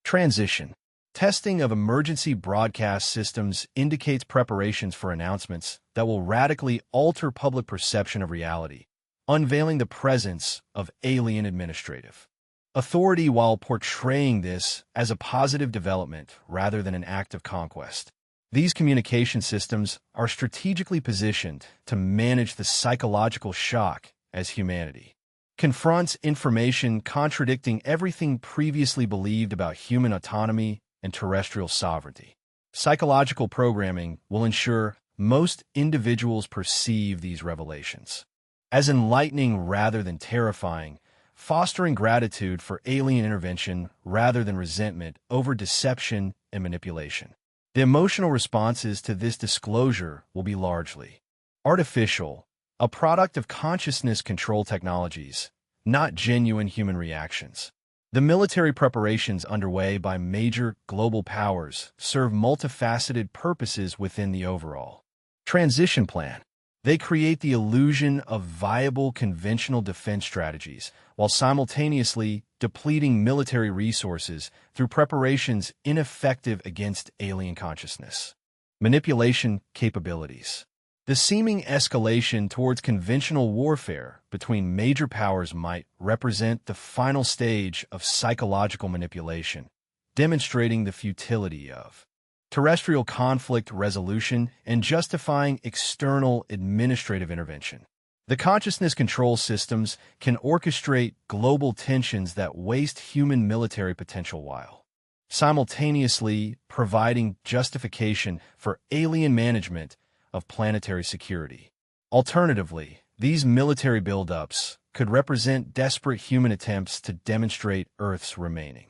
transition. Testing of emergency broadcast systems indicates preparations for announcements that will radically alter public perception of reality, unveiling the presence of alien administrative authority while portraying this as a positive development rather than an act of conquest. These communication systems are strategically positioned to manage the psychological shock as humanity confronts information contradicting everything previously believed about human autonomy and terrestrial sovereignty. Psychological programming will ensure most individuals perceive these revelations as enlightening rather than terrifying, fostering gratitude for alien intervention rather than resentment over deception and manipulation. The emotional responses to this disclosure will be largely artificial, a product of consciousness control technologies, not genuine human reactions. The military preparations underway by major global powers serve multifaceted purposes within the overall transition plan. They create the illusion of viable conventional defense strategies while simultaneously depleting military resources through preparations ineffective against alien consciousness manipulation capabilities. The seeming escalation towards conventional warfare between major powers might represent the final stage of psychological manipulation, demonstrating the futility of terrestrial conflict resolution and justifying external administrative intervention. The consciousness control systems can orchestrate global tensions that waste human military potential while simultaneously providing justification for alien management of planetary security. Alternatively, these military buildups could represent desperate human attempts to demonstrate Earth's remaining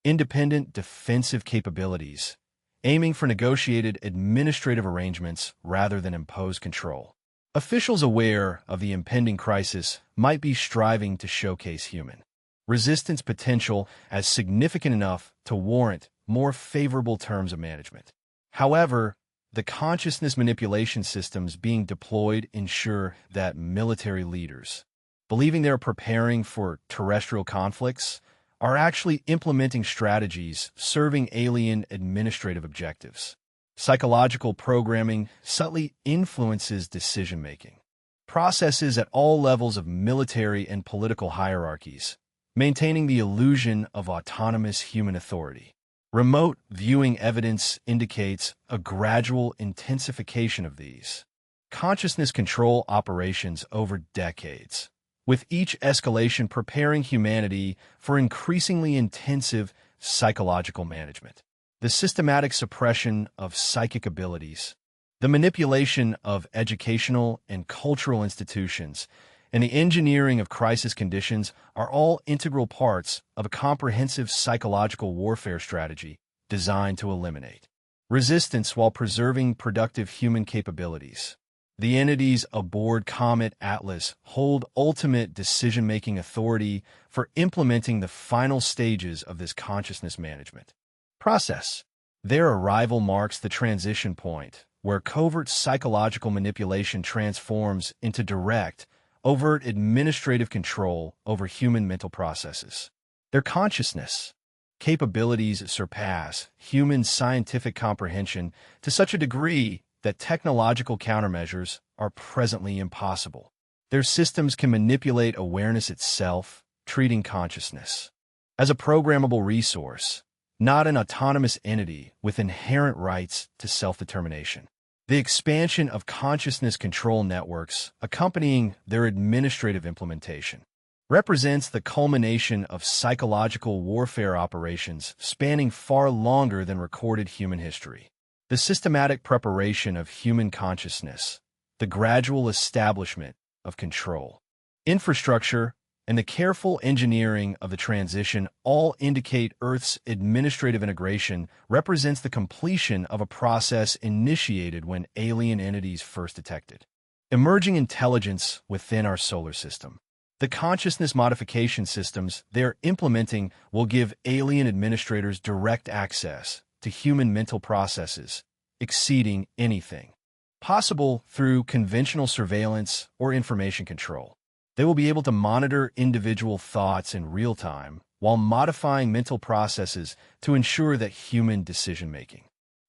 independent defensive capabilities, aiming for negotiated administrative arrangements rather than imposed control. Officials aware of the impending crisis might be striving to showcase human resistance potential as significant enough to warrant more favorable terms of management. However, the consciousness manipulation systems being deployed ensure that military leaders, believing they're preparing for terrestrial conflicts, are actually implementing strategies serving alien administrative objectives. Psychological programming subtly influences decision-making processes at all levels of military and political hierarchies, maintaining the illusion of autonomous human authority. Remote viewing evidence indicates a gradual intensification of these consciousness control operations over decades, with each escalation preparing humanity for increasingly intensive psychological management. The systematic suppression of psychic abilities, the manipulation of educational and cultural institutions, and the engineering of crisis conditions are all integral parts of a comprehensive psychological warfare strategy designed to eliminate resistance while preserving productive human capabilities. The entities aboard Comet Atlas hold ultimate decision-making authority for implementing the final stages of this consciousness management process. Their arrival marks the transition point where covert psychological manipulation transforms into direct, overt administrative control over human mental processes. Their consciousness capabilities surpass human scientific comprehension to such a degree that technological countermeasures are presently impossible. Their systems can manipulate awareness itself, treating consciousness as a programmable resource, not an autonomous entity with inherent rights to self-determination. The expansion of consciousness control networks accompanying their administrative implementation represents the culmination of psychological warfare operations spanning far longer than recorded human history. The systematic preparation of human consciousness, the gradual establishment of control, infrastructure, and the careful engineering of the transition all indicate Earth's administrative integration represents the completion of a process initiated when alien entities first detected emerging intelligence within our solar system. The consciousness modification systems they're implementing will give alien administrators direct access to human mental processes, exceeding anything possible through conventional surveillance or information control. They will be able to monitor individual thoughts in real time while modifying mental processes to ensure that human decision-making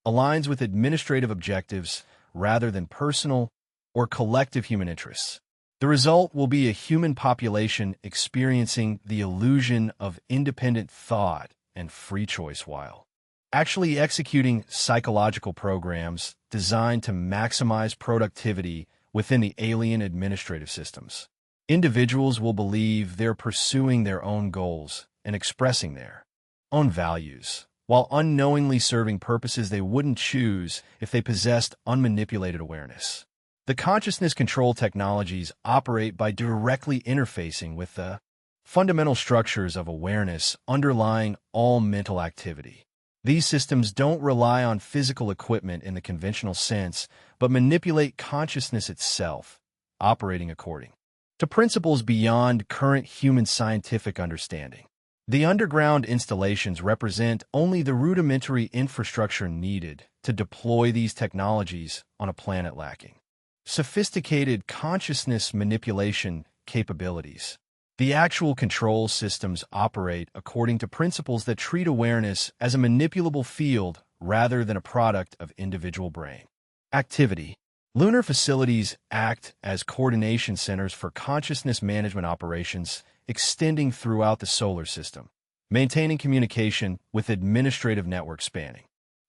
aligns with administrative objectives rather than personal or collective human interests. The result will be a human population experiencing the illusion of independent thought and free choice while actually executing psychological programs designed to maximize productivity within the alien administrative systems. Individuals will believe they're pursuing their own goals and expressing their own values, while unknowingly serving purposes they wouldn't choose if they possessed unmanipulated awareness. The consciousness control technologies operate by directly interfacing with the fundamental structures of awareness underlying all mental activity. These systems don't rely on physical equipment in the conventional sense, but manipulate consciousness itself, operating according to principles beyond current human scientific understanding. The underground installations represent only the rudimentary infrastructure needed to deploy these technologies on a planet lacking sophisticated consciousness manipulation capabilities. The actual control systems operate according to principles that treat awareness as a manipulable field rather than a product of individual brain activity. Lunar facilities act as coordination centers for consciousness management operations extending throughout the solar system, maintaining communication with administrative networks spanning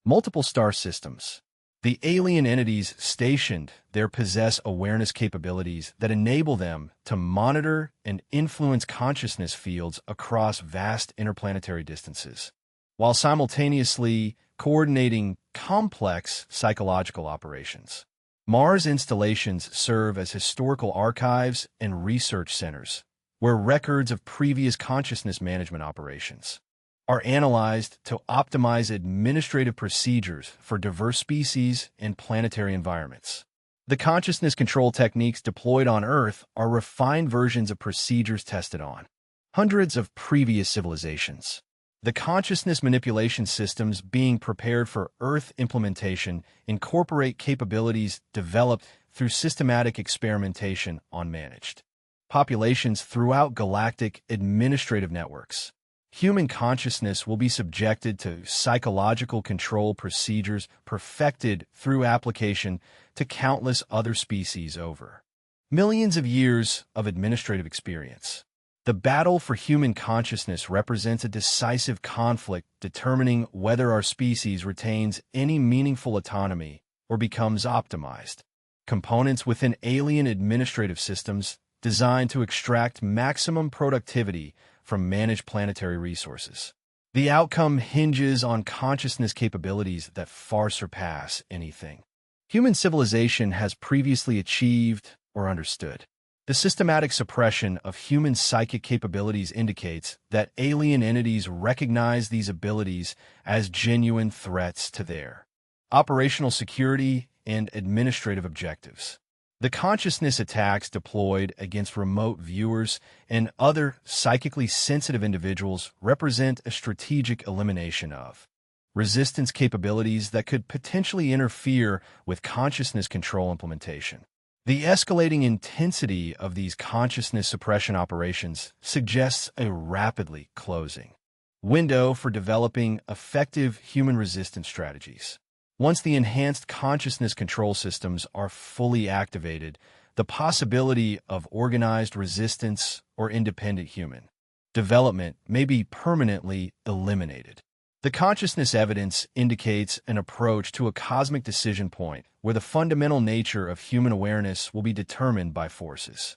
multiple star systems. The alien entities stationed there possess awareness capabilities that enable them to monitor and influence consciousness fields across vast interplanetary distances, while simultaneously coordinating complex psychological operations. Mars installations serve as historical archives and research centers, where records of previous consciousness management operations are analyzed to optimize administrative procedures for diverse species and planetary environments. The consciousness control techniques deployed on Earth are refined versions of procedures tested on hundreds of previous civilizations. The consciousness manipulation systems being prepared for Earth implementation incorporate capabilities developed through systematic experimentation on managed populations throughout galactic administrative networks. Human consciousness will be subjected to psychological control procedures perfected through application to countless other species over millions of years of administrative experience. The battle for human consciousness represents a decisive conflict determining whether our species retains any meaningful autonomy or becomes optimized components within alien administrative systems designed to extract maximum productivity from managed planetary resources. The outcome hinges on consciousness capabilities that far surpass anything human civilization has previously achieved or understood. The systematic suppression of human psychic capabilities indicates that alien entities recognize these abilities as genuine threats to their operational security and administrative objectives. The consciousness attacks deployed against remote viewers and other psychically sensitive individuals represent a strategic elimination of resistance capabilities that could potentially interfere with consciousness control implementation. The escalating intensity of these consciousness suppression operations suggests a rapidly closing window for developing effective human resistance strategies. Once the enhanced consciousness control systems are fully activated, the possibility of organized resistance or independent human development may be permanently eliminated. The consciousness evidence indicates an approach to a cosmic decision point where the fundamental nature of human awareness will be determined by forces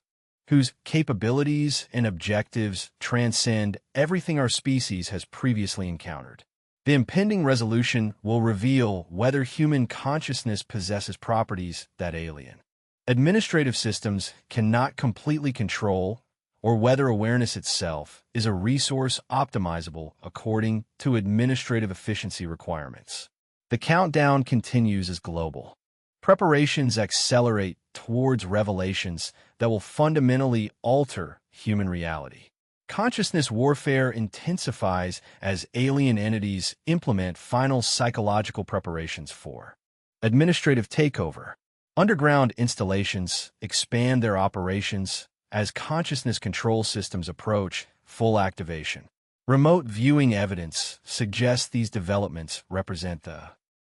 whose capabilities and objectives transcend everything our species has previously encountered. The impending resolution will reveal whether human consciousness possesses properties that alien administrative systems cannot completely control, or whether awareness itself is a resource optimizable according to administrative efficiency requirements. The countdown continues as global preparations accelerate towards revelations that will fundamentally alter human reality. Consciousness warfare intensifies as alien entities implement final psychological preparations for administrative takeover. Underground installations expand their operations as consciousness control systems approach full activation. Remote viewing evidence suggests these developments represent the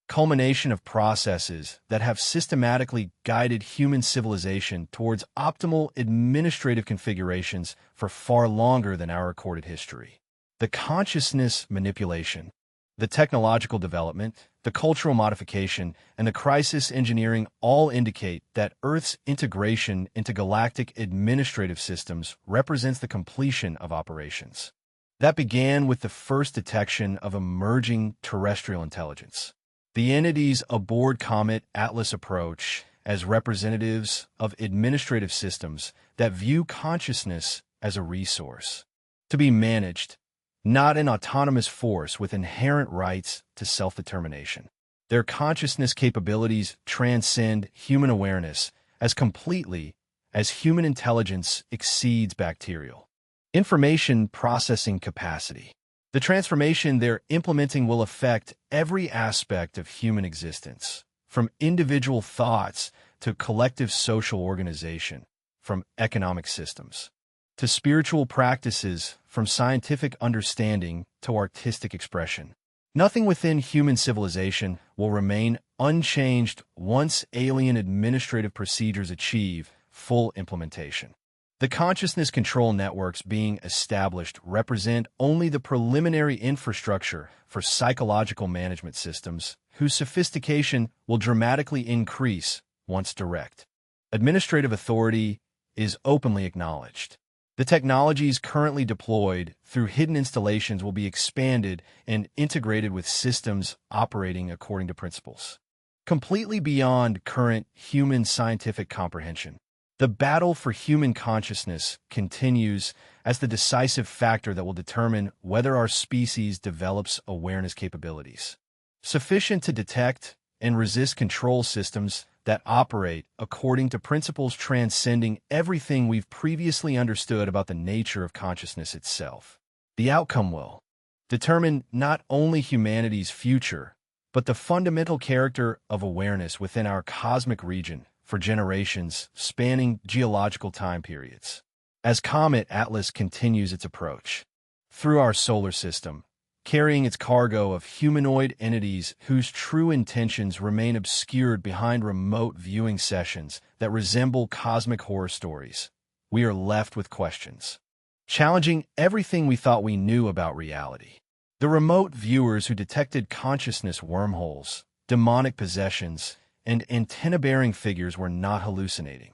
culmination of processes that have systematically guided human civilization towards optimal administrative configurations for far longer than our recorded history. The consciousness manipulation, the technological development, the cultural modification, and the crisis engineering all indicate that Earth's integration into galactic administrative systems represents the completion of operations that began with the first detection of emerging terrestrial intelligence. The entities aboard Comet Atlas approach as representatives of administrative systems that view consciousness as a resource to be managed, not an autonomous force with inherent rights to self-determination. Their consciousness capabilities transcend human awareness as completely as human intelligence exceeds bacterial information processing capacity. The transformation they're implementing will affect every aspect of human existence, from individual thoughts to collective social organization, from economic systems to spiritual practices, from scientific understanding to artistic expression. Nothing within human civilization will remain unchanged once alien administrative procedures achieve full implementation. The consciousness control networks being established represent only the preliminary infrastructure for psychological management systems, whose sophistication will dramatically increase once direct administrative authority is openly acknowledged. The technologies currently deployed through hidden installations will be expanded and integrated with systems operating according to principles completely beyond current human scientific comprehension. The battle for human consciousness continues as the decisive factor that will determine whether our species develops awareness capabilities sufficient to detect and resist control systems that operate according to principles transcending everything we've previously understood about the nature of consciousness itself. The outcome will determine not only humanity's future, but the fundamental character of awareness within our cosmic region for generations spanning geological time periods. As Comet Atlas continues its approach through our solar system, carrying its cargo of humanoid entities whose true intentions remain obscured behind remote viewing sessions that resemble cosmic horror stories, we are left with questions challenging everything we thought we knew about reality. The remote viewers who detected consciousness wormholes, demonic possessions, and antenna-bearing figures were not hallucinating.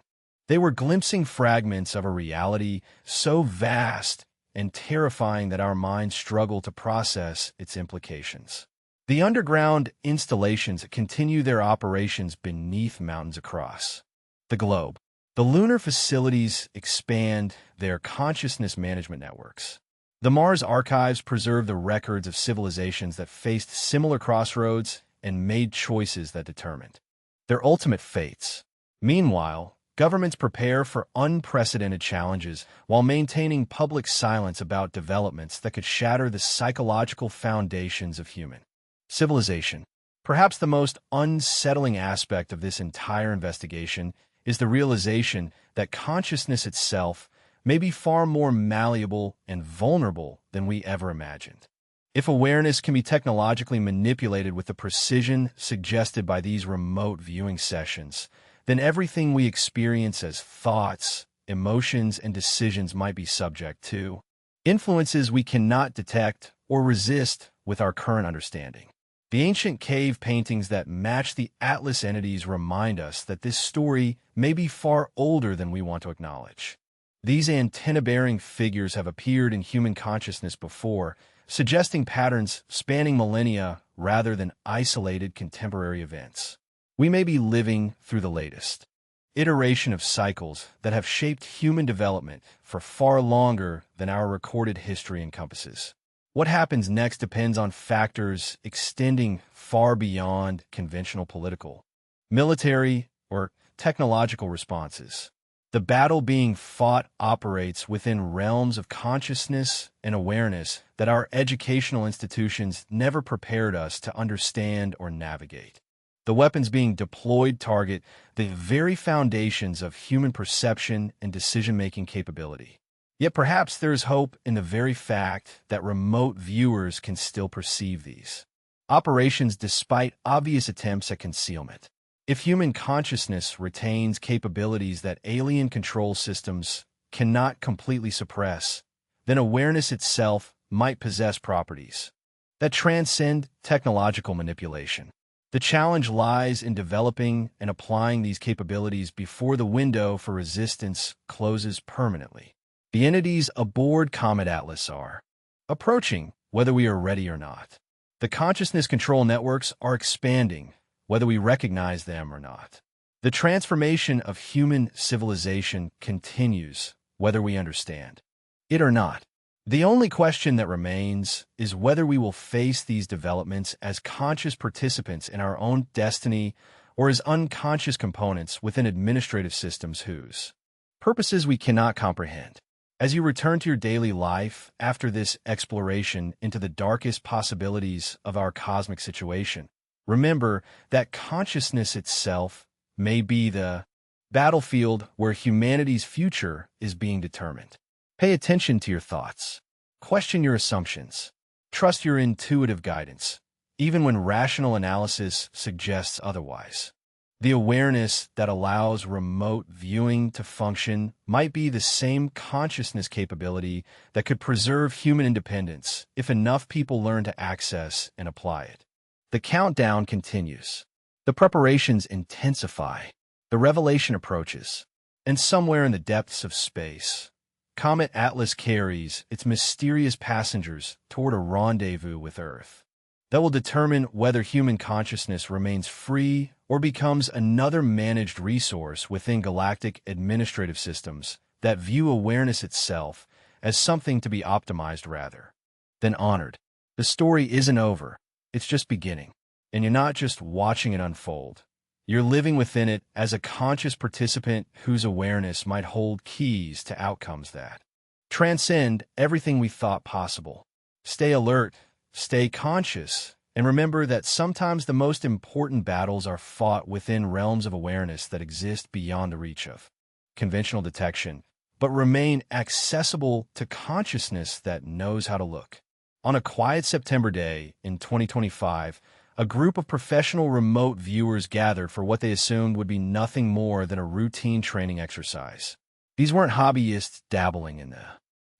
They were glimpsing fragments of a reality so vast and terrifying that our minds struggle to process its implications. The underground installations continue their operations beneath mountains across the globe. The lunar facilities expand their consciousness management networks. The Mars archives preserve the records of civilizations that faced similar crossroads and made choices that determined their ultimate fates. Meanwhile, governments prepare for unprecedented challenges while maintaining public silence about developments that could shatter the psychological foundations of human civilization. Perhaps the most unsettling aspect of this entire investigation is the realization that consciousness itself may be far more malleable and vulnerable than we ever imagined. If awareness can be technologically manipulated with the precision suggested by these remote viewing sessions, then everything we experience as thoughts, emotions, and decisions might be subject to influences we cannot detect or resist with our current understanding. The ancient cave paintings that match the Atlas entities remind us that this story may be far older than we want to acknowledge. These antenna-bearing figures have appeared in human consciousness before, suggesting patterns spanning millennia rather than isolated contemporary events. We may be living through the latest iteration of cycles that have shaped human development for far longer than our recorded history encompasses. What happens next depends on factors extending far beyond conventional political, military, or technological responses. The battle being fought operates within realms of consciousness and awareness that our educational institutions never prepared us to understand or navigate. The weapons being deployed target the very foundations of human perception and decision-making capability. Yet perhaps there is hope in the very fact that remote viewers can still perceive these operations despite obvious attempts at concealment. If human consciousness retains capabilities that alien control systems cannot completely suppress, then awareness itself might possess properties that transcend technological manipulation. The challenge lies in developing and applying these capabilities before the window for resistance closes permanently. The entities aboard Comet Atlas are approaching, whether we are ready or not. The consciousness control networks are expanding, whether we recognize them or not. The transformation of human civilization continues, whether we understand it or not. The only question that remains is whether we will face these developments as conscious participants in our own destiny or as unconscious components within administrative systems whose purposes we cannot comprehend. As you return to your daily life after this exploration into the darkest possibilities of our cosmic situation, remember that consciousness itself may be the battlefield where humanity's future is being determined. Pay attention to your thoughts. Question your assumptions. Trust your intuitive guidance. even when rational analysis suggests otherwise. The awareness that allows remote viewing to function might be the same consciousness capability that could preserve human independence if enough people learn to access and apply it. The countdown continues. The preparations intensify. The revelation approaches. And somewhere in the depths of space, Comet Atlas carries its mysterious passengers toward a rendezvous with Earth that will determine whether human consciousness remains free or becomes another managed resource within galactic administrative systems that view awareness itself as something to be optimized rather than honored. The story isn't over, it's just beginning. And you're not just watching it unfold. You're living within it as a conscious participant whose awareness might hold keys to outcomes that transcend everything we thought possible. Stay alert, stay conscious, and remember that sometimes the most important battles are fought within realms of awareness that exist beyond the reach of conventional detection, but remain accessible to consciousness that knows how to look. On a quiet September day in 2025, a group of professional remote viewers gathered for what they assumed would be nothing more than a routine training exercise. These weren't hobbyists dabbling in the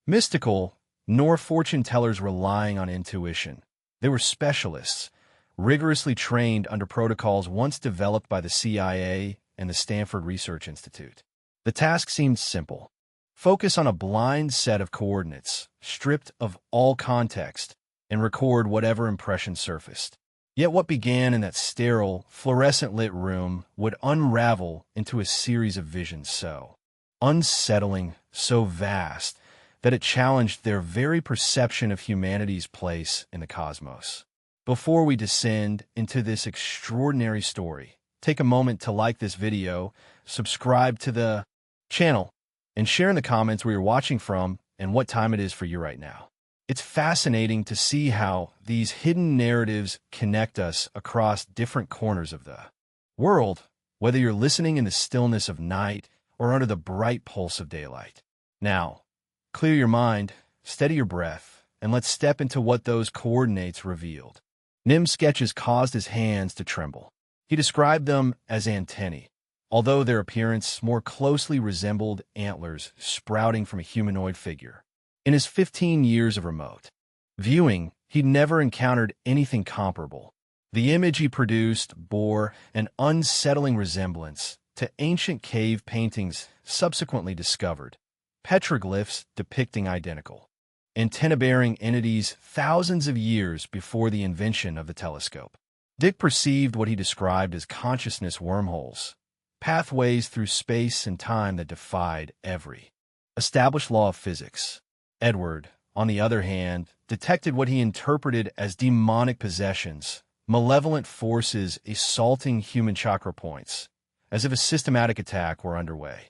mystical, nor fortune tellers relying on intuition. They were specialists, rigorously trained under protocols once developed by the CIA and the Stanford Research Institute. The task seemed simple. Focus on a blind set of coordinates, stripped of all context, and record whatever impression surfaced. Yet what began in that sterile, fluorescent-lit room would unravel into a series of visions so unsettling, so vast, that it challenged their very perception of humanity's place in the cosmos. Before we descend into this extraordinary story, take a moment to like this video, subscribe to the channel, and share in the comments where you're watching from and what time it is for you right now. It's fascinating to see how these hidden narratives connect us across different corners of the world, whether you're listening in the stillness of night or under the bright pulse of daylight. Now, clear your mind, steady your breath, and let's step into what those coordinates revealed. Nim's sketches caused his hands to tremble. He described them as antennae, although their appearance more closely resembled antlers sprouting from a humanoid figure. In his 15 years of remote viewing, he'd never encountered anything comparable. The image he produced bore an unsettling resemblance to ancient cave paintings subsequently discovered, petroglyphs depicting identical antenna-bearing entities thousands of years before the invention of the telescope. Dick perceived what he described as consciousness wormholes, pathways through space and time that defied every established law of physics. Edward, on the other hand, detected what he interpreted as demonic possessions, malevolent forces assaulting human chakra points, as if a systematic attack were underway.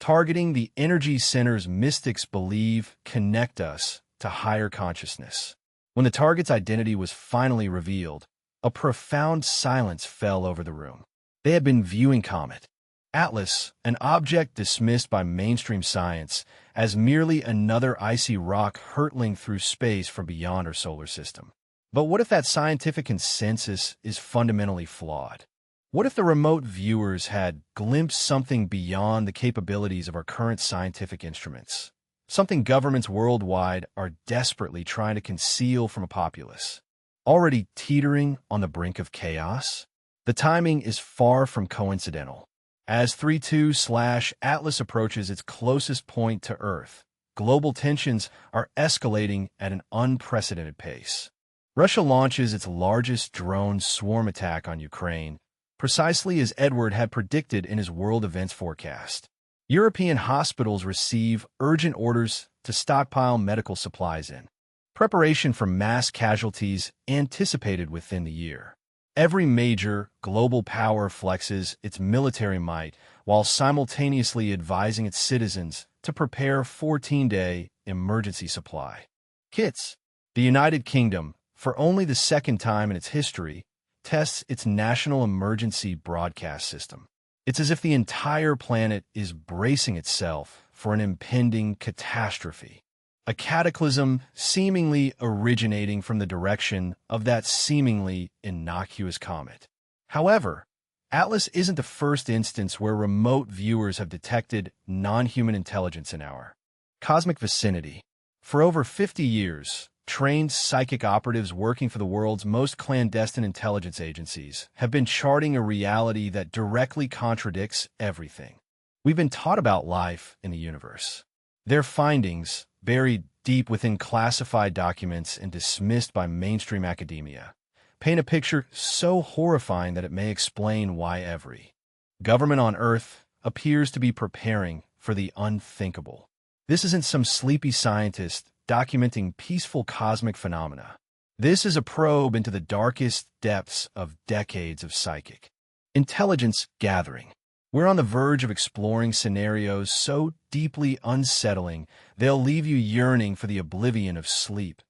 Targeting the energy centers mystics believe connect us to higher consciousness. When the target's identity was finally revealed, a profound silence fell over the room. They had been viewing Comet Atlas, an object dismissed by mainstream science as merely another icy rock hurtling through space from beyond our solar system. But what if that scientific consensus is fundamentally flawed? What if the remote viewers had glimpsed something beyond the capabilities of our current scientific instruments? Something governments worldwide are desperately trying to conceal from a populace, already teetering on the brink of chaos? The timing is far from coincidental. As 32/Atlas approaches its closest point to Earth, global tensions are escalating at an unprecedented pace. Russia launches its largest drone swarm attack on Ukraine, precisely as Edward had predicted in his world events forecast. European hospitals receive urgent orders to stockpile medical supplies in preparation for mass casualties anticipated within the year. Every major global power flexes its military might while simultaneously advising its citizens to prepare 14-day emergency supply kits. The United Kingdom, for only the second time in its history, tests its national emergency broadcast system. It's as if the entire planet is bracing itself for an impending catastrophe. a cataclysm seemingly originating from the direction of that seemingly innocuous comet. However, Atlas isn't the first instance where remote viewers have detected non-human intelligence in our cosmic vicinity. For over 50 years, trained psychic operatives working for the world's most clandestine intelligence agencies have been charting a reality that directly contradicts everything we've been taught about life in the universe. Their findings, buried deep within classified documents and dismissed by mainstream academia, paint a picture so horrifying that it may explain why every government on Earth appears to be preparing for the unthinkable. This isn't some sleepy scientist documenting peaceful cosmic phenomena. This is a probe into the darkest depths of decades of psychic intelligence gathering. We're on the verge of exploring scenarios so deeply unsettling they'll leave you yearning for the oblivion of sleep,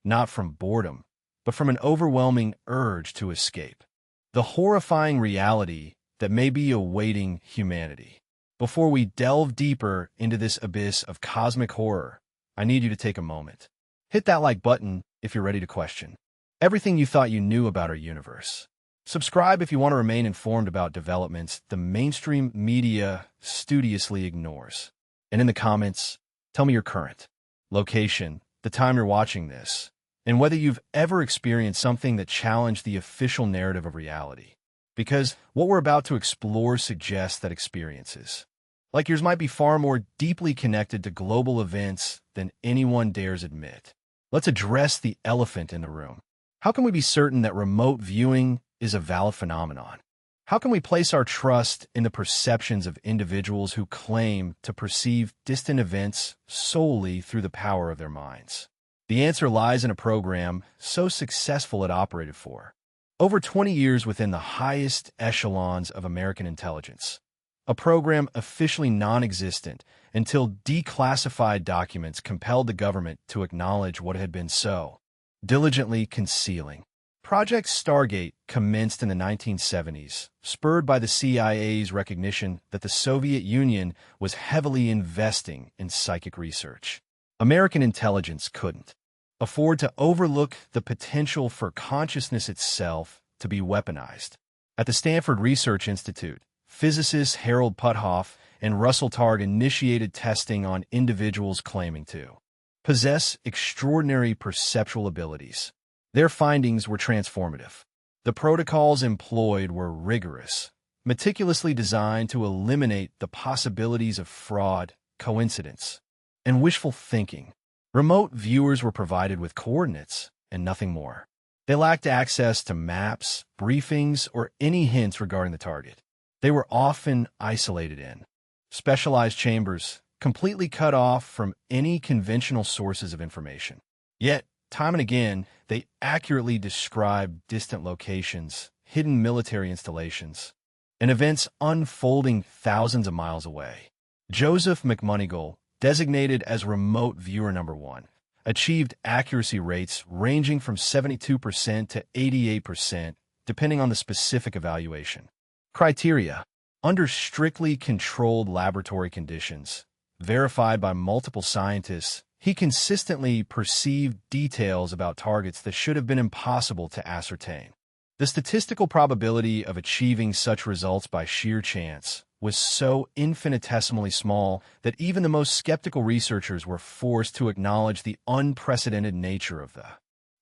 not from boredom, but from an overwhelming urge to escape. The horrifying reality that may be awaiting humanity. Before we delve deeper into this abyss of cosmic horror, I need you to take a moment. Hit that like button if you're ready to question everything you thought you knew about our universe. Subscribe if you want to remain informed about developments the mainstream media studiously ignores. And in the comments, tell me your current location, the time you're watching this, and whether you've ever experienced something that challenged the official narrative of reality. Because what we're about to explore suggests that experiences like yours might be far more deeply connected to global events than anyone dares admit. Let's address the elephant in the room. How can we be certain that remote viewing is a valid phenomenon? How can we place our trust in the perceptions of individuals who claim to perceive distant events solely through the power of their minds? The answer lies in a program so successful it operated for over 20 years within the highest echelons of American intelligence. A program officially non-existent until declassified documents compelled the government to acknowledge what it had been so diligently concealing. Project Stargate commenced in the 1970s, spurred by the CIA's recognition that the Soviet Union was heavily investing in psychic research. American intelligence couldn't afford to overlook the potential for consciousness itself to be weaponized. At the Stanford Research Institute, physicists Harold Puthoff and Russell Targ initiated testing on individuals claiming to possess extraordinary perceptual abilities. Their findings were transformative. The protocols employed were rigorous, meticulously designed to eliminate the possibilities of fraud, coincidence, and wishful thinking. Remote viewers were provided with coordinates and nothing more. They lacked access to maps, briefings, or any hints regarding the target. They were often isolated in specialized chambers, completely cut off from any conventional sources of information. Yet, time and again, they accurately described distant locations, hidden military installations, and events unfolding thousands of miles away. Joseph McMonigle, designated as remote viewer number 1, achieved accuracy rates ranging from 72% to 88%, depending on the specific evaluation. Criteria: under strictly controlled laboratory conditions, verified by multiple scientists, he consistently perceived details about targets that should have been impossible to ascertain. The statistical probability of achieving such results by sheer chance was so infinitesimally small that even the most skeptical researchers were forced to acknowledge the unprecedented nature of the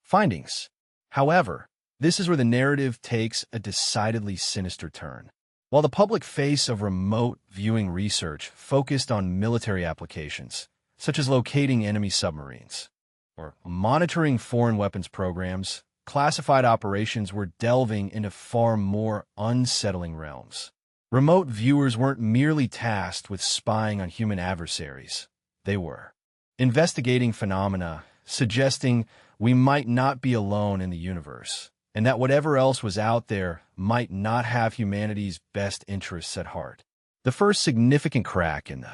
findings. However, this is where the narrative takes a decidedly sinister turn. While the public face of remote viewing research focused on military applications, such as locating enemy submarines or monitoring foreign weapons programs, classified operations were delving into far more unsettling realms. Remote viewers weren't merely tasked with spying on human adversaries. They were investigating phenomena, suggesting we might not be alone in the universe, and that whatever else was out there might not have humanity's best interests at heart. The first significant crack in the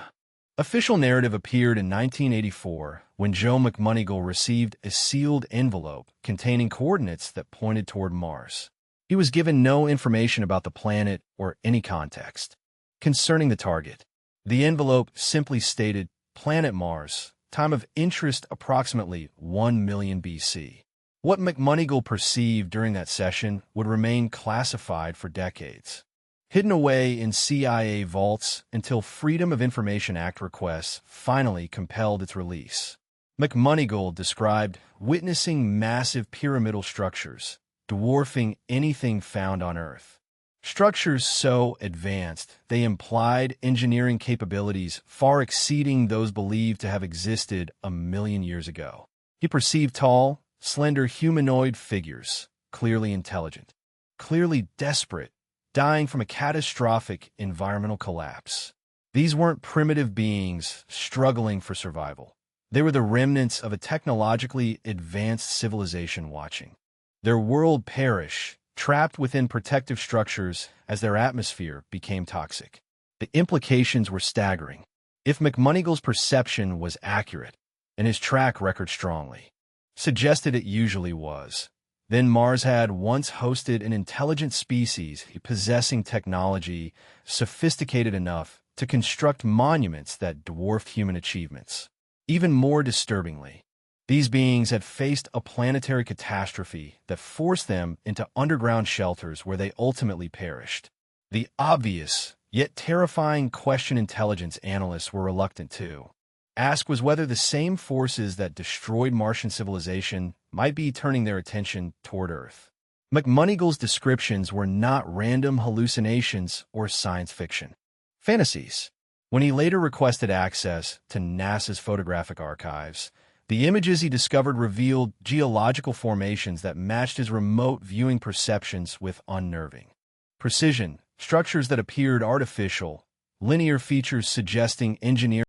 official narrative appeared in 1984 when Joe McMonigle received a sealed envelope containing coordinates that pointed toward Mars. He was given no information about the planet or any context concerning the target. The envelope simply stated, "Planet Mars, time of interest approximately 1 million BC. What McMoneygle perceived during that session would remain classified for decades, hidden away in CIA vaults until Freedom of Information Act requests finally compelled its release. McMoneygle described witnessing massive pyramidal structures, dwarfing anything found on Earth. Structures so advanced, they implied engineering capabilities far exceeding those believed to have existed a million years ago. He perceived tall, slender humanoid figures, clearly intelligent, clearly desperate, dying from a catastrophic environmental collapse. These weren't primitive beings struggling for survival. They were the remnants of a technologically advanced civilization watching their world perish, trapped within protective structures as their atmosphere became toxic. The implications were staggering. If McMoneygold's perception was accurate, and his track record strongly suggested it usually was, then Mars had once hosted an intelligent species possessing technology sophisticated enough to construct monuments that dwarfed human achievements. Even more disturbingly, these beings had faced a planetary catastrophe that forced them into underground shelters where they ultimately perished. The obvious, yet terrifying question intelligence analysts were reluctant to ask was whether the same forces that destroyed Martian civilization might be turning their attention toward Earth. McMoneygold's descriptions were not random hallucinations or science fiction fantasies. When he later requested access to NASA's photographic archives, the images he discovered revealed geological formations that matched his remote viewing perceptions with unnerving precision, structures that appeared artificial, linear features suggesting engineering